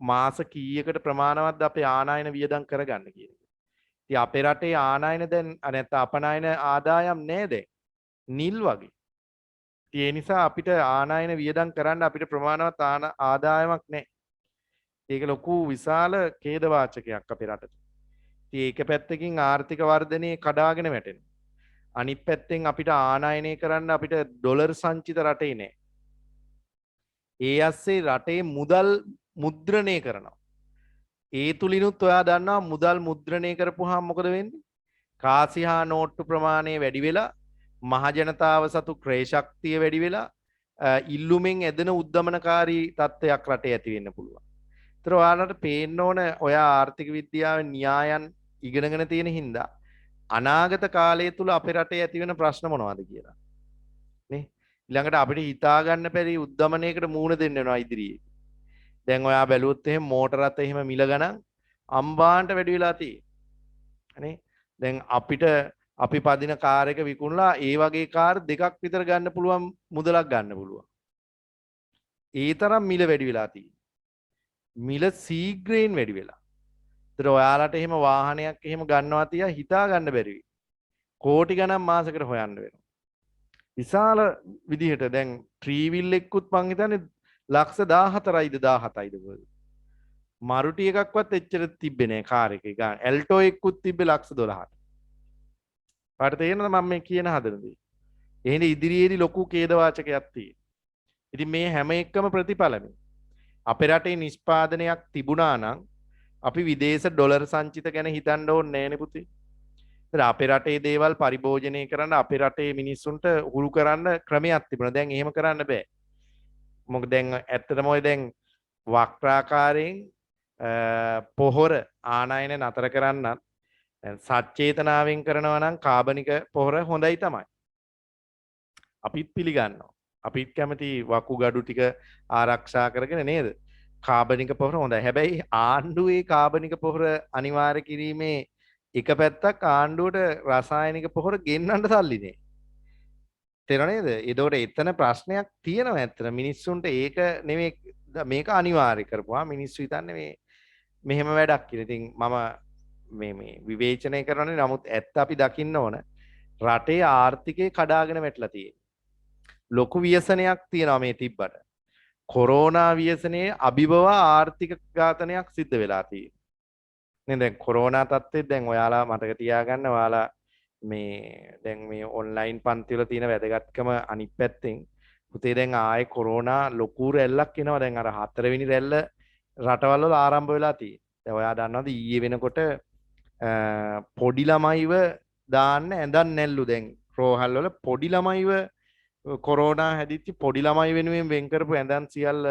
මාස කීයකට ප්‍රමාණවත්ද අපේ ආනයන වියදම් කරගන්න කියන එක. ඉතින් අපේ රටේ ආනයන දැන් නැත්නම් අපනයන ආදායම් නෑ දැන්. නිල් වගේ. ඒ නිසා අපිට ආනයන වියදම් කරන්න අපිට ප්‍රමාණවත් ආදායමක් නැහැ. ඒක ලොකු විශාල ඛේදවාචකයක් අපේ රටට. ඉතින් ඒක පැත්තකින් ආර්ථික වර්ධනයේ කඩාගෙන වැටෙනවා. අනිත් පැත්තෙන් අපිට ආනයනය කරන්න අපිට ඩොලර් සංචිත රටේ නැහැ. ඒ ඇස්සේ රටේ මුදල් මුද්‍රණය කරනවා. ඒ තුලිනුත් ඔයා දන්නවා මුදල් මුද්‍රණය කරපුවාම මොකද වෙන්නේ? කාසි හා නෝට්ටු ප්‍රමාණය වැඩි වෙලා මහජනතාව සතු ක්‍රය ශක්තිය වැඩි වෙලා ඉල්ලුමෙන් ඇදෙන උද්දමනකාරී තත්ත්වයක් රටේ ඇති වෙන්න පුළුවන්. ඒතර ඔයාලට පේන්න ඕන ඔයා ආර්ථික විද්‍යාවේ න්‍යායන් ඉගෙනගෙන තියෙන හින්දා අනාගත කාලය තුල අපේ රටේ ඇති වෙන ප්‍රශ්න මොනවද කියලා. නේ? ඊළඟට අපිට හිතා ගන්න බැරි උද්දමනයකට මූණ දෙන්න වෙනවා ඉදිරියේ. දැන් ඔයා බැලුවොත් එහෙම මෝටරත් එහෙම මිල ගණන් අම්බාන්ට වැඩි වෙලා තියෙන්නේ. නේ? දැන් අපිට අපි පදින කාර් එක විකුණලා ඒ වගේ කාර් දෙකක් විතර ගන්න පුළුවන් මුදලක් ගන්න පුළුවන්. ඒ තරම් මිල වැඩි වෙලා තියෙන්නේ. මිල සීග්‍රයෙන් වැඩි වෙලා. ඒතර ඔයාලට එහෙම වාහනයක් එහෙම ගන්නවා තියා හිතා ගන්න බැරි වෙයි. කෝටි ගණන් මාසෙකට හොයන්න වෙනවා. විශාල විදිහට දැන් ට්‍රීවිල් එක්කුත් මං හිතන්නේ ලක්ෂ 14යිද 17යිද වගේ. මරුටි එකක්වත් එච්චර තිබ්බේ නෑ කාර් එකේ ගන්න. ඇල්ටෝ එක්කුත් තිබ්බේ ලක්ෂ 12ට. පාට තේරෙනවද මම මේ කියන හදන දේ? එහෙනම් ඉදිරියේදී ලොකු ඛේදවාචකයක් තියෙනවා. ඉතින් මේ හැම එකම ප්‍රතිඵලනේ. අපේ රටේ නිෂ්පාදනයක් තිබුණා නම් අපි විදේශ ඩොලර් සංචිත ගැන හිතන්න ඕනේ නෑනේ පුතේ. ඒත් අපේ රටේ දේවල් පරිභෝජනය කරන්න අපේ රටේ මිනිස්සුන්ට හුරු කරන්න ක්‍රමයක් තිබුණා. දැන් එහෙම කරන්න බෑ. මොකද දැන් ඇත්තටම ඔය දැන් වක්‍රාකාරයෙන් පොහොර ආනයන නතර කරන්නත් සච්චේතනාවෙන් කරනවා නම් කාබනික පොහොර හොඳයි තමයි. අපිත් පිළිගන්නවා. අපිත් කැමති වකුගඩු ටික ආරක්ෂා කරගෙන නේද? කාබනික පොහොර හොඳයි. හැබැයි ආණ්ඩුවේ කාබනික පොහොර අනිවාර්ය කිරීමේ එක පැත්තක් ආණ්ඩුවට රසායනික පොහොර ගෙන්නන්න සල්ලි නෑ. තේරෙනව නේද? ඒතකොට එතන ප්‍රශ්නයක් තියෙනවා ඇත්තට. මිනිස්සුන්ට ඒක නෙමෙයි මේක අනිවාර්ය කරපුවා. මිනිස්සු හිතන්නේ මේ මෙහෙම වැඩක් කියලා. ඉතින් මම මේ විවේචනය කරනනේ. නමුත් ඇත්ත අපි දකින්න ඕන. රටේ ආර්ථිකය කඩාගෙන වැටලා තියෙනවා. ලොකු ව්‍යසනයක් තියෙනවා මේ තිබ්බට. කොරෝනා ව්‍යසනයේ අභිබව ආර්ථික ඝාතනයක් සිද්ධ වෙලා තියෙනවා. නේ දැන් කොරෝනා තත්ත්වෙත් දැන් ඔයාලා මතක තියාගන්න ඔයාලා මේ දැන් මේ ඔන්ලයින් පන්ති වල තියෙන වැදගත්කම අනිත් පැත්තෙන් පුතේ දැන් ආයේ කොරෝනා ලොකු රැල්ලක් එනවා. දැන් අර 4 වෙනි රැල්ල රටවල් වල ආරම්භ වෙලා තියෙනවා. දැන් ඔයා දන්නවද ඊයේ වෙනකොට පොඩි ළමයිව දාන්න ඇඳන් නැල්ලු. දැන් රෝහල් වල පොඩි ළමයිව කොරෝනා හැදිච්ච පොඩි ළමයි වෙනුවෙන් වෙන් කරපු ඇඳන් සියල්ල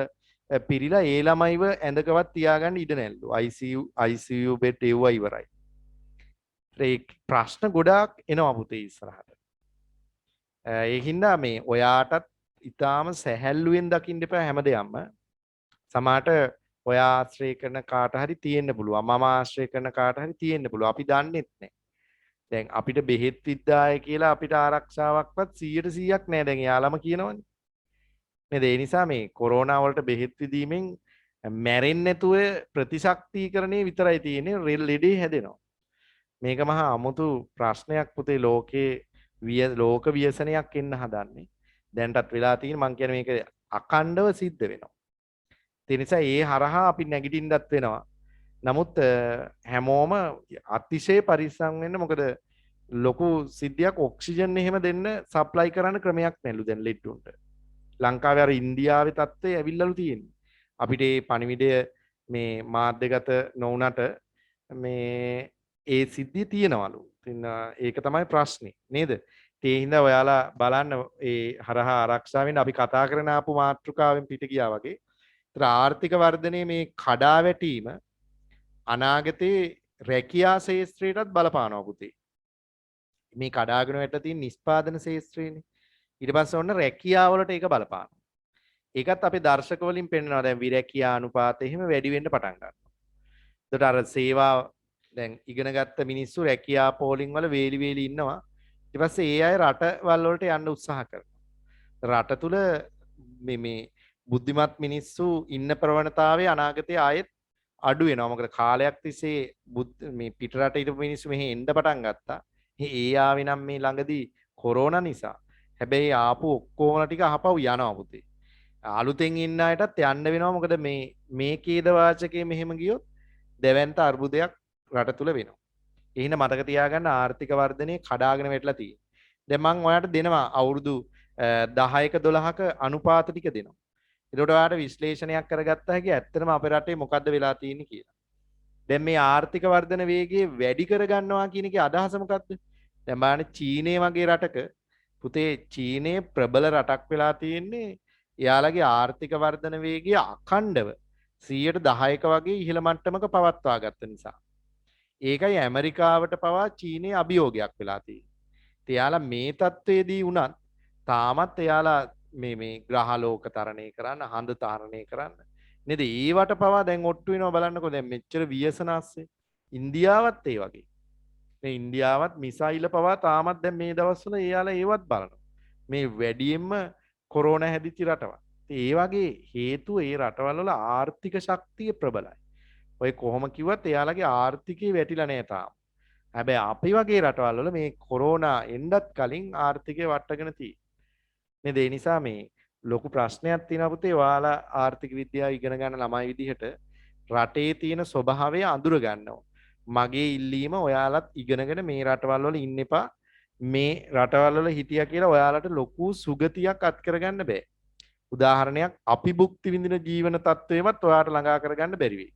පිරීලා ඒ ළමයිව ඇඳකවත් තියාගන්න ඉඩ නැල්ලු. ICU බෙඩ් එව්වා ඉවරයි. ඒ ප්‍රශ්න ගොඩාක් එනවා පුතේ ඉස්සරහට. ඒ හින්දා මේ ඔයාටත් ඊටාම සැහැල්ලුවෙන් දකින්න එපා හැමදේම. සමහරට ඔයා ආශ්‍රය කරන කාට හරි තියෙන්න පුළුවන්. මම ආශ්‍රය කරන කාට හරි තියෙන්න පුළුවන්. අපි දන්නෙත් නැහැ. දැන් අපිට බෙහෙත් විද්දාය කියලා අපිට ආරක්ෂාවක්වත් 100%ක් නැහැ. දැන් යාළම කියනවනේ. නේද? ඒ නිසා මේ කොරෝනා වලට බෙහෙත් විදීමෙන් මැරෙන්නේ නැතුව ප්‍රතිශක්තිකරණය විතරයි තියෙන්නේ. ලෙඩේ හැදෙනවා. මේක මහා අමුතු ප්‍රශ්නයක් පුතේ. ලෝක ව්‍යසනයක් එන්න හදන්නේ. දැන්ටත් වෙලා තියෙන මං කියන්නේ මේක අකණ්ඩව සිද්ධ වෙනවා. ඒ නිසා ඒ හරහා අපි නැගිටින්නත් වෙනවා. නමුත් හැමෝම අතිශය පරිස්සම් වෙන්න. මොකද ලොකු සිද්ධියක් ඔක්සිජන් එහෙම දෙන්න සප්ලයි කරන්න ක්‍රමයක් නැලු දැන් ලෙඩුන්ට. ලංකාවේ අර ඉන්දියාවේ තත්ත්වය ඇවිල්ලාලු තියෙන්නේ. අපිට මේ පණිවිඩය මේ මාධ්‍යගත නොවුනට මේ ඒ සිද්ධිය තියෙනවලු. ඉතින් ඒක තමයි ප්‍රශ්නේ නේද? ඒ හින්දා ඔයාලා බලන්න ඒ හරහා ආරක්ෂාවෙන් අපි කතා කරන ආපු මාතෘකාවෙන් පිට ගියා වගේ. ඒතර ආර්ථික වර්ධනයේ මේ කඩා වැටීම අනාගතේ රැකියා ශාස්ත්‍රයටත් බලපානවා පුතේ. මේ කඩාගෙන වැටලා තියෙන නිෂ්පාදන ශාස්ත්‍රයනේ. ඊට පස්සේ ඔන්න රැකියාව වලට ඒක බලපානවා. ඒකත් අපේ දර්ශක වලින් පෙන්නනවා. දැන් විරැකියා අනුපාතය එහෙම වැඩි වෙන්න පටන් ගන්නවා. ඒකට අර සේවා දැන් ඉගෙන ගත්ත මිනිස්සු රැකියා පෝලිං වල වේලි ඉන්නවා. ඊට පස්සේ ඒ අය රටවල් වලට යන්න උත්සාහ කරනවා. රට තුල මේ බුද්ධිමත් මිනිස්සු ඉන්න ප්‍රවණතාවය අනාගතයේ ආයෙත් අඩු වෙනවා. මොකද කාලයක් තිස්සේ මේ පිටරට ඉඳපු මිනිස්සු මෙහි එන්න පටන් ගත්තා. ඒ ආවේ නම් මේ ළඟදී කොරෝනා නිසා. හැබැයි ආපු ඔක්කොම ටික අහපව් යනවා පුතේ. අලුතෙන් ඉන්න අයටත් යන්න වෙනවා. මොකද මේ කේද වාචකයේ මෙහෙම ගියොත් දෙවන්ත අර්බුදයක් රට තුල වෙනවා. ඒ හින්දා මතක තියාගන්න ආර්ථික වර්ධනයේ කඩාගෙන වැටලා තියෙන්නේ. දැන් මම ඔයාලට දෙනවා අවුරුදු 10ක 12ක අනුපාත ටික දෙනවා. ඒකට ඔයාලට විශ්ලේෂණයක් කරගත්ත හැකි ඇත්තටම අපේ රටේ මොකද්ද වෙලා තියෙන්නේ කියලා. දැන් මේ ආර්ථික වර්ධන වේගය වැඩි කර ගන්නවා කියන එකේ අදහස මොකක්ද? දැන් බලන්න චීනය වගේ රටක පුතේ චීනය ප්‍රබල රටක් වෙලා තියෙන්නේ එයාලගේ ආර්ථික වර්ධන වේගය අඛණ්ඩව 10%ක වගේ ඉහළ මට්ටමක පවත්වා ගත්ත නිසා. ඒකයි ඇමරිකාවට පවා චීනයේ අභියෝගයක් වෙලා තියෙන්නේ. එයාලා මේ තත්ත්වයේදී වුණත් තාමත් එයාලා මේ ග්‍රහලෝක තරණය කරන්න, හඳ තරණය කරන්න නේද? ඒවට පවා දැන් ඔට්ටු වෙනවා බලන්නකෝ. දැන් මෙච්චර ව්‍යසනාස්සේ ඉන්දියාවත් ඒ වගේ. මේ ඉන්දියාවත් මිසයිල පවා තාමත් දැන් මේ දවස්වල එයාලා ඒවත් බලනවා. මේ වැඩියෙන්ම කොරෝනා හැදිච්ච රටවල්. ඒ වගේ හේතුව ඒ රටවල් වල ආර්ථික ශක්තිය ප්‍රබලයි. ඔය කොහොම කිව්වත් එයාලගේ ආර්ථිකය වැටිලා නැහැ තාම. හැබැයි අපි වගේ රටවල් වල මේ කොරෝනා එන්නත් කලින් ආර්ථිකය වට්ටගෙන තියෙන්නේ. නේද? ඒ නිසා මේ ලොකු ප්‍රශ්නයක් තියෙනවා පුතේ. ඔයාලා ආර්ථික විද්‍යාව ඉගෙන ගන්න ළමයි විදිහට රටේ තියෙන ස්වභාවය අඳුර ගන්නවා. මගේ ඉල්ලීම ඔයාලත් ඉගෙනගෙන මේ රටවල් වල ඉන්න එපා. මේ රටවල් වල හිටියා කියලා ඔයාලට ලොකු සුගතියක් අත් කරගන්න බෑ. උදාහරණයක් අපි භුක්ති විඳින ජීවන තත්ත්වයවත් ඔයාලට ළඟා කරගන්න බැරි වෙයි.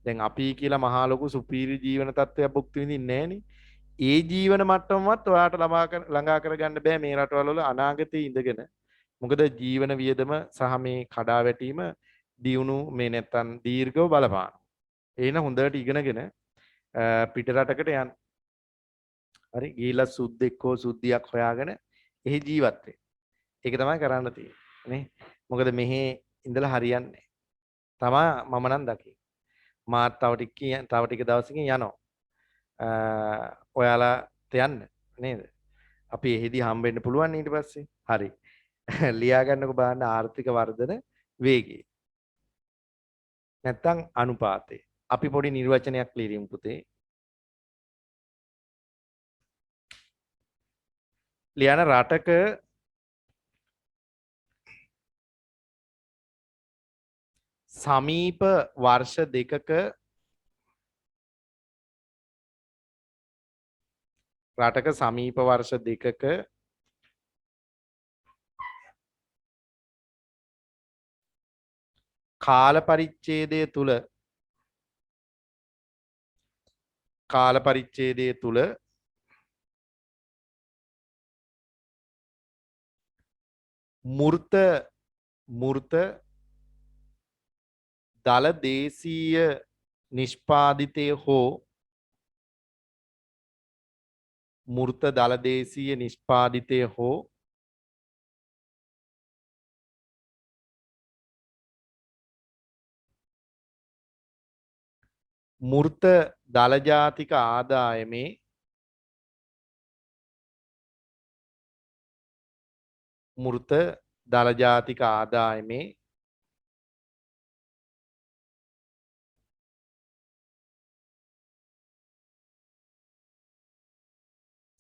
දැන් අපි කියලා මහා ලොකු සුපීරි ජීවන තත්ත්වයක් භුක්ති විඳින්නේ නැහනේ. ඒ ජීවන මට්ටමවත් ඔයාලට ළඟා කරගන්න බෑ මේ රටවල් වල අනාගතයේ ඉඳගෙන. මොකද ජීවන වියදම සහ මේ කඩා වැටීම දියුණු මේ නැත්තම් දීර්ඝව බලපාන. එහෙනම් හොඳට ඉගෙනගෙන පිට රටකට යන්න. හරි ගිහිල්ලා සුද්දෙක්කෝ සුද්දියක් හොයාගෙන එහි ජීවත් වෙන්න. ඒක තමයි කරන්න තියෙන්නේ නේ. මොකද මෙහි ඉඳලා හරියන්නේ නැහැ. මම නම් දකි. මාත් තව ටික දවසකින් යනවා. ඔයාලාට යන්න නේද? අපි එහෙදි හම්බෙන්න පුළුවන් ඊට පස්සේ. හරි. ලියා ගන්නකො බලන්න ආර්ථික වර්ධන වේගය. නැත්තම් අනුපාතය. අපි පොඩි නිර්වචනයක් ලියමු පුතේ. ලියන රටක සමීප වර්ෂ දෙකක කාල පරිච්ඡේදය තුල මූර්ත දල දේශීය නිෂ්පාදිතය හෝ මූර්ත දල ජාතික ආදායමේ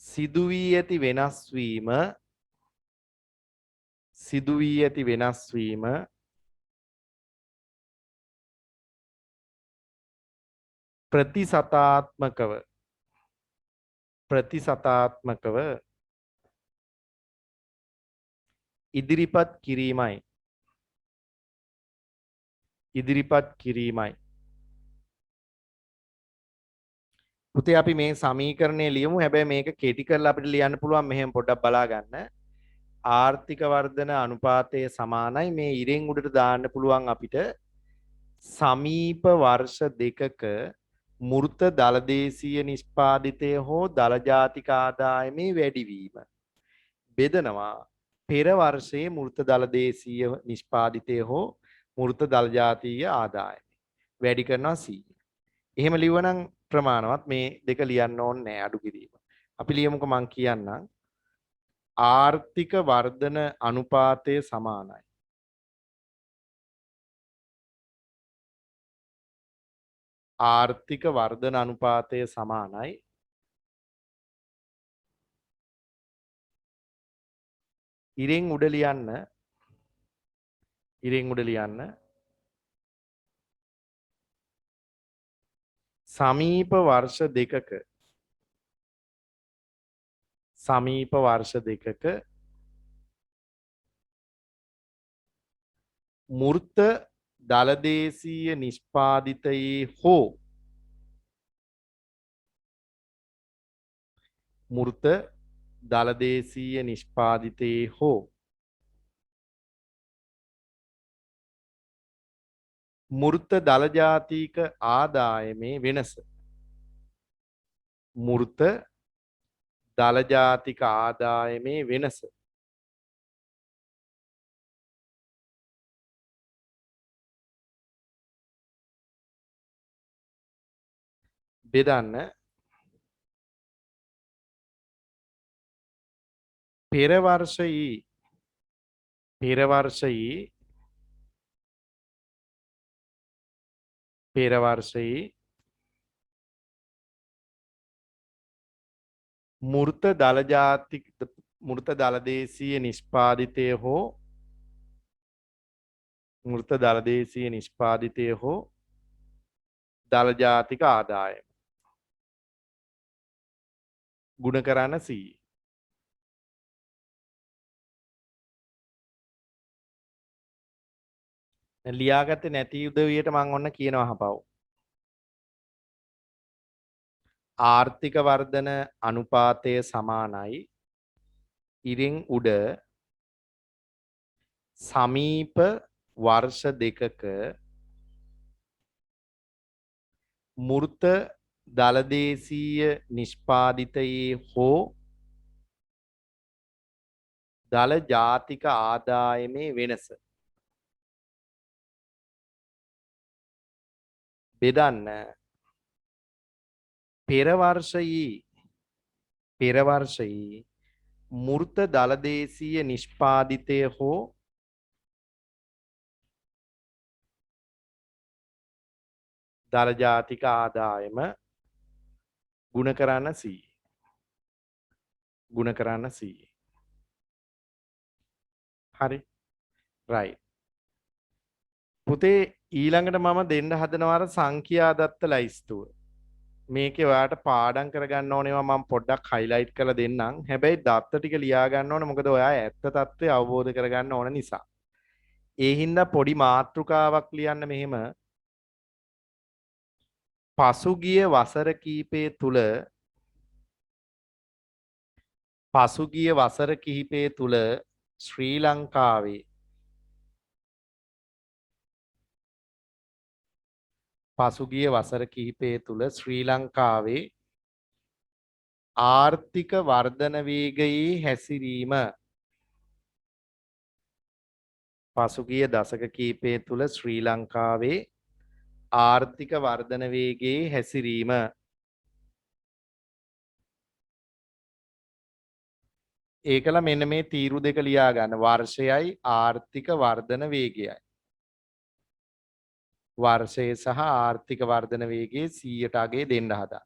සිදුවී ඇති වෙනස් වීම ප්‍රතිසතාත්මකව ඉදිරිපත් කිරීමයි. පුතේ අපි මේ සමීකරණය ලියමු. හැබැයි මේක කෙටි කරලා අපිට ලියන්න පුළුවන්. මෙහෙම පොඩ්ඩක් බලා ගන්න. ආර්ථික වර්ධන අනුපාතය සමානයි මේ ඉරෙන් උඩට දාන්න පුළුවන් අපිට සමීප වර්ෂ දෙකක මූර්ත දලදේශීය නිෂ්පාදිතය හෝ දල ජාතික ආදායමේ වැඩිවීම බෙදනවා පෙර වර්ෂයේ මූර්ත දලදේශීය නිෂ්පාදිතය හෝ මූර්ත දල ජාතීය ආදායම වැඩි කරනවා 100. එහෙම ලියවනම් ප්‍රමාණවත් මේ දෙක ලියන්න ඕනේ නැහැ අඩු කිරීම. අපි ලියමුකෝ මං කියන්නම් ආර්ථික වර්ධන අනුපාතය සමානයි. ආර්ථික වර්ධන අනුපාතය සමානයි ඉරෙන් උඩ ලියන්න සමීප වර්ෂ දෙකක මූර්ත දලදේශීය නිෂ්පාදිතයේ හෝ මූර්ත දලදේශීය නිෂ්පාදිතේ හෝ මූර්ත දල ජාතික ආදායමේ වෙනස මූර්ත දල ජාතික ආදායමේ වෙනස බෙදන්න පෙර වර්ෂයේ මූර්ත දලදේශීය නිෂ්පාදිතය හෝ දල ජාතික ආදායම ගුණ කරන්න 100 ලියාගත්තේ නැති උදවියට මම ඔන්න කියනවා අහපව් ආර්ථික වර්ධන අනුපාතය සමානයි ඉරින් උඩ සමීප වර්ෂ දෙකක මූර්ත දලදේශීය නිෂ්පාදිතයේ හෝ දල ජාතික ආදායමේ වෙනස බෙදන්න පෙර වර්ෂයේ මූර්ත දලදේශීය නිෂ්පාදිතය හෝ දල ජාතික ආදායම ගුණ කරන්න 100 හරි right පුතේ ඊළඟට මම දෙන්න හදනවා අර සංඛ්‍යා දත්ත ලයිස්තුව මේකේ ඔයාට පාඩම් කරගන්න ඕනේවා මම පොඩ්ඩක් highlight කරලා දෙන්නම් හැබැයි දත්ත ටික ලියා ගන්න ඕනේ මොකද ඔයා ඇත්ත తත්වය අවබෝධ කරගන්න ඕන නිසා ඒ හින්දා පොඩි මාතෘකාවක් ලියන්න මෙහෙම පසුගිය වසර කිහිපය තුල ශ්‍රී ලංකාවේ ආර්ථික වර්ධන වේගයේ හැසිරීම පසුගිය දශක කිහිපය තුල ශ්‍රී ලංකාවේ ආර්ථික වර්ධන වේගයේ හැසිරීම ඒකල මෙන්න මේ තීරු දෙක ලියා ගන්න වර්ෂයයි ආර්ථික වර්ධන වේගයයි වර්ෂය සහ ආර්ථික වර්ධන වේගයේ 100ට අගේ දෙන්න හදා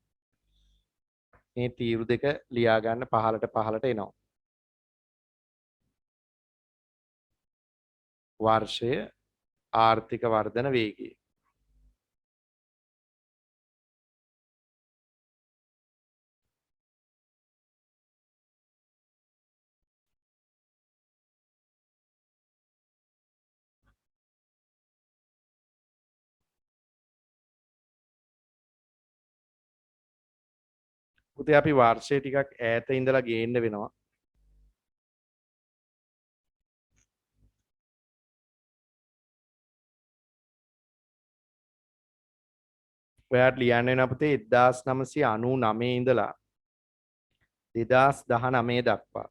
මේ තීරු දෙක ලියා ගන්න පහලට එනවා වර්ෂය ආර්ථික වර්ධන වේගය පුතේ අපි වර්ෂය ටිකක් ඈත ඉඳලා ගේන්න වෙනවා ඔයාට ලියන්න වෙනවා පුතේ 1999 ඉඳලා 2019 දක්වා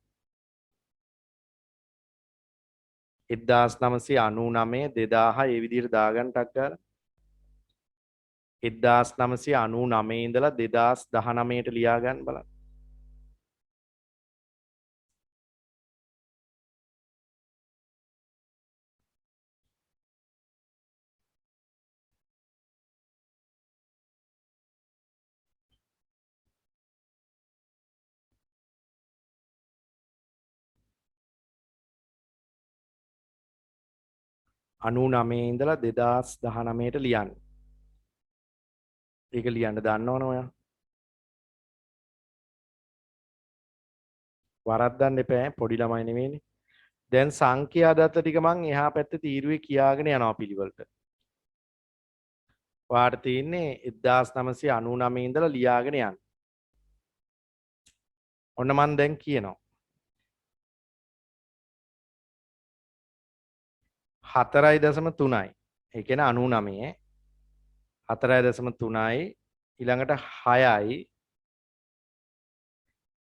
1999 2000 ඒ විදිහට දාගන්න ටක් ගාලා 1999 ඉඳලා 2019ට ලියා ගන්න බලන්න. අනූ නමේ ඉඳලා 2019ට ලියන්න. ඒක ලියන්න දන්නවනේ ඔයා. වරද්දන්න එපා පොඩි ළමයි නෙමෙයිනේ. දැන් සංඛ්‍යා දත්ත ටික මං එහා පැත්තේ තීරුවේ කියාගෙන යනවා පිළිවෙලට. ඔයාට තියෙන්නේ 1999 ඉඳලා ලියාගෙන යන්න. ඔන්න මම දැන් කියනවා 4.3යි. ඒ කියන්නේ 99. 4.3යි ඊළඟට 6යි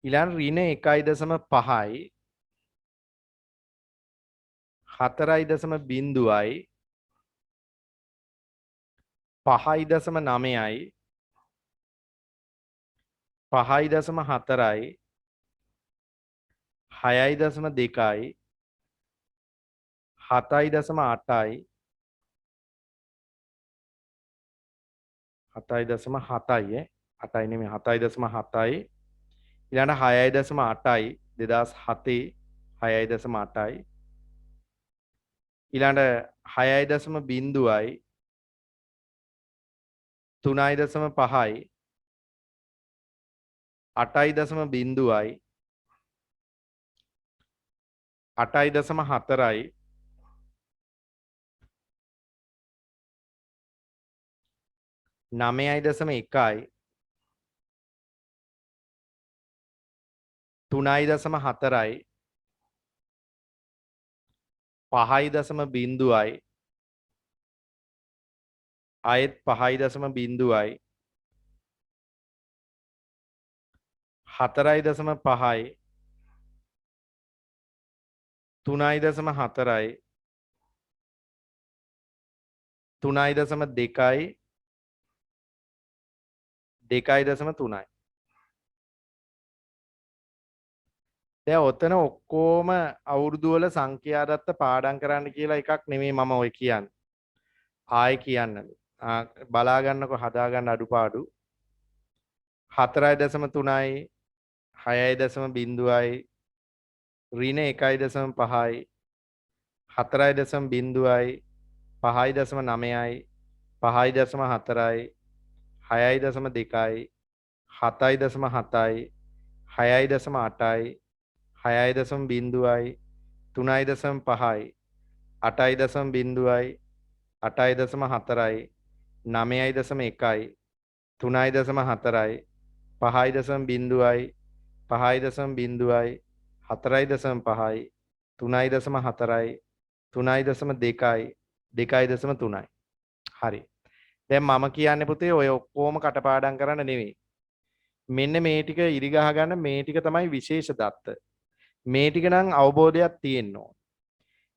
ඊළඟ ඍණ 1.5යි 4.0යි 5.9යි 5.4යි 6.2යි 7.8යි 7.7යි 8යි නෙමෙයි 7.7යි ඊළඟ 6.8යි 2007 6.8යි ඊළඟ 6.0යි 3.5යි 8.0යි 8.4යි 9.1යි 3.4යි 5.0යි ආයෙත් 5.0යි 4.5යි 3.4යි 3.2යි 2.3යි දැන් ඔතන ඔක්කොම අවුරුදු වල සංඛ්‍යා දත්ත පාඩම් කරන්න කියලා එකක් නෙමෙයි මම ඔය කියන්නේ. ආයෙ කියන්න. බලා ගන්නකො හදා ගන්න අඩුපාඩු. 4.3යි 6.0යි ඍණ 1.5යි 4.0යි 5.9යි 5.4යි 6.2යි 7.7යි 6.8යි 6.0යි 3.5යි 8.0යි 8.4යි 9.1යි 3.4යි 5.0යි 5.0යි 4.5යි 3.4යි 3.2යි 2.3යි හරි දැන් මම කියන්නේ පුතේ ඔය ඔක්කොම කටපාඩම් කරන්න නෙවෙයි මෙන්න මේ ටික ඉරි ගහ ගන්න මේ ටික තමයි විශේෂ දත්ත මේ ටික නම් අවබෝධයක් තියෙන්න ඕන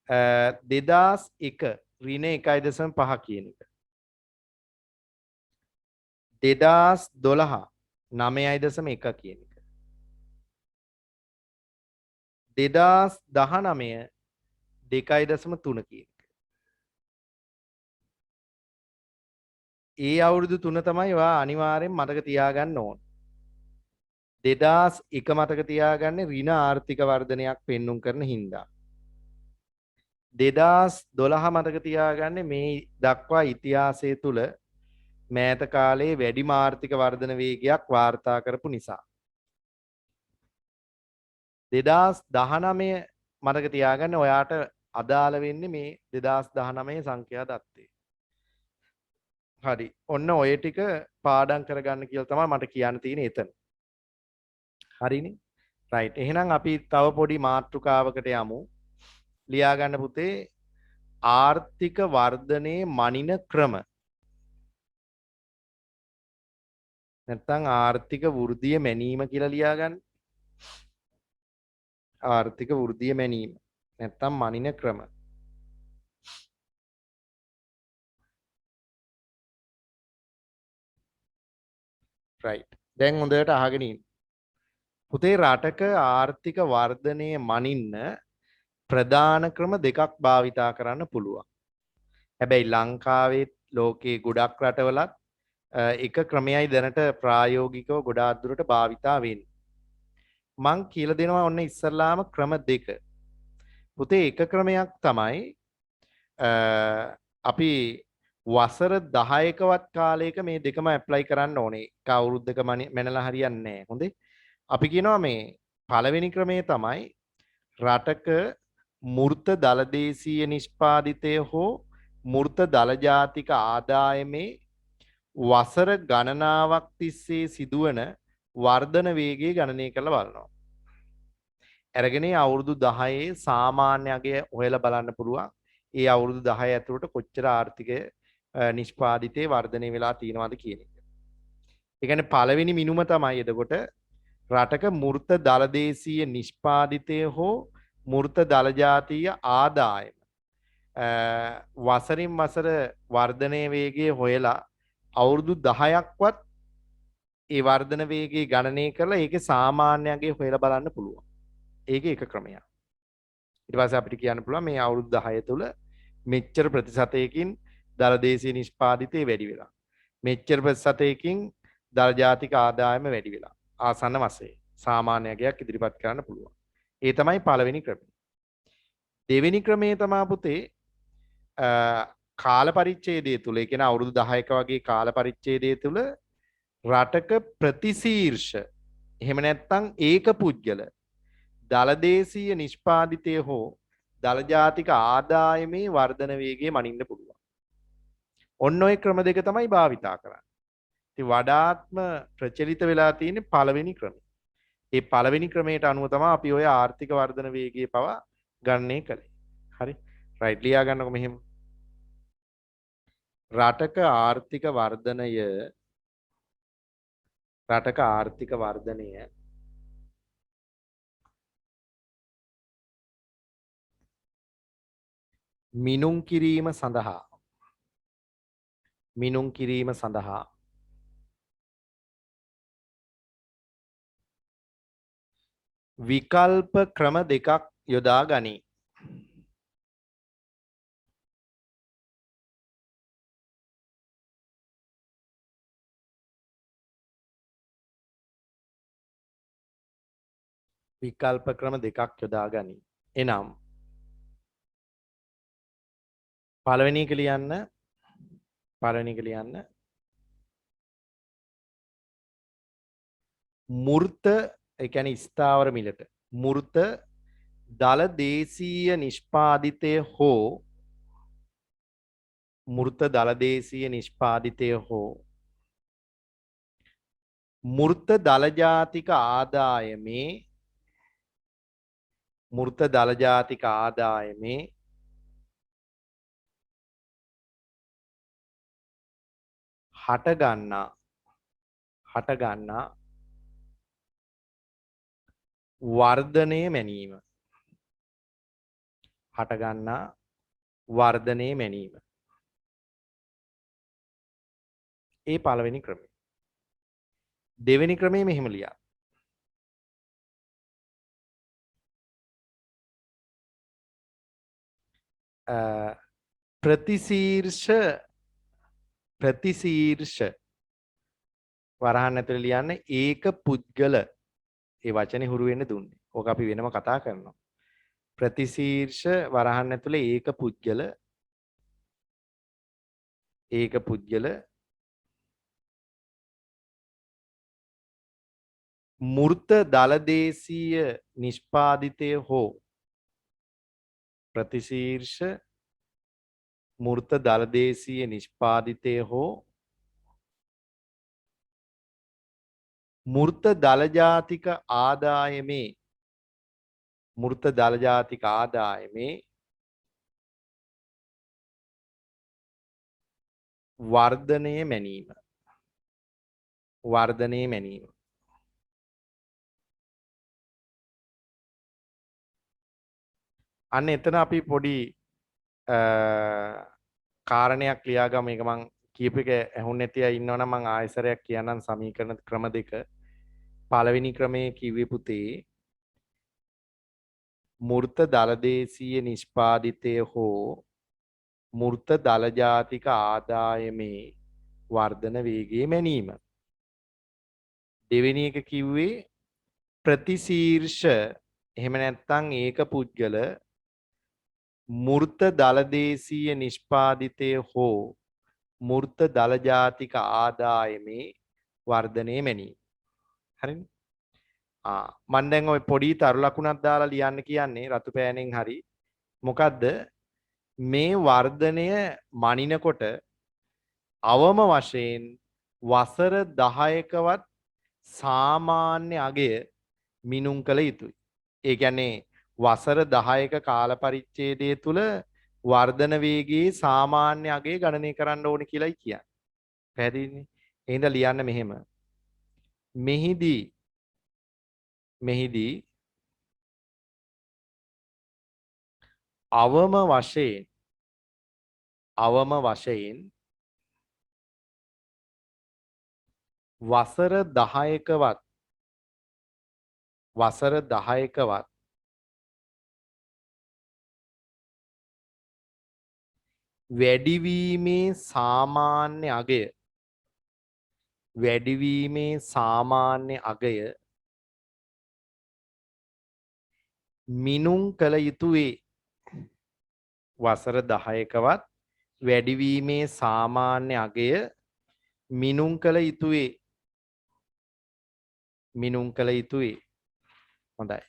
2001 ඍණ 1.5 කියන එක 2012 9.1 කියන එක 2019 2.3 කියන එක ඒ අවුරුදු 3 තමයි ඔයා අනිවාර්යෙන් මතක තියාගන්න ඕන 2001 මතක තියාගන්නේ ඍණ ආර්ථික වර්ධනයක් පෙන්눔 කරන හින්දා 2012 මතක තියාගන්නේ මේ දක්වා ඉතිහාසය තුල මෑත කාලයේ වැඩිම ආර්ථික වර්ධන වේගයක් වාර්තා කරපු නිසා 2019 මතක තියාගන්න ඔයාට අදාළ වෙන්නේ මේ 2019 සංඛ්‍යා දත්තේ හරි ඔන්න ඔය ටික පාඩම් කරගන්න කියලා තමයි මට කියන්න තියෙන්නේ එතන හරිනේ රයිට් එහෙනම් අපි තව පොඩි මාතෘකාවකට යමු ලියා ගන්න පුතේ ආර්ථික වර්ධනයේ මනින ක්‍රම නැත්නම් ආර්ථික වෘද්ධිය මැනීම කියලා ලියා ගන්න ආර්ථික වෘද්ධිය මැනීම නැත්නම් මනින ක්‍රම රයිට් දැන් හොඳට අහගෙන ඉන්න පුතේ රටක ආර්ථික වර්ධනයේ මනින්න ප්‍රධාන ක්‍රම දෙකක් භාවිතා කරන්න පුළුවන්. හැබැයි ලංකාවේ ලෝකේ ගොඩක් රටවලත් එක ක්‍රමයයි දැනට ප්‍රායෝගිකව ගොඩාක් දුරට භාවිතා වෙන්නේ. මං කියලා දෙනවා ඔන්න ඉස්සල්ලාම ක්‍රම දෙක. පුතේ එක ක්‍රමයක් තමයි අපි වසර 10කවත් කාලයක මේ දෙකම ඇප්ලයි කරන්න ඕනේ. එක අවුරුද්දක මැනලා හරියන්නේ නැහැ. හොඳේ. අපි කියනවා මේ පළවෙනි ක්‍රමය තමයි රටක මූර්ත දලදේශීය නිෂ්පාදිතය හෝ මූර්ත දල ජාතික ආදායමේ වසර ගණනාවක් තිස්සේ සිදුවන වර්ධන වේගය ගණනය කරලා බලනවා. අරගෙන අවුරුදු 10 සාමාන්‍ය අගය හොයලා බලන්න පුළුවන්. ඒ අවුරුදු 10 ඇතුළත කොච්චර ආර්ථිකය නිෂ්පාදිතේ වර්ධනය වෙලා තියෙනවද කියන එක. ඒ කියන්නේ පළවෙනි මිනුම තමයි එතකොට රටක මූර්ත දලදේශීය නිෂ්පාදිතය හෝ මූර්ත දල ජාතීය ආදායම වසරින් වසර වර්ධනය වේගය හොයලා අවුරුදු 10ක්වත් ඒ වර්ධන වේගය ගණනය කරලා ඒකේ සාමාන්‍යයෙන් හොයලා බලන්න පුළුවන්. ඒකේ එක ක්‍රමයක්. ඊට පස්සේ අපිට කියන්න පුළුවන් මේ අවුරුදු 10 තුළ මෙච්චර ප්‍රතිශතයකින් දලදේශීය නිෂ්පාදිතය වැඩි වෙලා. මෙච්චර ප්‍රතිශතයකින් දල ජාතික ආදායම වැඩි වෙලා. ආසන්න වශයෙන් සාමාන්‍යයක් ඉදිරිපත් කරන්න පුළුවන්. ඒ තමයි පළවෙනි ක්‍රමය. දෙවෙනි ක්‍රමය තමයි පුතේ කාල පරිච්ඡේදය තුල, ඒ කියන්නේ අවුරුදු 10ක වගේ කාල පරිච්ඡේදය තුල රටක ප්‍රතිශීර්ෂ එහෙම නැත්නම් ඒක පුද්ගල දලදේශීය නිෂ්පාදිතය හෝ දල ජාතික ආදායමේ වර්ධන වේගය මනින්න පුළුවන්. ඔන්න ඔය ක්‍රම දෙක තමයි භාවිතා කරන්නේ. ඉතින් වඩාත්ම ප්‍රචලිත වෙලා තියෙන්නේ පළවෙනි ක්‍රමය. ඒ පළවෙනි ක්‍රමයට අනුව තමයි අපි ඔය ආර්ථික වර්ධන වේගය පවා ගණනය කළේ. හරි. රයිට් ලියා ගන්නකො මෙහෙම. රටක ආර්ථික වර්ධනය මිනුම් කිරීම සඳහා විකල්ප ක්‍රම දෙකක් යොදා ගනී. විකල්ප ක්‍රම දෙකක් යොදා ගනී. එනම් පළවෙනි එක ලියන්න මූර්ත, ඒ කියන්නේ ස්ථාවර මිලට මූර්ත දල දේශීය නිෂ්පාදිතය හෝ මූර්ත දල ජාතික ආදායමේ හටගන්නා වර්ධනය මැනීම. ඒ පළවෙනි ක්‍රමය. දෙවෙනි ක්‍රමය මෙහෙම ලියා. ප්‍රතිශීර්ෂ වරහන් ඇතුලේ ලියන්න ඒක පුද්ගල. ඒ වචනේ හුරු වෙන්න දුන්නේ. ඕක අපි වෙනම කතා කරනවා. ප්‍රතිශීර්ෂ වරහන් ඇතුලේ ඒක පුද්ගල මූර්ත දලදේශීය නිෂ්පාදිතය හෝ ප්‍රතිශීර්ෂ මූර්ත දලදේශීය නිෂ්පාදිතය හෝ මූර්ත දල ජාතික ආදායමේ වර්ධනය මැනීම. අන්න එතන අපි පොඩි කාරණයක් ලියාගමු. මේක මං කීප එක ඇහුන්නේ නැති අය ඉන්නවනම් මං ආයෙසරයක් කියන්නම් සමීකරණ ක්‍රම දෙක. පළවෙනි ක්‍රමයේ කිව්වේ පුතේ මූර්ත දලදේශීය නිෂ්පාදිතය හෝ මූර්ත දල ජාතික ආදායමේ වර්ධන වේගය මැනීම. දෙවෙනි එක කිව්වේ ප්‍රතිශීර්ෂ එහෙම නැත්නම් ඒක පුද්ගල මූර්ත දලදේශීය නිෂ්පාදිතය හෝ මූර්ත දල ජාතික ආදායමේ වර්ධනය මැනීම. හරිනේ? මම දැන් ওই පොඩි තරු ලකුණක් දාලා ලියන්න කියන්නේ රතු පෑනෙන් හරි. මොකද්ද මේ වර්ධනය මනිනකොට අවම වශයෙන් වසර 10කවත් සාමාන්‍ය අගය මිනුම් කළ යුතුයි. ඒ කියන්නේ වසර 10ක කාල පරිච්ඡේදය තුල වර්ධන වේගයේ සාමාන්‍ය අගය ගණනය කරන්න ඕනේ කියලායි කියන්නේ. පැහැදිලිනේ? එහෙනම් ලියන්න මෙහෙම. මෙහිදී අවම වශයෙන් වසර 10කවත් වැඩිවීමේ සාමාන්‍ය අගය මිනුම් කළ යුතුය. වසර 10කවත් වැඩිවීමේ සාමාන්‍ය අගය මිනුම් කළ යුතුය. හොඳයි.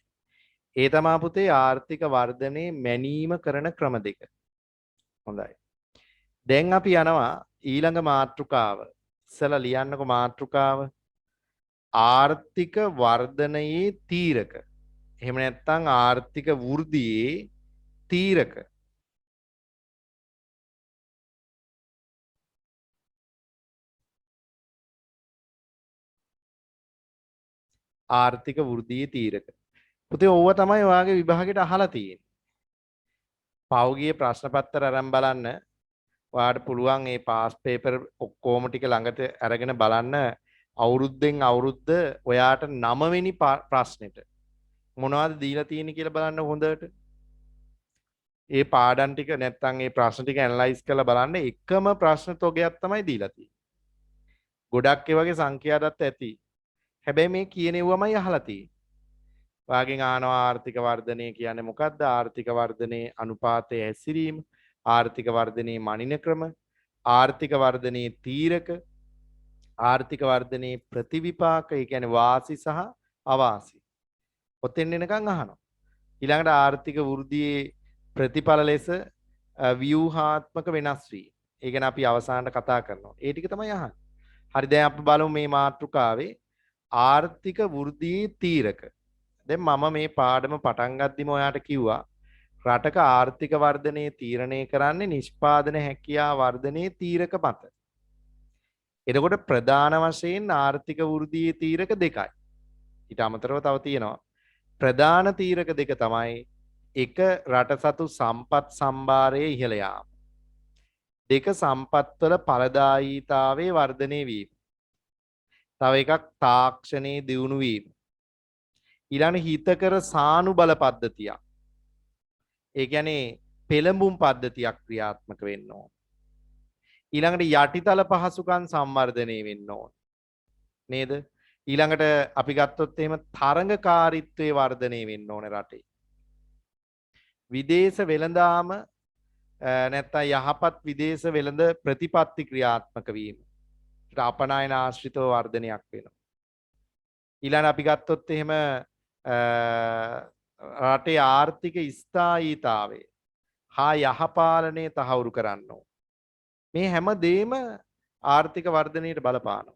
ඒ තමා පුතේ ආර්ථික වර්ධනයේ මැනීම කරන ක්‍රම දෙක. හොඳයි. දැන් අපි යනවා ඊළඟ මාතෘකාව. ඉස්සලා ලියන්නකො මාතෘකාව. ආර්ථික වර්ධනයේ තීරක. එහෙම නැත්නම් ආර්ථික වෘද්ධියේ තීරක. ආර්ථික වෘද්ධියේ තීරක. පුතේ ඕව තමයි ඔයාගේ විභාගෙට අහලා තියෙන්නේ. පෞගිය ප්‍රශ්න පත්‍ර අරන් බලන්න. ඔයාට පුළුවන් මේ පාස් පේපර් ඔක්කොම ටික ළඟට අරගෙන බලන්න අවුරුද්දෙන් අවුරුද්ද ඔයාට 9 වෙනි ප්‍රශ්නෙට මොනවද දීලා තියෙන්නේ කියලා බලන්න හොඳට. ඒ පාඩම් ටික නැත්තම් ඒ ප්‍රශ්න ටික ඇනලයිස් කරලා බලන්න එකම ප්‍රශ්න තොගයක් තමයි දීලා තියෙන්නේ. ගොඩක් ඒ වගේ සංඛ්‍යාදත් ඇති. හැබැයි මේ කියනෙවමයි අහලා තියෙන්නේ. ඔයාගෙන් අහනවා ආර්ථික වර්ධනය කියන්නේ මොකක්ද? ආර්ථික වර්ධනයේ අනුපාතයේ හැසිරීම, ආර්ථික වර්ධනයේ මනින ක්‍රම, ආර්ථික වර්ධනයේ තීරක, ආර්ථික වර්ධනයේ ප්‍රතිවිපාක, ඒ කියන්නේ වාසි සහ අවාසි. ඔතෙන් එනකන් අහනවා. ඊළඟට ආර්ථික වෘද්ධියේ ප්‍රතිඵල ලෙස ව්‍යුහාත්මක වෙනස් වීම. ඒ ගැන අපි අවසානට කතා කරනවා. ඒ ටික තමයි අහන්නේ. හරි, දැන් අපි බලමු මේ මාතෘකාවේ ආර්ථික වෘද්ධියේ තීරක. දැන් මම මේ පාඩම පටන් ගද්දිම ඔයාට කිව්වා රටක ආර්ථික වර්ධනය තීරණය කරන්නේ නිෂ්පාදන හැකියාව වර්ධනයේ තීරක මත. එතකොට ප්‍රධාන වශයෙන් ආර්ථික වෘද්ධියේ තීරක දෙකයි. ඊට අමතරව තව තියෙනවා ප්‍රධාන තීරක දෙක තමයි එක රට සතු සම්පත් සම්භාරයේ ඉහළ යාම. දෙක සම්පත්වල ඵලදායීතාවයේ වර්ධනය වීම. තව එකක් තාක්ෂණයේ දියුණු වීම. ඊළඟ හිතකර සානුබල පද්ධතියක්. ඒ කියන්නේ පෙළඹුම් පද්ධතියක් ක්‍රියාත්මක වෙන්න ඕන. ඊළඟට යටිතල පහසුකම් සංවර්ධනය වෙන්න ඕන. නේද? ඊළඟට අපි ගත්තොත් එහෙම තරඟකාරීත්වයේ වර්ධනය වෙන්න ඕන රටේ. විදේශ වෙළඳාම නැත්නම් යහපත් විදේශ වෙළඳ ප්‍රතිපත්ති ක්‍රියාත්මක වීම. අපනයන ආශ්‍රිතව වර්ධනයක් වෙනවා. ඊළඟ අපි ගත්තොත් එහෙම රටේ ආර්ථික ස්ථායීතාවය හා යහපාලනය තහවුරු කරන්න ඕන. මේ හැම දෙයක්ම ආර්ථික වර්ධනයට බලපානවා.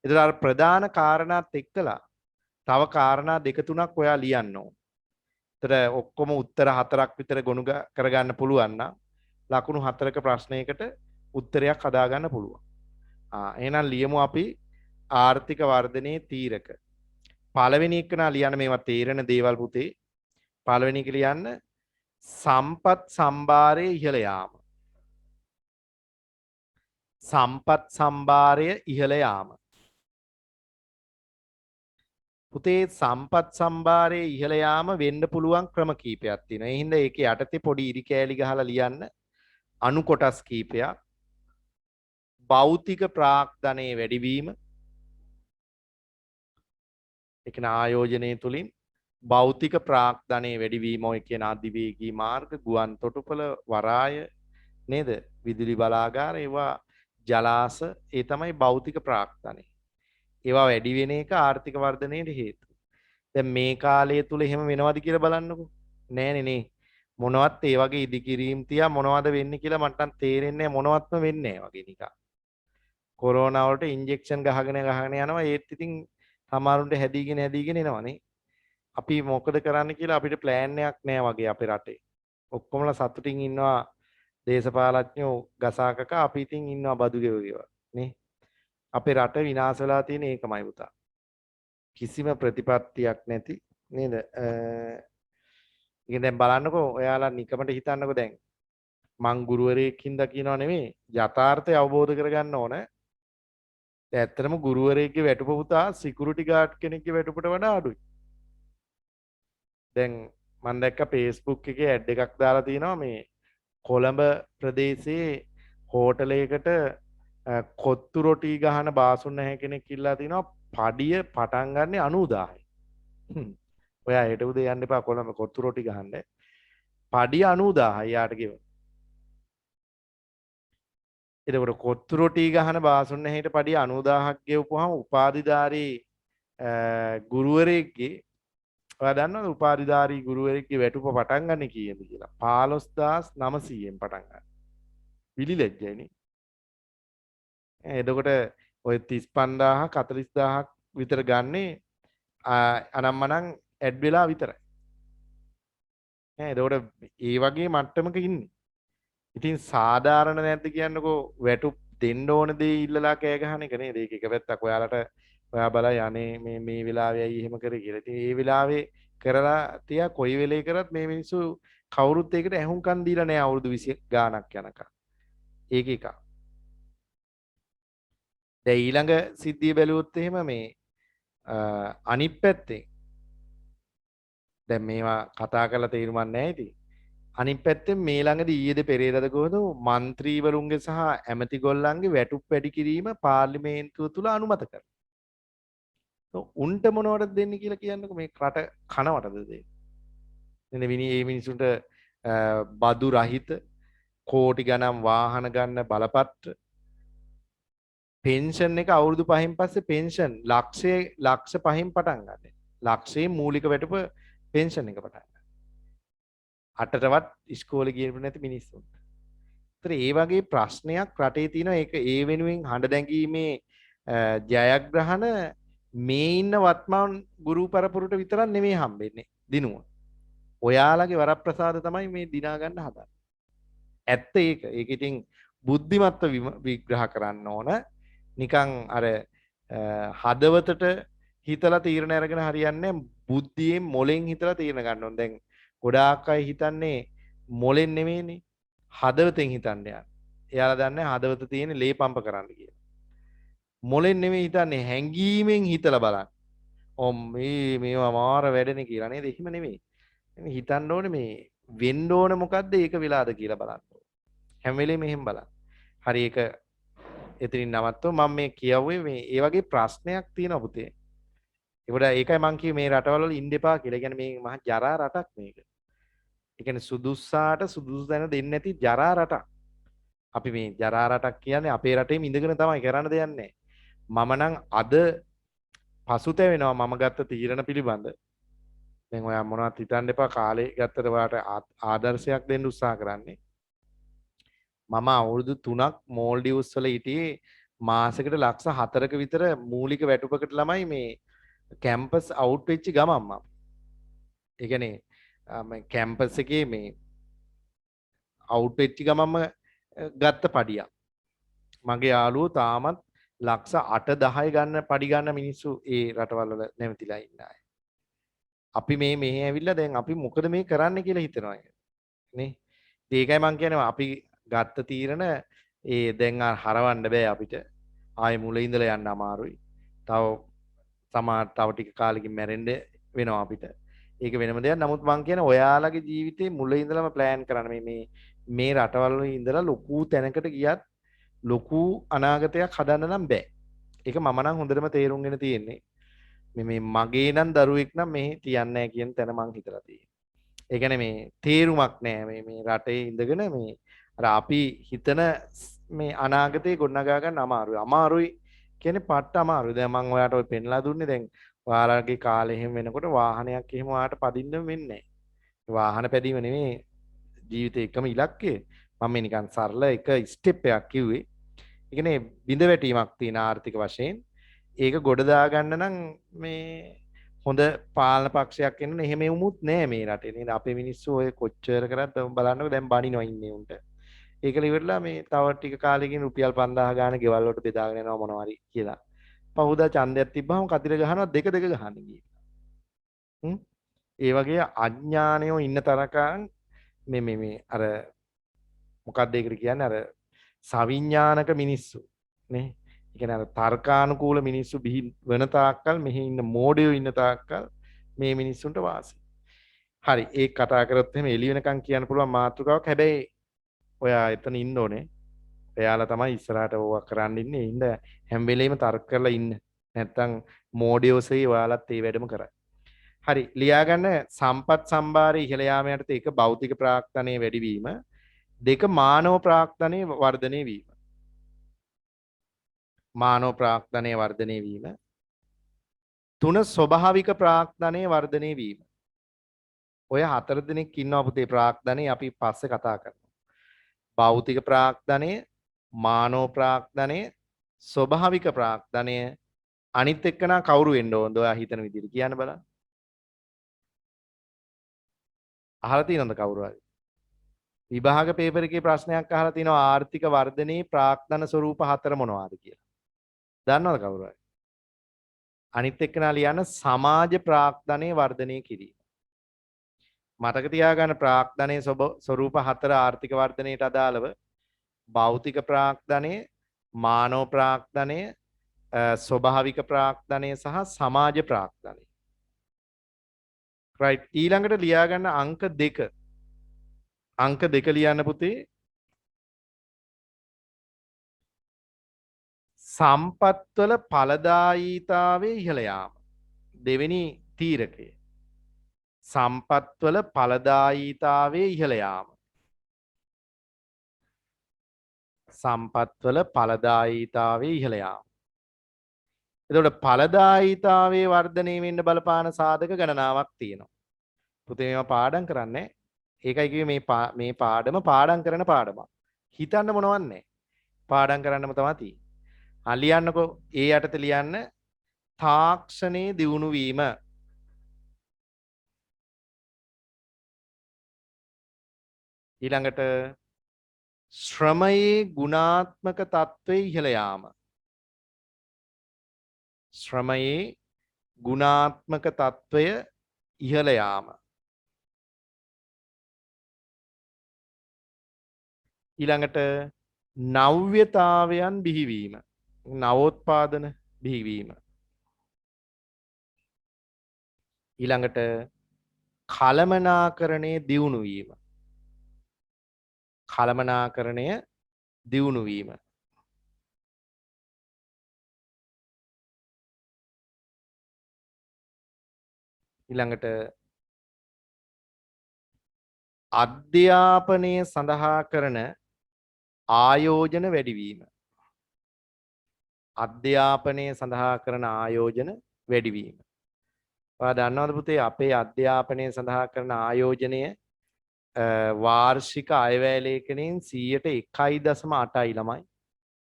ඒතර අර ප්‍රධාන කාරණාත් එක්කලා තව කාරණා දෙක තුනක් ඔයා ලියන්න ඕන. ඒතර ඔක්කොම උත්තර 4ක් විතර ගොනු කරගන්න පුළුවන් නම් ලකුණු 4ක ප්‍රශ්නයකට උත්තරයක් හදාගන්න පුළුවන්. එහෙනම් ලියමු අපි ආර්ථික වර්ධනයේ තීරක. පළවෙනි එක නා ලියන්න මේවා තේරෙන දේවල් පුතේ. පළවෙනි එක ලියන්න සම්පත් සම්භාරයේ ඉහළ යාම. සම්පත් සම්භාරය ඉහළ යාම. පුතේ සම්පත් සම්භාරයේ ඉහළ යාම වෙන්න පුළුවන් ක්‍රම කීපයක් තියෙනවා. ඒ හින්දා ඒකේ යටතේ පොඩි ඉරි කෑලි ගහලා ලියන්න අණු කොටස් කීපයක්. භෞතික ප්‍රාග්ධනයේ වැඩිවීම. ඒ කියන ආයෝජනයේ තුලින් භෞතික ප්‍රාග්ධනයේ වැඩිවීම ඔය කියන අධිවේගී මාර්ග, ගුවන් තොටුපළ, වරාය නේද? විදුලි බලාගාර, ඒවා ජලාශ, ඒ තමයි භෞතික ප්‍රාග්ධනය. ඒවා වැඩි වෙන එක ආර්ථික වර්ධනයට හේතුව. දැන් මේ කාලය තුල එහෙම වෙනවද කියලා බලන්නකෝ. නෑනේ නේ. මොනවත් ඒ වගේ ඉදිකිරීම් තියා මොනවද වෙන්නේ කියලා මට නම් තේරෙන්නේ මොනවත්ම වෙන්නේ නැහැ වගේ නිකන්. කොරෝනා වලට ඉන්ජෙක්ෂන් ගහගෙන යනවා. ඒත් ඉතින් සමහරුන්ට හැදීගෙන එනවනේ. අපි මොකද කරන්න කියලා අපිට ප්ලෑන් එකක් නෑ වගේ අපේ රටේ. ඔක්කොමලා සතුටින් ඉන්නවා දේශපාලඥයෝ ගසාකක අපි ඉතින් ඉන්නවා බදු ගෙවගෙව නේ. අපේ රට විනාශ වෙලා තියෙන ඒකමයි පුතා. කිසිම ප්‍රතිපත්තියක් නැති නේද? ඉතින් දැන් බලන්නකෝ ඔයාලා නිකමට හිතන්නකෝ දැන් මං ගුරුවරයෙක් හින්දා කියනවා නෙමෙයි යථාර්ථය අවබෝධ කරගන්න ඕන. ඇත්තටම ගුරුවරයෙක්ගේ වැටුප පුතා සිකියුරිටි ගාඩ් කෙනෙක්ගේ වැටුපට වඩා අඩුයි. දැන් මම දැක්ක Facebook එකේ ඇඩ් එකක් දාලා තිනවා මේ කොළඹ ප්‍රදේශයේ හෝටලයකට කොත්තු රොටි ගහන බාසුන් නැහැ කෙනෙක් ඉල්ලා තිනවා පඩිය පටන් ගන්න 90000යි. ඔයා හෙට උදේ යන්න එපා කොළඹ කොත්තු රොටි ගහන්න. පඩිය 90000යි යාට ගෙවන. එතකොට කොත්තු රොටි ගහන බාසුන් නැහැට පඩිය 90000ක් ගෙවපුවාම උපාධිධාරී ගුරුවරයෙක්ගේ ඔයා දන්නවද උපාධිධාරී ගුරුවරයෙක්ගේ වැටුප පටන් ගන්න කීයද කියලා? 15900න් පටන් ගන්න. පිළිලැජ්ජයිනේ. එතකොට ඔය 35000 40000ක් විතර ගන්නේ අනම්මනම් ඇඩ් වෙලා විතරයි. එතකොට ඒ වගේ මට්ටමක ඉන්නේ. ඉතින් සාධාරණ නැද්ද කියන්නකෝ වැටුප් දෙන්න ඕන දේ ඉල්ලලා කෑ ගහන එක නේද? ඒක එක පැත්තක් ඔයාලට ඔයා බලයි අනේ මේ වෙලාවේ ඇයි එහෙම කරේ කියලා. ඉතින් ඒ වෙලාවේ කරලා තියා කොයි වෙලේ කරත් මේ මිනිස්සු කවුරුත් ඒකට ඇහුම්කන් දීලා නැහැ අවුරුදු 20 ගාණක් යනකම්. ඒක එක. දැන් ඊළඟ සිද්ධිය බැලුවොත් එහෙම මේ අනිත් පැත්තේ දැන් මේවා කතා කරලා තේරුමක් නැහැ ඉතින්. අනිත් පැත්තෙන් මේ ළඟදී ඊයේද පෙරේරද කොහොමද മന്ത്രിවරුන්ගේ සහ ඇමති ගොල්ලන්ගේ වැටුප් වැඩි කිරීම පාර්ලිමේන්තුව තුල අනුමත කරනවා. උන්ට මොනවටද දෙන්නේ කියලා කියන්නකෝ මේ රට කනවටද දෙන්නේ. එනේ මේ මිනිසුන්ට බදු රහිත කෝටි ගණන් වාහන ගන්න බලපත්‍ර පෙන්ෂන් එක අවුරුදු 5න් පස්සේ පෙන්ෂන් ලක්ෂ 5න් පටන් ගන්න. ලක්ෂයේ මූලික වැටුප පෙන්ෂන් එක පටන් ගන්න. 8ටවත් ඉස්කෝලේ ගියපු නැති මිනිස්සුන්ට. ඒතර ඒ වගේ ප්‍රශ්නයක් රටේ තියෙනවා. ඒක ඒ වෙනුවෙන් හඬ දැඟීමේ ජයග්‍රහණ මේ ඉන්න වත්මාන් ගුරු පරපුරට විතරක් නෙමෙයි හම්බෙන්නේ දිනුව. ඔයාලගේ වරප්‍රසාද තමයි මේ දිනා ගන්න හදන්නේ. ඇත්ත ඒක. ඒක ඉතින් බුද්ධිමත්ව විග්‍රහ කරන්න ඕන. නිකන් අර හදවතට හිතලා තීරණ අරගෙන හරියන්නේ බුද්ධියෙන් මොලෙන් හිතලා තීරණ ගන්න ඕන. දැන් ගොඩාක් අය හිතන්නේ මොලෙන් නෙමෙයිනේ හදවතෙන් හිතන්නේ. එයාලා දන්නේ හදවත තියෙන ලේ පම්ප කරන්න කියලා. මොලෙන් නෙමෙයි හිතන්නේ හැංගීමෙන් හිතලා බලන්න. මේවා මාර වැඩනේ කියලා නේද? එහෙම නෙමෙයි. හිතන්න ඕනේ මේ වෙන්න ඕන මොකද්ද ඒක වෙලාද කියලා බලන්න. හැම වෙලේම එහෙම බලන්න. හරි ඒක එතනින් නවත්තමු. මම මේ කියවුවේ මේ ඒ වගේ ප්‍රශ්නයක් තියෙනවා පුතේ. ඒකයි මං කිව්වේ මේ රටවල වල ඉන්න එපා කියලා. කියන්නේ මේ මහා ජරා රටක් මේක. ඒ කියන්නේ සුදුස්සාට සුදුසු දැන දෙන්නේ නැති ජරා රටක්. අපි මේ ජරා රටක් කියන්නේ අපේ රටේම ඉඳගෙන තමයි කරන්න දෙයක් නැහැ. මම නම් අද පසුතැවෙනවා මම ගත්ත තීරණ පිළිබඳ. දැන් ඔයා මොනවද හිතන්න එපා කාලේ ගත්තට ඔයාට ආදර්ශයක් දෙන්න උත්සාහ කරන්නේ. මම අවුරුදු 3ක් මෝල්ඩිව්ස් වල හිටියේ මාසෙකට ලක්ෂ 4ක විතර මූලික වැටුපකට ළමයි මේ කැම්පස් අවුට් වෙච්ච ගමන් මම. ඒ කියන්නේ කැම්පස් එකේ මේ අවුට් වෙච්ච ගමන්ම ගත්ත පඩියක්. මගේ යාළුවෝ තාමත් ලක්ෂ 8-10 ගන්න පඩි ගන්න මිනිස්සු ඒ රටවල් වල නැවතිලා ඉන්න අය. අපි මෙහෙ ඇවිල්ලා දැන් අපි මොකද මේ කරන්න කියලා හිතනවා නේ. ඒකයි මම කියන්නේ අපි ගත්ත තීරණ ඒ දැන් හරවන්න බෑ අපිට. ආයේ මුල ඉඳලා යන්න අමාරුයි. තව ටික කාලෙකින් මැරෙන්න වෙනවා අපිට. ඒක වෙනම දෙයක්. නමුත් මම කියන්නේ ඔයාලගේ ජීවිතේ මුල ඉඳලම ප්ලෑන් කරන්න මේ රටවල් වල ඉඳලා ලොකු තැනකට ගියත් ලොකු අනාගතයක් හදන්න නම් බෑ. ඒක මම නම් හොඳටම තේරුම්ගෙන තියෙන්නේ. මේ මගේ නම් දරුවෙක් නම් මෙහෙ තියන්නේ නැහැ කියන තැන මං හිතලා තියෙන්නේ. ඒ කියන්නේ මේ තේරුමක් නැහැ මේ රටේ ඉඳගෙන මේ අර අපි හිතන මේ අනාගතේ ගොඩනගා ගන්න අමාරුයි. අමාරුයි කියන්නේ පට්ට අමාරුයි. දැන් මම ඔයාලට ඔය පෙන්ලා දුන්නේ දැන් ඔයාලගේ කාලේ එහෙම වෙනකොට වාහනයක් එහෙම ඔයාලට පදින්න වෙන්නේ නැහැ. වාහන පැදීම නෙමෙයි ජීවිතේ එකම ඉලක්කය. මම මේ නිකන් සරල එක ස්ටෙප් එකක් කිව්වේ. ඒ කියන්නේ බිඳ වැටීමක් තියෙන ආර්ථික වශයෙන් ඒක ගොඩ දා ගන්න නම් මේ හොඳ පාලන පක්ෂයක් එන්න එහෙම වුමුත් නෑ මේ රටේ නේද? අපේ මිනිස්සු ඔය කොච්චර කරත් බලන්නකො දැන් බනිනවා ඉන්නේ උන්ට. ඒකල ඉවරලා මේ තව ටික කාලෙකින් රුපියල් 5000 ගාන ගෙවල් වලට බෙදාගෙන යනවා මොනවා හරි කියලා. පහුදා ඡන්දයක් තිබ්බම කතිර ගහනවා දෙක ගහන්නේ කියලා. ඒ වගේ අඥානයෝ ඉන්න තරකන් මේ අර මොකක්ද ඒකට කියන්නේ අර සවිඥානික මිනිස්සු නේ. ඒ කියන්නේ අර තර්කානුකූල මිනිස්සු බිහි වෙන තාක්කල් මෙහි ඉන්න මෝඩයෝ ඉන්න තාක්කල් මේ මිනිස්සුන්ට වාසි. හරි ඒක කතා කරොත් එහෙම එළි වෙනකන් කියන්න පුළුවන් මාතෘකාවක්. හැබැයි ඔයා එතන ඉන්න ඕනේ. එයාලා තමයි ඉස්සරහට ඕවා කරන්න ඉන්නේ. ඉන්න හැම වෙලෙම තර්ක කරලා ඉන්න. නැත්තම් මෝඩියෝසේ ඔයාලත් ඒ වැඩම කරයි. හරි ලියාගන්න සම්පත් සම්භාරය ඉහළ යාම යටතේ එක භෞතික ප්‍රාග්ධනයේ වැඩිවීම දෙක මානව ප්‍රාග්ධනයේ වර්ධනය වීම. මානව ප්‍රාග්ධනයේ වර්ධනය වීම තුන ස්වභාවික ප්‍රාග්ධනයේ වර්ධනය වීම. ඔය හතර දෙනෙක් ඉන්නවා පුතේ ප්‍රාග්ධනයේ අපි පස්සේ කතා කරනවා. භෞතික ප්‍රාග්ධනය, මානව ප්‍රාග්ධනය, ස්වභාවික ප්‍රාග්ධනය අනිත් එක්කනා කවුරු වෙන්න ඕනද ඔයා හිතන විදිහට කියන්න බලන්න. අහලා තියෙනවද කවුරු හරි? විභාග පේපර් එකේ ප්‍රශ්නයක් අහලා තිනවා ආර්ථික වර්ධනයේ ප්‍රාග්ධන ස්වරූප හතර මොනවාද කියලා. දන්නවද කවුරු හරි? අනිත් එක්කනා ලියන්න සමාජ ප්‍රාග්ධනයේ වර්ධනය කිරීම. මතක තියාගන්න ප්‍රාග්ධනයේ ස්වරූප හතර ආර්ථික වර්ධනයට අදාළව භෞතික ප්‍රාග්ධනය, මානව ප්‍රාග්ධනය, ස්වභාවික ප්‍රාග්ධනය සහ සමාජ ප්‍රාග්ධනය. right ඊළඟට ලියාගන්න අංක 2. අංක 2 ලියන්න පුතේ සම්පත්වල ඵලදායීතාවයේ ඉහළ යාම. දෙවෙනි තීරකය. සම්පත්වල ඵලදායීතාවයේ ඉහළ යාම. සම්පත්වල ඵලදායීතාවයේ ඉහළ යාම. එතකොට ඵලදායීතාවයේ වර්ධනය වෙන්න බලපාන සාධක ගණනාවක් තියෙනවා. පුතේ මේවා පාඩම් කරන්නේ. ඒකයි කිව්වේ මේ පාඩම පාඩම් කරන පාඩමක්. හිතන්න මොනවත් නැහැ. පාඩම් කරන්නම තමයි තියෙන්නේ. ලියන්නකෝ ඒ යටතේ ලියන්න තාක්ෂණයේ දියුණු වීම. ඊළඟට ශ්‍රමයේ ගුණාත්මක තත්ත්වයේ ඉහළ යාම. ශ්‍රමයේ ගුණාත්මක තත්ත්වය ඉහළ යාම. ඊළඟට නව්‍යතාවයන් බිහිවීම. නවෝත්පාදන බිහිවීම. ඊළඟට කළමනාකරණයේ දියුණු වීම. කළමනාකරණය දියුණු වීම. ඊළඟට අධ්‍යාපනය සඳහා කරන ආයෝජන වැඩිවීම. අධ්‍යාපනය සඳහා කරන ආයෝජන වැඩිවීම. ඔයා දන්නවද පුතේ අපේ අධ්‍යාපනය සඳහා කරන ආයෝජනය වාර්ෂික අයවැය ලේඛනයෙන් 101.8යි ළමයි.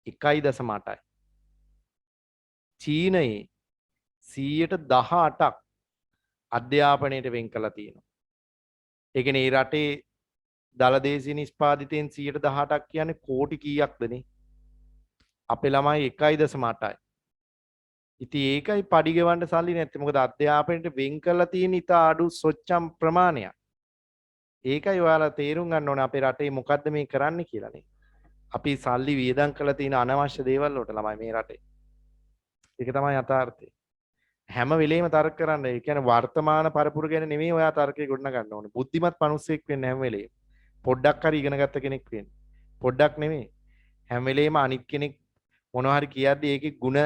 1.8යි. චීනයේ 18%ක් අධ්‍යාපනයට වෙන් කළා තියෙනවා. ඒ කියන්නේ මේ රටේ දලදේශීය නිෂ්පාදිතයෙන් 18%ක් කියන්නේ කෝටි කීයක්ද නේ? අපේ ළමයි 1.8යි. ඉතින් ඒකයි පඩි ගෙවන්න සල්ලි නැත්තේ. මොකද අධ්‍යාපනයට වෙන් කරලා තියෙන ඉත අඩු සොච්චම් ප්‍රමාණයක්. ඒකයි ඔයාලා තේරුම් ගන්න ඕනේ අපේ රටේ මොකද්ද මේ කරන්න කියලා නේ. අපි සල්ලි වියදම් කරලා තියෙන අනවශ්‍ය දේවල් වලට ළමයි මේ රටේ. ඒක තමයි යථාර්ථය. හැම වෙලෙම තර්ක කරන්න. ඒ කියන්නේ වර්තමාන පරපුර ගැන නෙමෙයි ඔයා තර්කේ ගොඩනග ගන්න ඕනේ. බුද්ධිමත් මිනිස්සෙක් වෙන්න හැම වෙලෙම. පොඩ්ඩක් හරි ඉගෙන ගත්ත කෙනෙක් වෙන්න. පොඩ්ඩක් නෙමෙයි. හැම වෙලෙම අනිත් කෙනෙක් මොනවා හරි කියද්දී ඒකේ ಗುಣ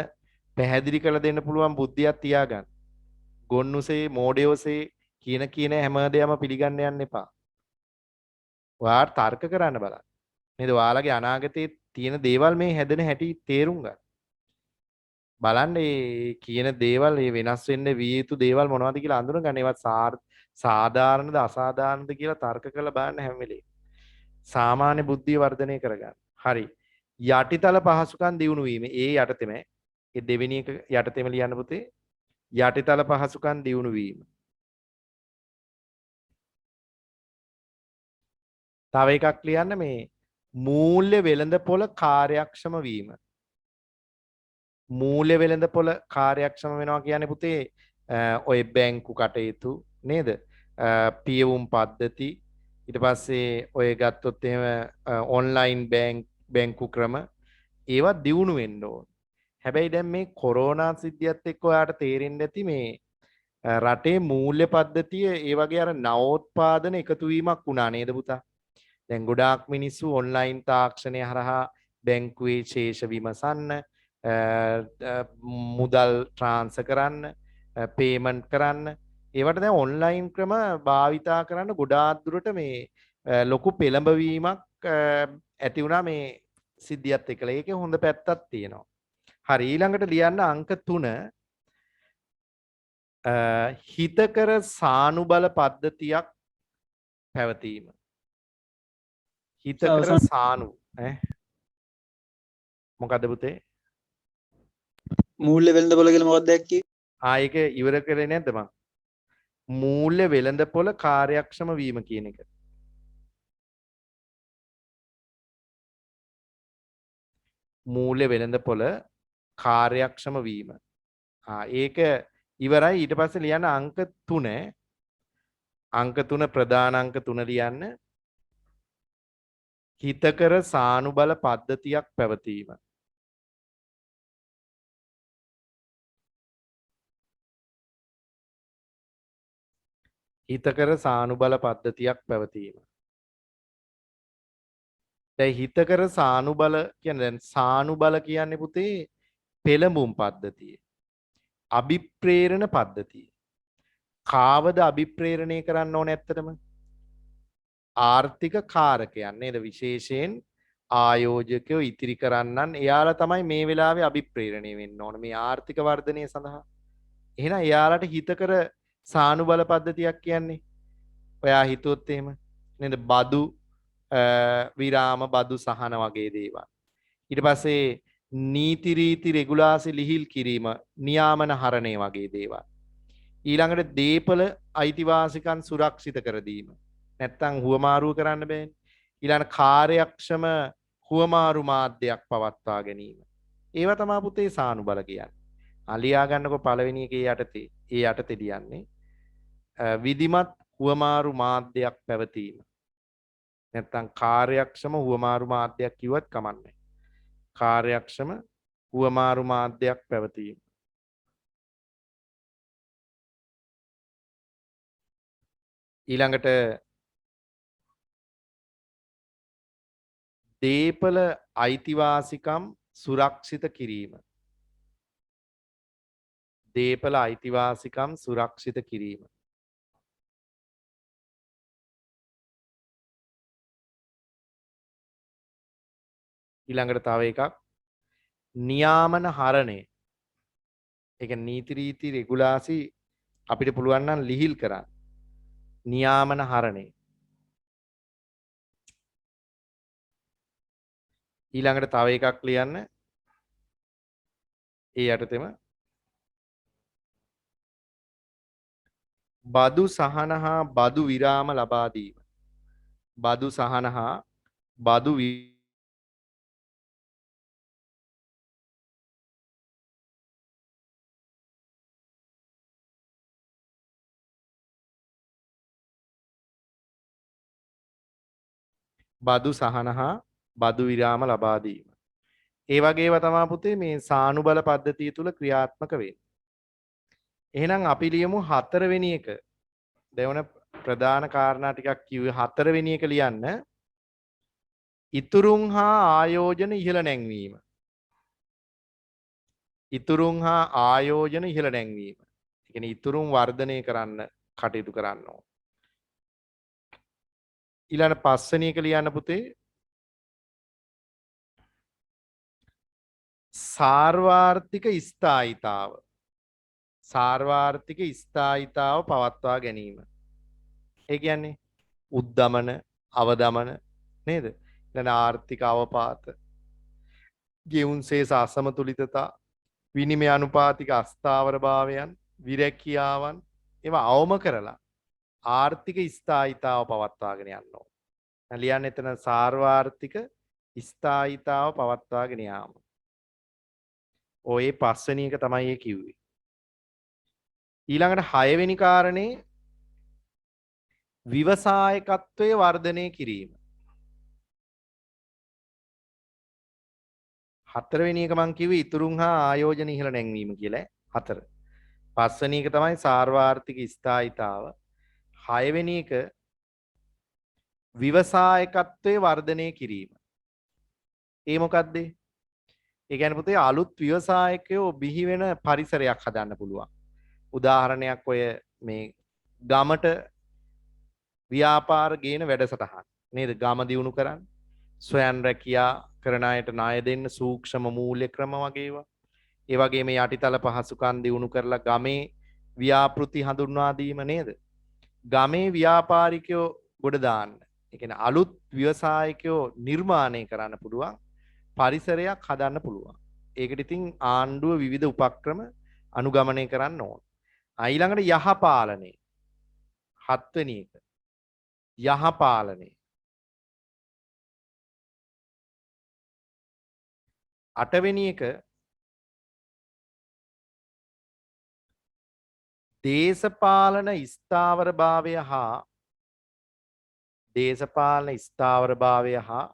පැහැදිලි කරලා දෙන්න පුළුවන් බුද්ධියක් තියාගන්න. ගොන්නුසේ මෝඩයෝසේ කියන හැමදේම පිළිගන්න යන්න එපා. ඔයාට තර්ක කරන්න බලන්න. නේද? ඔයාලගේ අනාගතයේ තියෙන දේවල් මේ හැදෙන හැටි තේරුම් ගන්න. බලන්න මේ කියන දේවල් මේ වෙනස් වෙන්න විය යුතු දේවල් මොනවද කියලා අඳුනගන්න. ඒවත් සාධාරණද අසාධාරණද කියලා තර්ක කරලා බලන්න හැම වෙලේම. සාමාන්‍ය බුද්ධිය වර්ධනය කරගන්න. හරි. යටිතල පහසුකම් දියුණු වීම. ඒ යටතේම ඒ දෙවෙනි එක යටතේම ලියන්න පුතේ. යටිතල පහසුකම් දියුණු වීම. තව එකක් ලියන්න මේ මූල්‍ය වෙළඳපොළ කාර්යක්ෂම වීම. මූල්‍ය වෙළඳපොළ කාර්යක්ෂම වෙනවා කියන්නේ පුතේ ඔය බැංකු කටයුතු නේද? පියවුම් පද්ධති ඊට පස්සේ ඔය ගත්තොත් එහෙම ඔන්ලයින් බැංකු ක්‍රම ඒවා දියුණු වෙන්න ඕන. හැබැයි දැන් මේ කොරෝනා සිද්ධියත් එක්ක ඔයාලට තේරෙන්න ඇති මේ රටේ මූල්‍ය පද්ධතිය ඒ වගේ අර නවෝත්පාදන එකතු වීමක් වුණා නේද පුතා? දැන් ගොඩාක් මිනිස්සු ඔන්ලයින් තාක්ෂණය හරහා බැංකුවේ ශේෂ විමසන්න මුදල් ට්‍රාන්ස්ෆර් කරන්න පේමන්ට් කරන්න ඒවට දැන් ඔන්ලයින් ක්‍රම භාවිතා කරන්න ගොඩාක් දුරට මේ ලොකු පෙළඹවීමක් ඇති වුණා මේ සිද්ධියත් එක්කලා. ඒකේ හොඳ පැත්තක් තියෙනවා. හරි ඊළඟට ලියන්න අංක 3 හිතකර සානුබල පද්ධතියක් පැවතීම. හිතකර සානු මොකද්ද පුතේ? මූල්‍ය වෙළඳපොළ කියලා මොකක්ද දැක්කේ? ඒක ඉවර කරේ නැද්ද මං? මූල්‍ය වෙළඳපොළ කාර්යක්ෂම වීම කියන එක. මූල්‍ය වෙළඳපොළ කාර්යක්ෂම වීම. ඒක ඉවරයි. ඊට පස්සේ ලියන්න අංක 3. අංක 3 ප්‍රධාන අංක 3 ලියන්න. හිතකර සානුබල පද්ධතියක් පැවතීම. හිතකර සානුබල පද්ධතියක් පැවතීම. දැන් හිතකර සානුබල කියන්නේ දැන් සානුබල කියන්නේ පුතේ පෙළඹුම් පද්ධතිය. අභිප්‍රේරණ පද්ධතිය. කාවද අභිප්‍රේරණය කරන්න ඕනේ ඇත්තටම? ආර්ථික කාරකයන් නේද? විශේෂයෙන් ආයෝජකයෝ ඉතිරි කරන්නන් එයාලා තමයි මේ වෙලාවේ අභිප්‍රේරණය වෙන්න ඕන මේ ආර්ථික වර්ධනය සඳහා. එහෙනම් එයාලට හිතකර සානුබල පද්ධතියක් කියන්නේ ඔයා හිතුවොත් එහෙම නේද? බදු විරාම බදු සහන වගේ දේවල්. ඊට පස්සේ නීති රීති රෙගුලාසි ලිහිල් කිරීම නියාමන හරණය වගේ දේවල්. ඊළඟට දීපල අයිතිවාසිකම් සුරක්ෂිත කර දීම. නැත්තම් හුවමාරුව කරන්න බෑනේ. ඊළඟ කාර්යක්ෂම හුවමාරු මාධ්‍යයක් පවත්වා ගැනීම. ඒවා තමයි පුතේ සානුබල කියන්නේ. අලියා ගන්නකො පළවෙනි එකේ යටතේ ඒ යටතේ ලියන්නේ විධිමත් හුවමාරු මාධ්‍යයක් පැවතීම. නැත්තම් කාර්යක්ෂම හුවමාරු මාධ්‍යයක් කිව්වත් කමන්නේ. කාර්යක්ෂම හුවමාරු මාධ්‍යයක් පැවතීම. ඊළඟට දීපල අයිතිවාසිකම් සුරක්ෂිත කිරීම. දීපල අයිතිවාසිකම් සුරක්ෂිත කිරීම. ඊළඟට තව එකක් නියාමන හරණය. ඒ කියන්නේ නීති රීති රෙගුලාසි අපිට පුළුවන් නම් ලිහිල් කරන්න. නියාමන හරණය. ඊළඟට තව එකක් ලියන්න. ඒ යටතේම බදු සහන හා බදු විරාම ලබා දීම. බදු සහන හා බදු බදු සහන හා බදු විරාම ලබා දීම. ඒ වගේව තමයි පුතේ මේ සානුබල පද්ධතිය තුල ක්‍රියාත්මක වෙන්නේ. එහෙනම් අපි ලියමු හතරවෙනි එක. දෙවන ප්‍රධාන කාරණා ටිකක් කිව්වේ හතරවෙනි එක ලියන්න. ඉතුරුන් හා ආයෝජන ඉහළ නැංවීම. ඉතුරුන් හා ආයෝජන ඉහළ නැංවීම. ඒ කියන්නේ ඉතුරුන් වර්ධනය කරන්න කටයුතු කරන්න ඕන. ඊළඟ පස්වෙනි එක ලියන්න පුතේ සාර්වාර්ථික ස්ථායීතාව. සාර්වාර්ථික ස්ථායීතාව පවත්වා ගැනීම. ඒ කියන්නේ උද්දමන අවදමන නේද? ඊළඟ ආර්ථික අවපාත ගෙවුන් ශේෂ අසමතුලිතතා විනිමය අනුපාතික අස්ථාවර භාවයන් විරැකියාවන් ඒවා අවම කරලා ආර්ථික ස්ථායීතාව පවත්වාගෙන යන්න ඕන. ලියන්න එතන සාර්වාර්ථික ස්ථායීතාව පවත්වාගෙන යාම. ඔය පස්වෙනි එක තමයි ඒ කිව්වේ. ඊළඟට 6 වෙනි කාරණේ ව්‍යවසායකත්වයේ වර්ධනය කිරීම. 4 වෙනි එක මං කිව්වේ ඉතුරුන් හා ආයෝජන ඉහළ නැංවීම කියලා. 4. 5 වෙනි එක තමයි සාර්වාර්ථික ස්ථායීතාව. 6 වෙනි එක ව්‍යවසායකත්වයේ වර්ධනය කිරීම. ඒ මොකද්ද? ඒ කියන්නේ පුතේ අලුත් ව්‍යවසායකයෝ බිහි වෙන පරිසරයක් හදන්න පුළුවන්. උදාහරණයක් ඔය මේ ගමට ව්‍යාපාර ගේන වැඩසටහන් නේද? ගම දියුණු කරන්න. ස්වයං රැකියා කරන අයට ණය දෙන්න සූක්ෂම මූල්‍ය ක්‍රම වගේ ඒවා. ඒ වගේම යටිතල පහසුකම් දියුණු කරලා ගමේ ව්‍යාපෘති හඳුන්වා දීම නේද? ගමේ ව්‍යාපාරිකයෝ ගොඩ දාන්න. ඒ කියන්නේ අලුත් ව්‍යවසායකයෝ නිර්මාණය කරන්න පුළුවන් පරිසරයක් හදන්න පුළුවන්. ඒකට ඉතින් ආණ්ඩුව විවිධ උපක්‍රම අනුගමනය කරන්න ඕන. ඊළඟට යහපාලනය. 7 වෙනි එක. යහපාලනය. 8 වෙනි එක දේශපාලන ස්ථාවරභාවය හා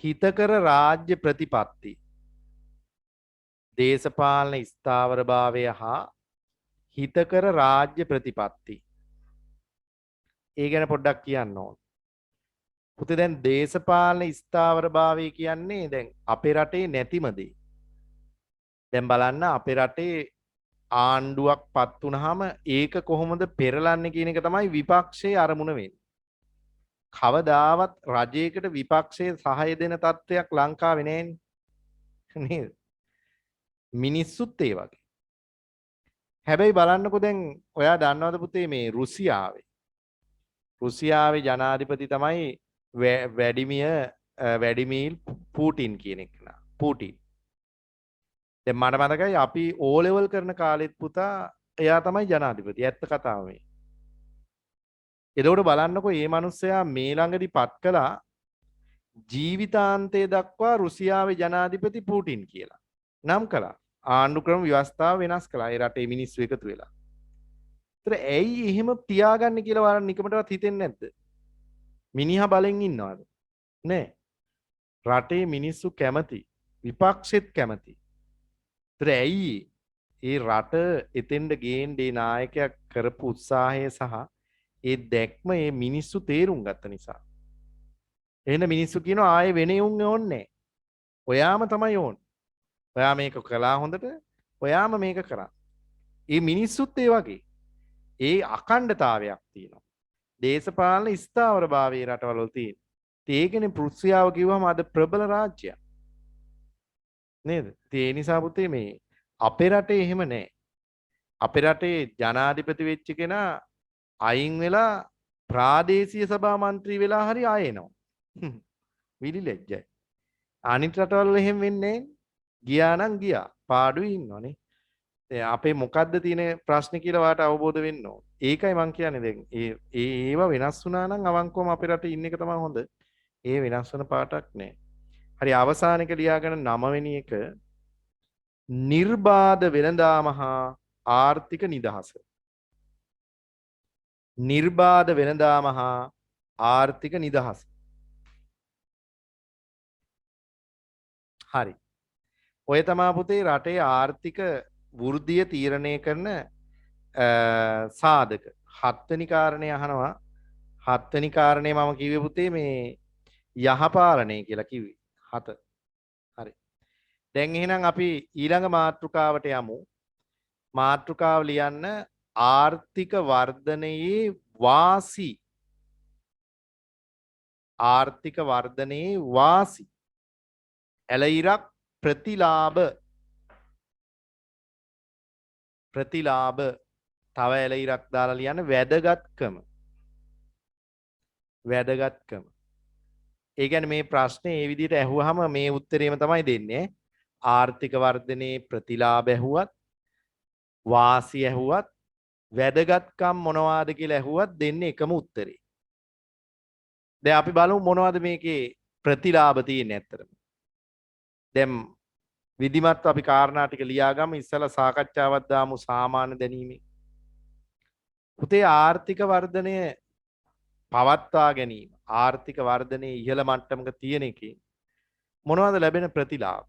හිතකර රාජ්‍ය ප්‍රතිපත්ති. දේශපාලන ස්ථාවරභාවය හා හිතකර රාජ්‍ය ප්‍රතිපත්ති. ඒ ගැන පොඩ්ඩක් කියන්න ඕන. පුතේ දැන් දේශපාලන ස්ථාවරභාවය කියන්නේ දැන් අපේ රටේ නැතිම දේ. දැන් බලන්න අපේ රටේ ආණ්ඩුවක් පත් වුනහම ඒක කොහොමද පෙරලන්නේ කියන එක තමයි විපක්ෂයේ අරමුණ වෙන්නේ. කවදාවත් රජයකට විපක්ෂයේ සහාය දෙන තත්ත්වයක් ලංකාවේ නැහැනේ. නේද? මිනිස්සුත් ඒ වගේ. හැබැයි බලන්නකෝ දැන් ඔයා දන්නවද පුතේ මේ රුසියාවේ ජනාධිපති තමයි වැඩිමීල් පූටින් කියන එක නා. පූටින්. දැන් මට මතකයි අපි O level කරන කාලෙත් පුතා එයා තමයි ජනාධිපති. ඇත්ත කතාව මේ. එතකොට බලන්නකෝ මේ මිනිස්සයා මේ ළඟදී පත් කළා ජීවිතාන්තය දක්වා රුසියාවේ ජනාධිපති පූටින් කියලා. නම් කළා. ආණ්ඩු ක්‍රම ව්‍යවස්ථාව වෙනස් කළා. ඒ රටේ මිනිස්සු එකතු වෙලා. ඒතර ඇයි එහෙම තියාගන්නේ කියලා වරන් නිකමටවත් හිතෙන්නේ නැද්ද? මිනිහා බලෙන් ඉන්නවද? නෑ. රටේ මිනිස්සු කැමති. විපක්ෂෙත් කැමති. ඒතර ඇයි ඒ රට එතෙන්ද ගේන්නේ නායකයා කරපු උත්සාහය සහ ඒ දැක්ම ඒ මිනිස්සු තේරුම් ගත්ත නිසා. එහෙනම් මිනිස්සු කියනවා ආයේ වෙන යුන් ඕනේ. ඔයාම තමයි ඕනේ. ඔයා මේක කළා හොඳට. ඔයාම මේක කරා. ඒ මිනිස්සුත් ඒ වගේ. ඒ අඛණ්ඩතාවයක් තියෙනවා. දේශපාලන ස්ථාවරභාවයේ රටවල තියෙන. ඒකනේ රුසියාව කිව්වම අද ප්‍රබල රාජ්‍යයක්. නේද? ඒ නිසා පුතේ මේ අපේ රටේ එහෙම නැහැ. අපේ රටේ ජනාධිපති වෙච්ච කෙනා අයින් වෙලා ප්‍රාදේශීය සභා මන්ත්‍රී වෙලා හරි ආයෙනවා. විලි ලැජ්ජයි. අනිත් රටවල එහෙම වෙන්නේ ගියා නම් ගියා. පාඩුවේ ඉන්නවනේ. අපේ මොකද්ද තියෙන ප්‍රශ්නේ කියලා වාට අවබෝධ වෙන්න ඕන. ඒකයි මම කියන්නේ දැන් ඒව වෙනස් වුණා නම් අවංකවම අපේ රටේ ඉන්න එක තමයි හොඳ. ඒ වෙනස් වෙන පාටක් නෑ. හරි අවසාන එක ලියාගෙන 9 වෙනි එක නිර්බාධ වෙළඳාම හා ආර්ථික නිදහස. නිර්බාධ වෙළඳාම හා ආර්ථික නිදහස. හරි. ඔය තමා පුතේ රටේ ආර්ථික වෘද්ධිය තීරණය කරන සාධක. 7 වෙනි කාරණේ අහනවා. 7 වෙනි කාරණේ මම කිව්වේ පුතේ මේ යහපාලනය කියලා කිව්වේ. 7. හරි. දැන් එහෙනම් අපි ඊළඟ මාතෘකාවට යමු. මාතෘකාව ලියන්න ආර්ථික වර්ධනයේ වාසි. ආර්ථික වර්ධනයේ වාසි. එළඉරක් ප්‍රතිලාභ. ප්‍රතිලාභ තව එළඉරක් දාලා ලියන්න වැදගත්කම. වැදගත්කම. ඒ කියන්නේ මේ ප්‍රශ්නේ මේ විදිහට ඇහුවාම මේ උත්තරේම තමයි දෙන්නේ. ආර්ථික වර්ධනයේ ප්‍රතිලාභ ඇහුවත් වාසිය ඇහුවත් වැදගත්කම් මොනවාද කියලා ඇහුවත් දෙන්නේ එකම උත්තරේ. දැන් අපි බලමු මොනවද මේකේ ප්‍රතිලාභ තියෙන්නේ ඇත්තටම. දැන් විධිමත්ව අපි කාරණා ටික ලියාගමු ඉස්සලා සාකච්ඡාවක් දාමු සාමාන්‍ය දැනීමේ. පුතේ ආර්ථික වර්ධනය පවත්වා ගැනීම ආර්ථික වර්ධනයේ ඉහළ මට්ටමක තියෙන එකේ මොනවද ලැබෙන ප්‍රතිලාභ?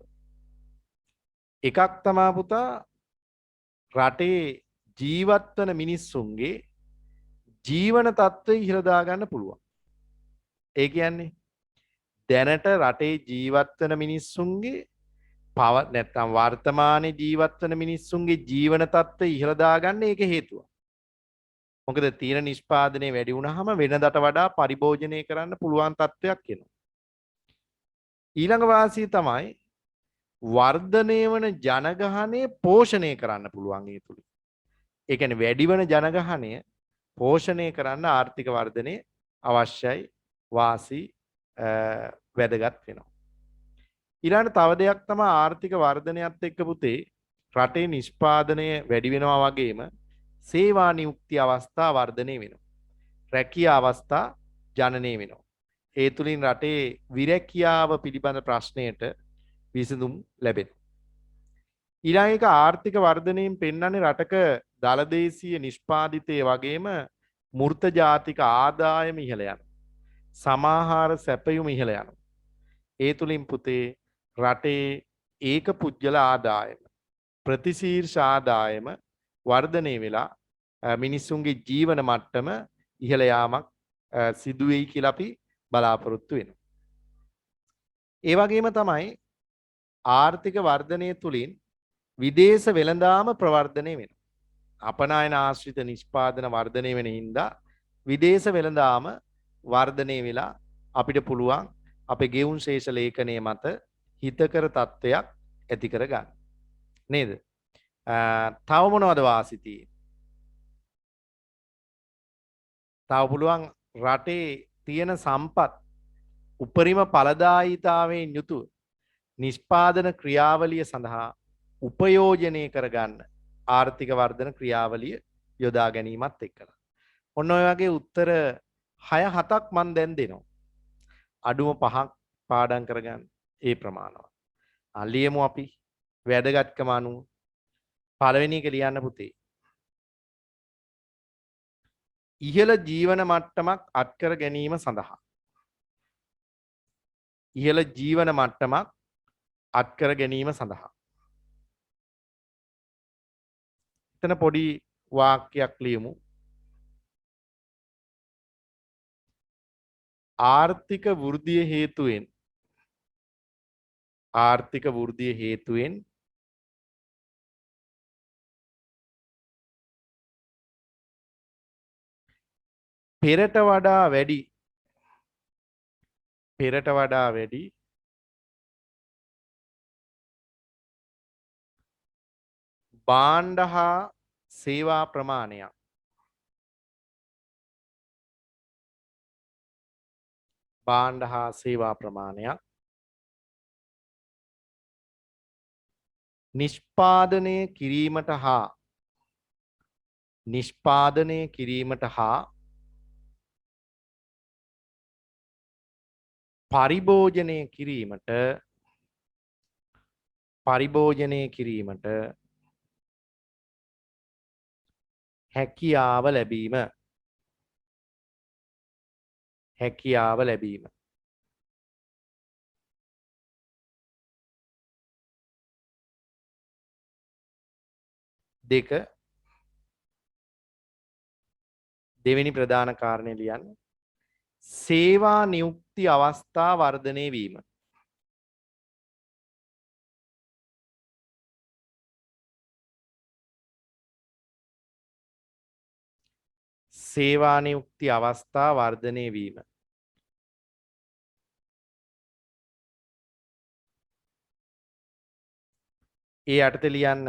එකක් තමයි පුතා රටේ ජීවත් වන මිනිස්සුන්ගේ ජීවන තත්ත්වය ඉහළ දාගන්න පුළුවන්. ඒ කියන්නේ දැනට රටේ ජීවත් වෙන මිනිස්සුන්ගේ නැත්නම් වර්තමානයේ ජීවත් වෙන මිනිස්සුන්ගේ ජීවන තත්ත්වය ඉහළ දාගන්න ඒක හේතුවක්. මොකද තීන නිෂ්පාදනය වැඩි වුණාම වෙනදට වඩා පරිභෝජනය කරන්න පුළුවන් තත්ත්වයක් එනවා. ඊළඟ වාසිය තමයි වර්ධනය වන ජනගහනය පෝෂණය කරන්න පුළුවන් ඒ තුලින්. ඒ කියන්නේ වැඩි වන ජනගහනය පෝෂණය කරන්න ආර්ථික වර්ධනය අවශ්‍යයි වාසි වැදගත් වෙනවා. ඊළඟ තව දෙයක් තමයි ආර්ථික වර්ධනයත් එක්ක පුතේ රටේ නිෂ්පාදනය වැඩි වෙනවා වගේම සේවා නියුක්ති අවස්ථා වර්ධනය වෙනවා. රැකියා අවස්ථා ජනනය වෙනවා. ඒ තුලින් රටේ විරැකියාව පිළිබඳ ප්‍රශ්නයට විසඳුම් ලැබෙනවා. ඊළඟ එක ආර්ථික වර්ධනයෙන් පෙන්වන්නේ රටක දලදේශීය නිෂ්පාදිතයේ වගේම මූර්ත ජාතික ආදායම ඉහළ යනවා. සමාහාර සැපයුම ඉහළ යනවා. ඒ තුලින් පුතේ රටේ ඒක පුජ්‍යල ආදායම ප්‍රතිශීර්ෂ ආදායම වර්ධනය වෙලා මිනිස්සුන්ගේ ජීවන මට්ටම ඉහළ යාමක් සිදු වෙයි කියලා අපි බලාපොරොත්තු වෙනවා. ඒ වගේම තමයි ආර්ථික වර්ධනය තුලින් විදේශ වෙළඳාම ප්‍රවර්ධනය වෙනවා. අපනායන ආශ්‍රිත නිෂ්පාදන වර්ධනය වෙන හින්දා විදේශ වෙළඳාම වර්ධනය වෙලා අපිට පුළුවන් අපේ ගෙවුම් ශේෂ ලේඛනයේ මත හිතකර තත්ත්වයක් ඇති කර ගන්න. නේද? තව මොනවද වාසි තියෙන්නේ? තව පුළුවන් රටේ තියෙන සම්පත් උපරිම ඵලදායීතාවයෙන් යුතුව නිෂ්පාදන ක්‍රියාවලිය සඳහා උපයෝජනය කරගන්න ආර්ථික වර්ධන ක්‍රියාවලිය යොදා ගැනීමත් එක්කලා. ඔන්න ඔය වගේ උත්තර 6-7ක් මම දැන් දෙනවා. අඩුම 5ක් පාඩම් කරගන්න ඒ ප්‍රමාණවත්. ලියමු අපි වැදගත්කම අනුව. පළවෙනි එක ලියන්න පුතේ. ඉහළ ජීවන මට්ටමක් අත්කර ගැනීම සඳහා. ඉහළ ජීවන මට්ටමක් අත්කර ගැනීම සඳහා. එතන පොඩි වාක්‍යයක් ලියමු. ආර්ථික වෘද්ධිය හේතුවෙන් පෙරට වඩා වැඩි භාණ්ඩ හා සේවා ප්‍රමාණයක් නිෂ්පාදනය කිරීමට හා පරිභෝජනය කිරීමට හැකියාව ලැබීම. දෙවෙනි ප්‍රධාන කාරණය ලියන්න. සේවා නියුක්ති අවස්ථා වර්ධනය වීම. සේවා නියුක්ති අවස්ථා වර්ධනය වීම. ඒ යටතේ ලියන්න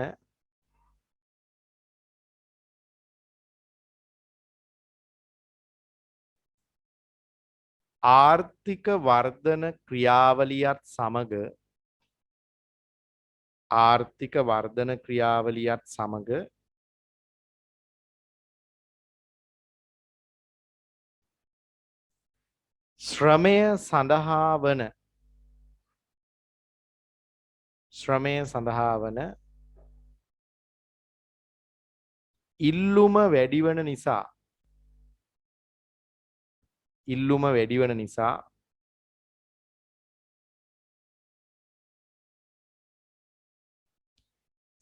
ආර්ථික වර්ධන ක්‍රියාවලියත් සමග ආර්ථික වර්ධන ක්‍රියාවලියත් සමග ශ්‍රමය සඳහා වන ඉල්ලුම වැඩිවන නිසා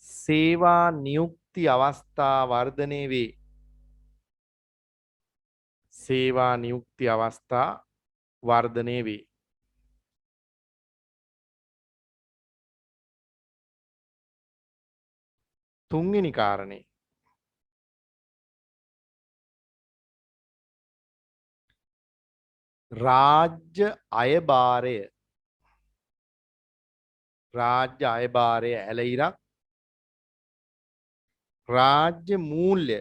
සේවා නියුක්ති අවස්ථා වර්ධනය වේ. සේවා නියුක්ති අවස්ථා වර්ධනය වේ. තුන්වෙනි කාරණේ රාජ්‍ය අයභාරය ඇලයිරක් රාජ්‍ය මූල්‍ය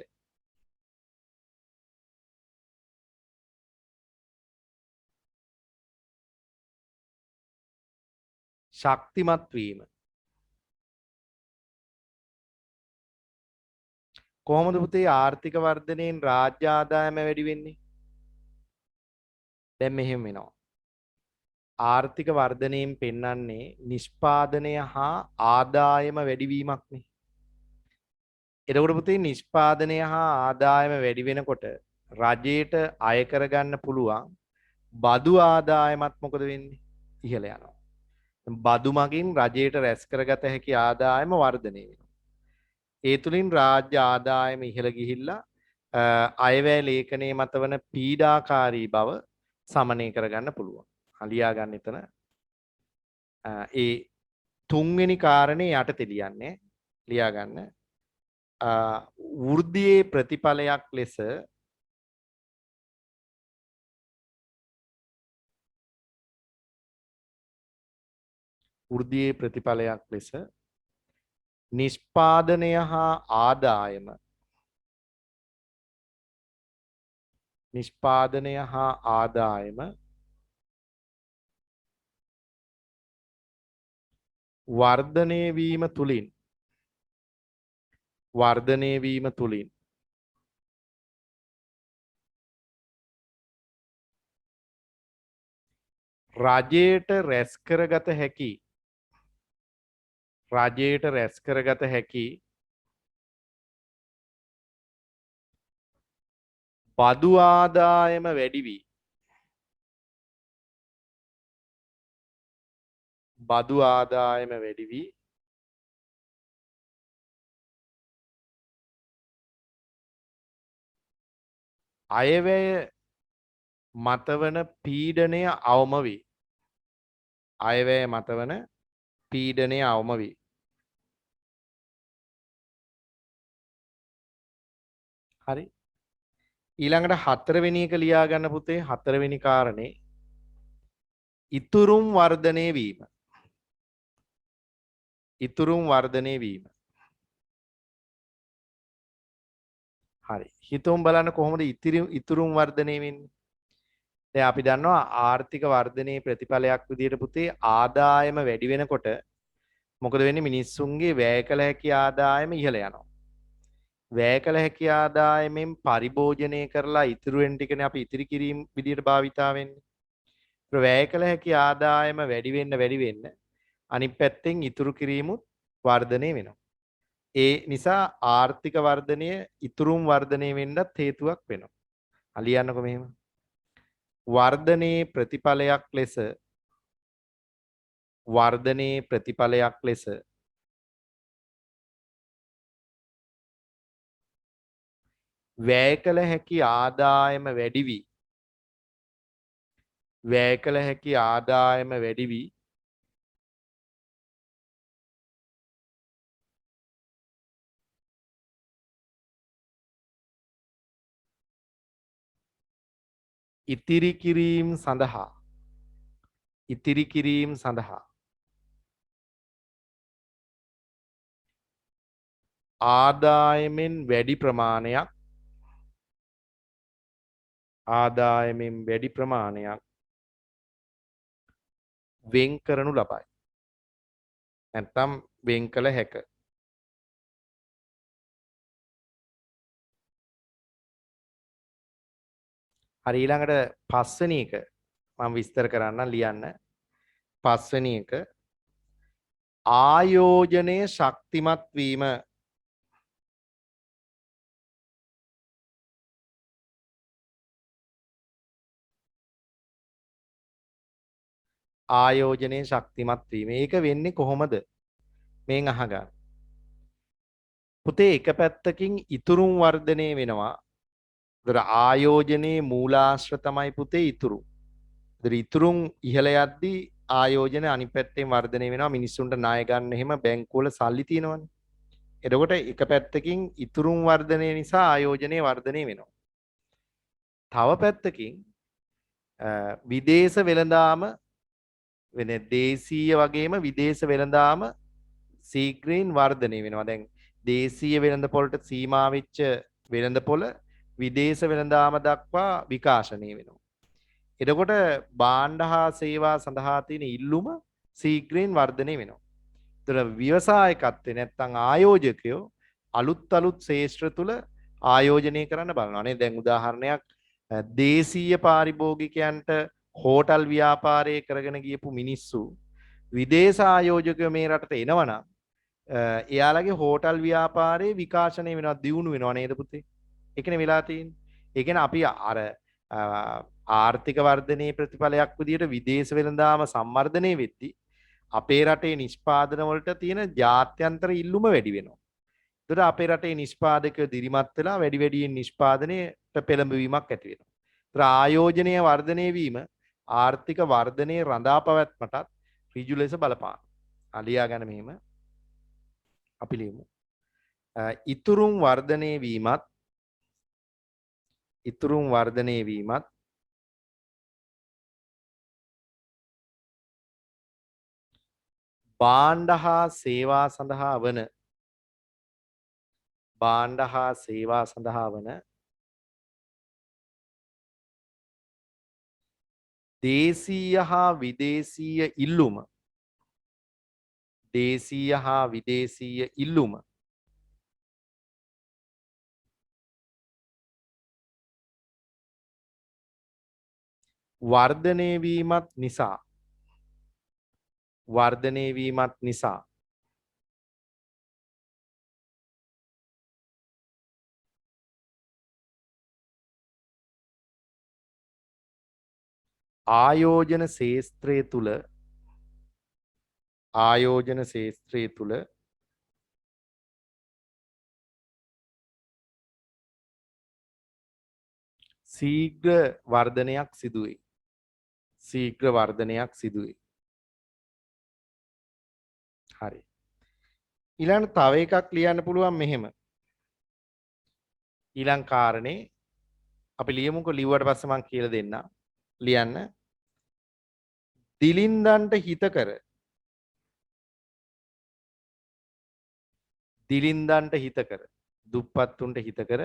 ශක්තිමත් වීම. කොහොමද පුතේ ආර්ථික වර්ධනයෙන් රාජ්‍ය ආදායම වැඩි වෙන්නේ? දැන් මෙහෙම වෙනවා. ආර්ථික වර්ධනයෙන් පෙන්වන්නේ නිෂ්පාදනය හා ආදායම වැඩිවීමක්නේ. එතකොට පුතේ නිෂ්පාදනය හා ආදායම වැඩි වෙනකොට රජයට අය කරගන්න පුළුවන් බදු ආදායමත් මොකද වෙන්නේ? ඉහළ යනවා. බදු මගින් රජයට රැස් කරගත හැකි ආදායම වර්ධනය වෙනවා. ඒ තුලින් රාජ්‍ය ආදායම ඉහළ ගිහිල්ලා අයවැය ලේඛනයේ මතවන පීඩාකාරී බව සමනය කරගන්න පුළුවන්. හලියා ගන්න එතන ඒ තුන්වෙනි කාරණේ යටතේ ලියන්නේ ලියා ගන්න. වෘද්ධියේ ප්‍රතිඵලයක් ලෙස නිෂ්පාදනය හා ආදායම වර්ධනය වීම තුලින් රජයට රැස් කරගත හැකි බදු ආදායම වැඩි වී අයවැය මතවන පීඩනය අවම වේ. හරි. ඊළඟට හතරවෙනි එක ලියා ගන්න පුතේ. හතරවෙනි කාරණේ ඉතුරුම් වර්ධනය වීම. හරි. හිතමු බලන්න කොහොමද ඉතුරුම් වර්ධනය වෙන්නේ? දැන් අපි දන්නවා ආර්ථික වර්ධනයේ ප්‍රතිඵලයක් විදිහට පුතේ ආදායම වැඩි වෙනකොට මොකද වෙන්නේ? මිනිස්සුන්ගේ වැය කළ හැකි ආදායම ඉහළ යනවා. වැය කළ හැකි ආදායමෙන් පරිභෝජනය කරලා ඉතුරු වෙන ටිකනේ අපි ඉතිරි කිරීම විදිහට භාවිතා වෙන්නේ. ඒක වැය කළ හැකි ආදායම වැඩි වෙන්න අනිත් පැත්තෙන් ඉතුරු කිරීමුත් වර්ධනය වෙනවා. ඒ නිසා ආර්ථික වර්ධනය ඉතුරුම් වර්ධනය වෙන්නත් හේතුවක් වෙනවා. අලියන්නකො මෙහෙම. වර්ධනයේ ප්‍රතිඵලයක් ලෙස වැය කළ හැකි ආදායම වැඩි වී ඉතිරි කිරීම සඳහා ආදායමෙන් වැඩි ප්‍රමාණයක් වෙන් කරනු ලබයි. නැත්නම් වෙන් කළ හැක. හරි ඊළඟට පස්වෙනි එක මම විස්තර කරන්න ලියන්න. පස්වෙනි එක ආයෝජනයේ ශක්තිමත් වීම. ආයෝජනයේ ශක්තිමත් වීම. ඒක වෙන්නේ කොහොමද? මේන් අහගන්න. පුතේ එක පැත්තකින් ඉතුරුම් වර්ධනය වෙනවා. ඒතර ආයෝජනයේ මූලාශ්‍ර තමයි පුතේ ඉතුරු. ඒතර ඉතුරුම් ඉහළ යද්දී ආයෝජන අනිත් පැත්තෙන් වර්ධනය වෙනවා. මිනිස්සුන්ට ණය ගන්න එහෙම බැංකුවල සල්ලි තියෙනවනේ. එතකොට එක පැත්තකින් ඉතුරුම් වර්ධනය නිසා ආයෝජනයේ වර්ධනය වෙනවා. තව පැත්තකින් විදේශ වෙළඳාම වෙන දේශීය වගේම විදේශ වෙළඳාම සීග්‍රයෙන් වර්ධනය වෙනවා. දැන් දේශීය වෙළඳපොළට සීමා වෙච්ච වෙළඳපොළ විදේශ වෙළඳාම දක්වා විකාශනය වෙනවා. එතකොට භාණ්ඩ හා සේවා සඳහා තියෙන ඉල්ලුම සීග්‍රයෙන් වර්ධනය වෙනවා. ඒතර ව්‍යවසායකත්වයේ නැත්නම් ආයෝජකයෝ අලුත් ශේෂ්ත්‍ර තුල ආයෝජනය කරන්න බලනවා නේ. දැන් උදාහරණයක් දේශීය පාරිභෝගිකයන්ට හෝටල් ව්‍යාපාරය කරගෙන ගියපු මිනිස්සු විදේශ ආයෝජකයෝ මේ රටට එනවනම් එයාලගේ හෝටල් ව්‍යාපාරේ විකාශනය වෙනවා දියුණු වෙනවා නේද පුතේ? ඒකනේ වෙලා තියෙන්නේ. ඒ කියන්නේ අපි අර ආර්ථික වර්ධනයේ ප්‍රතිඵලයක් විදිහට විදේශ වෙළඳාම සම්වර්ධනය වෙද්දී අපේ රටේ නිෂ්පාදන වලට තියෙන ජාත්‍යන්තර ඉල්ලුම වැඩි වෙනවා. ඒතර අපේ රටේ නිෂ්පාදකයෝ දිරිමත් වෙලා වැඩි වැඩියෙන් නිෂ්පාදනයට පෙළඹවීමක් ඇති වෙනවා. ඒතර ආයෝජනය වර්ධනය වීම ආර්ථික වර්ධනයේ රඳා පැවැත්මටත් ඍජු ලෙස බලපාන. අලියා ගන්න මෙහෙම අපි ලියමු. ඉතුරුම් වර්ධනය වීමත් භාණ්ඩ හා සේවා සඳහා වන දේශීය හා විදේශීය ඉල්ලුම වර්ධනය වීමත් නිසා ආයෝජන ශේෂ්ත්‍රය තුල ශීඝ්‍ර වර්ධනයක් සිදුවේ. හරි. ඊළඟ තව එකක් ලියන්න පුළුවන් මෙහෙම. ඊළඟ කාරණේ අපි ලියමුකෝ. ලිව්වට පස්සේ මම කියලා දෙන්නම්. ලියන්න. දිලින්දන්ට හිතකර දුප්පත්තුන්ට හිතකර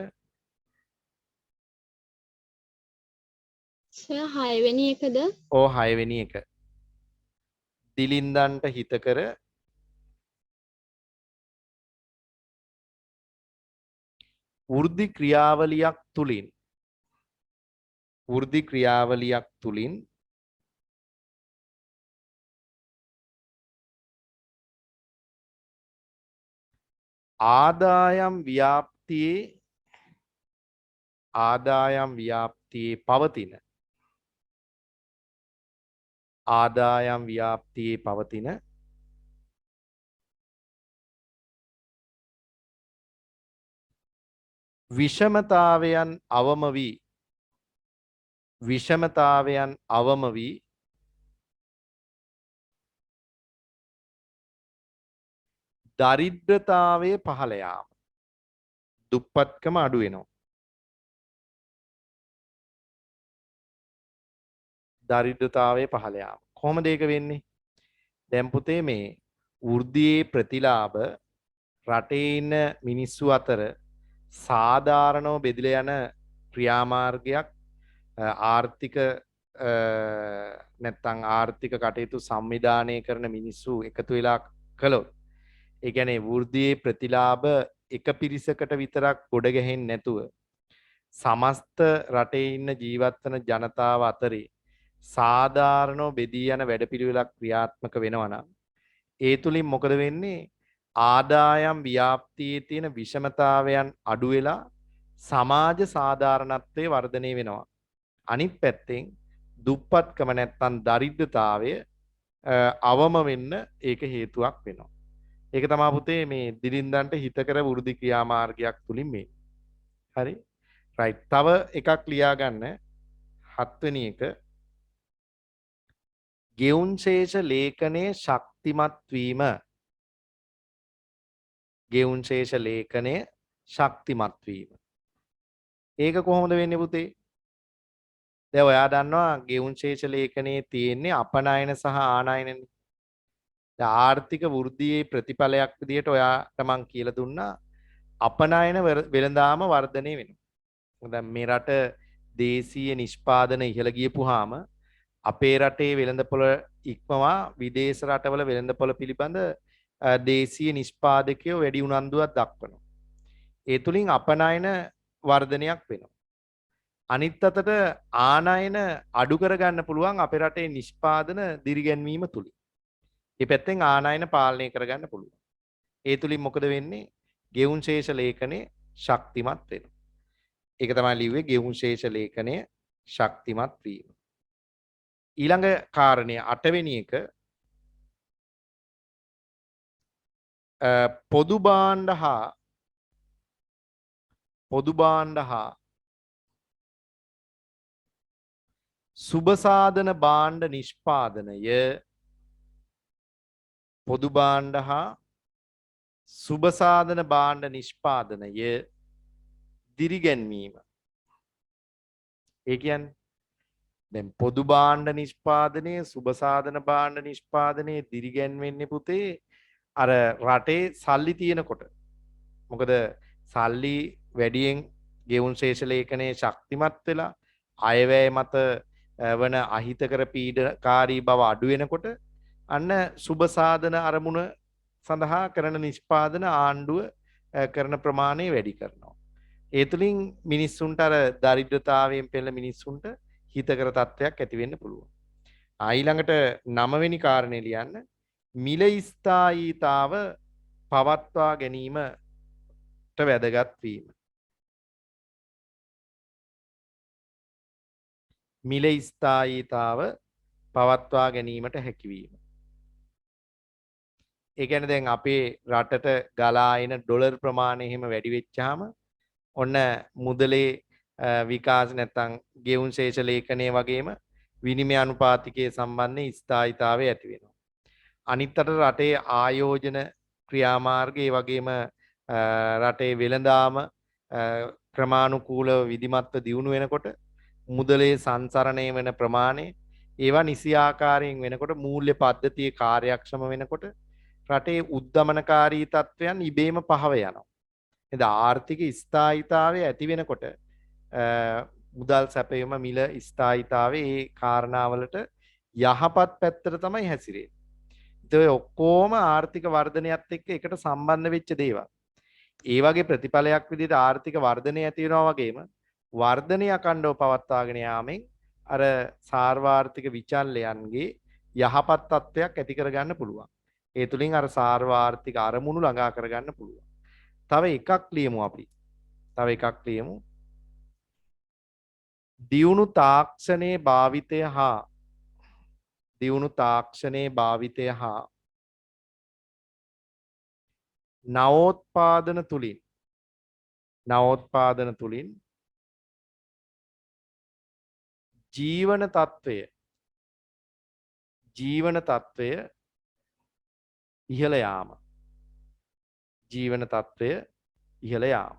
සර් 6 වෙනි එකද? ඕ 6 වෙනි එක. දිලින්දන්ට හිතකර වෘද්ධි ක්‍රියාවලියක් තුලින් ආදායම් ව්‍යාප්තියේ පවතින විෂමතාවයන් අවම වී දරිද්‍රතාවය පහළ යාම. දුප්පත්කම අඩු වෙනවා. දරිද්‍රතාවය පහළ යාම. කොහොමද ඒක වෙන්නේ? දැන් පුතේ මේ වෘද්ධියේ ප්‍රතිලාභ රටේ ඉන්න මිනිස්සු අතර සාධාරණව බෙදලා යන ක්‍රියාමාර්ගයක් ආර්ථික නැත්නම් ආර්ථික කටයුතු සංවිධානය කරන මිනිස්සු එකතු වෙලා කළොත් ඒ කියන්නේ වෘද්ධියේ ප්‍රතිලාභ එක පිරිසකට විතරක් ගොඩ ගැහෙන්නේ නැතුව සමස්ත රටේ ඉන්න ජීවත් වෙන ජනතාව අතරේ සාධාරණව බෙදී යන වැඩපිළිවෙලක් ක්‍රියාත්මක වෙනවා නම් ඒ තුලින් මොකද වෙන්නේ? ආදායම් ව්‍යාප්තියේ තියෙන විෂමතාවයන් අඩු වෙලා සමාජ සාධාරණත්වයේ වර්ධනය වෙනවා. අනිත් පැත්තෙන් දුප්පත්කම නැත්තම් දරිද්‍රතාවය අවම වෙන්න ඒක හේතුවක් වෙනවා. ඒක තමයි පුතේ මේ දිලින්දන්ට හිතකර වෘද්ධි ක්‍රියාමාර්ගයක් තුලින් මේ. හරි? රයිට්. තව එකක් ලියා ගන්න. 7 වෙනි එක. ගෙවුන් ශේෂ ලේඛනයේ ශක්තිමත් වීම. ගෙවුන් ශේෂ ලේඛනයේ ශක්තිමත් වීම. ඒක කොහොමද වෙන්නේ පුතේ? දැන් ඔයා දන්නවා ගෙවුන් ශේෂ ලේඛනයේ තියෙන්නේ අපනයන සහ ආනයනනේ. දැන් ආර්ථික වෘද්ධියේ ප්‍රතිඵලයක් විදිහට ඔයාට මම කියලා දුන්නා අපනයන වෙළඳාම වර්ධනය වෙනවා. දැන් මේ රට දේශීය නිෂ්පාදන ඉහළ ගියපුවාම අපේ රටේ වෙළඳපොළ ඉක්මවා විදේශ රටවල වෙළඳපොළ පිළිබඳ දේශීය නිෂ්පාදකයෝ වැඩි උනන්දුවක් දක්වනවා. ඒ තුලින් අපනයන වර්ධනයක් වෙනවා. අනිත් අතට ආනයන අඩු කරගන්න පුළුවන් අපේ රටේ නිෂ්පාදන දිරිගැන්වීම තුලින්. මේ පැත්තෙන් ආනයන පාලනය කරගන්න පුළුවන්. ඒ තුලින් මොකද වෙන්නේ? ගෙවුන් ශේෂ ලේඛනයේ ශක්තිමත් වෙනවා. ඒක තමයි ලිව්වේ ගෙවුන් ශේෂ ලේඛනයේ ශක්තිමත් වීම. ඊළඟ කාරණය 8 වෙනි එක පොදු භාණ්ඩ හා සුබසාධන භාණ්ඩ නිෂ්පාදනය පොදු භාණ්ඩ හා සුබසාධන භාණ්ඩ නිෂ්පාදනය දිරිගැන්වීම. ඒ කියන්නේ දැන් පොදු භාණ්ඩ නිෂ්පාදනයේ සුබසාධන භාණ්ඩ නිෂ්පාදනයේ දිරිගැන්වෙන්නේ පුතේ අර රටේ සල්ලි තියෙනකොට. මොකද සල්ලි වැඩියෙන් ගෙවුන් ශේෂ ලේඛනයේ ශක්තිමත් වෙලා අයවැය මත වන අහිතකර පීඩකාරී බව අඩු වෙනකොට අන්න සුබසාධන අරමුණ සඳහා කරන නිෂ්පාදන ආණ්ඩුව කරන ප්‍රමාණය වැඩි කරනවා. ඒ තුලින් මිනිස්සුන්ට අර දරිද්‍රතාවයෙන් පෙළෙන මිනිස්සුන්ට හිතකර තත්ත්වයක් ඇති වෙන්න පුළුවන්. ඊළඟට 9 වෙනි කාරණේ ලියන්න. මිල ස්ථායීතාව පවත්වා ගැනීමට වැදගත් වීම. මිල ස්ථායීතාව පවත්වා ගැනීමට හැකිවීම. ඒ කියන්නේ දැන් අපේ රටට ගලා එන ඩොලර් ප්‍රමාණය එහෙම වැඩි වෙච්චාම ඔන්න මුදලේ විකාශ නැත්තම් ගෙවුන් ශේෂ ලේඛනයේ වගේම විනිමය අනුපාතිකයේ සම්බන්ධයෙන් ස්ථායීතාවය ඇති වෙනවා. අනිත් අතට රටේ ආයෝජන ක්‍රියාමාර්ගය වගේම රටේ වෙළඳාම ක්‍රමානුකූලව විධිමත්ව දියුණු වෙනකොට මුදලේ සංසරණය වෙන ප්‍රමාණය ඒවා නිසි ආකාරයෙන් වෙනකොට මූල්‍ය පද්ධතියේ කාර්යක්ෂම වෙනකොට රටේ උද්දමනකාරී තත්ත්වයන් ඉබේම පහව යනවා. එද ආර්ථික ස්ථායීතාවය ඇති වෙනකොට මුදල් සැපයීම මිල ස්ථායීතාවයේ ඒ කාරණාවලට යහපත් පැත්තට තමයි හැසිරෙන්නේ. ඒ ඔක්කොම ආර්ථික වර්ධනයත් එක්ක එකට සම්බන්ධ වෙච්ච දේවල්. ඒ වගේ ප්‍රතිඵලයක් විදිහට ආර්ථික වර්ධනය ඇති වෙනවා වගේම වර්ධනය අකණ්ඩව පවත්වාගෙන යාමෙන් අර සාර්වාර්ථික විචල්යන්ගේ යහපත් තත්ත්වයක් ඇති කරගන්න පුළුවන්. ඒ තුලින් අර සාර්වාර්ථික අරමුණු ළඟා කරගන්න පුළුවන්. තව එකක් ලියමු අපි. දියුණු තාක්ෂණයේ භාවිතය හා නවෝත්පාදන තුලින් ජීවන තත්ත්වය ඉහළ යාම.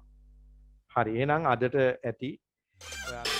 හරි එහෙනම් අදට ඇති ඔයාලා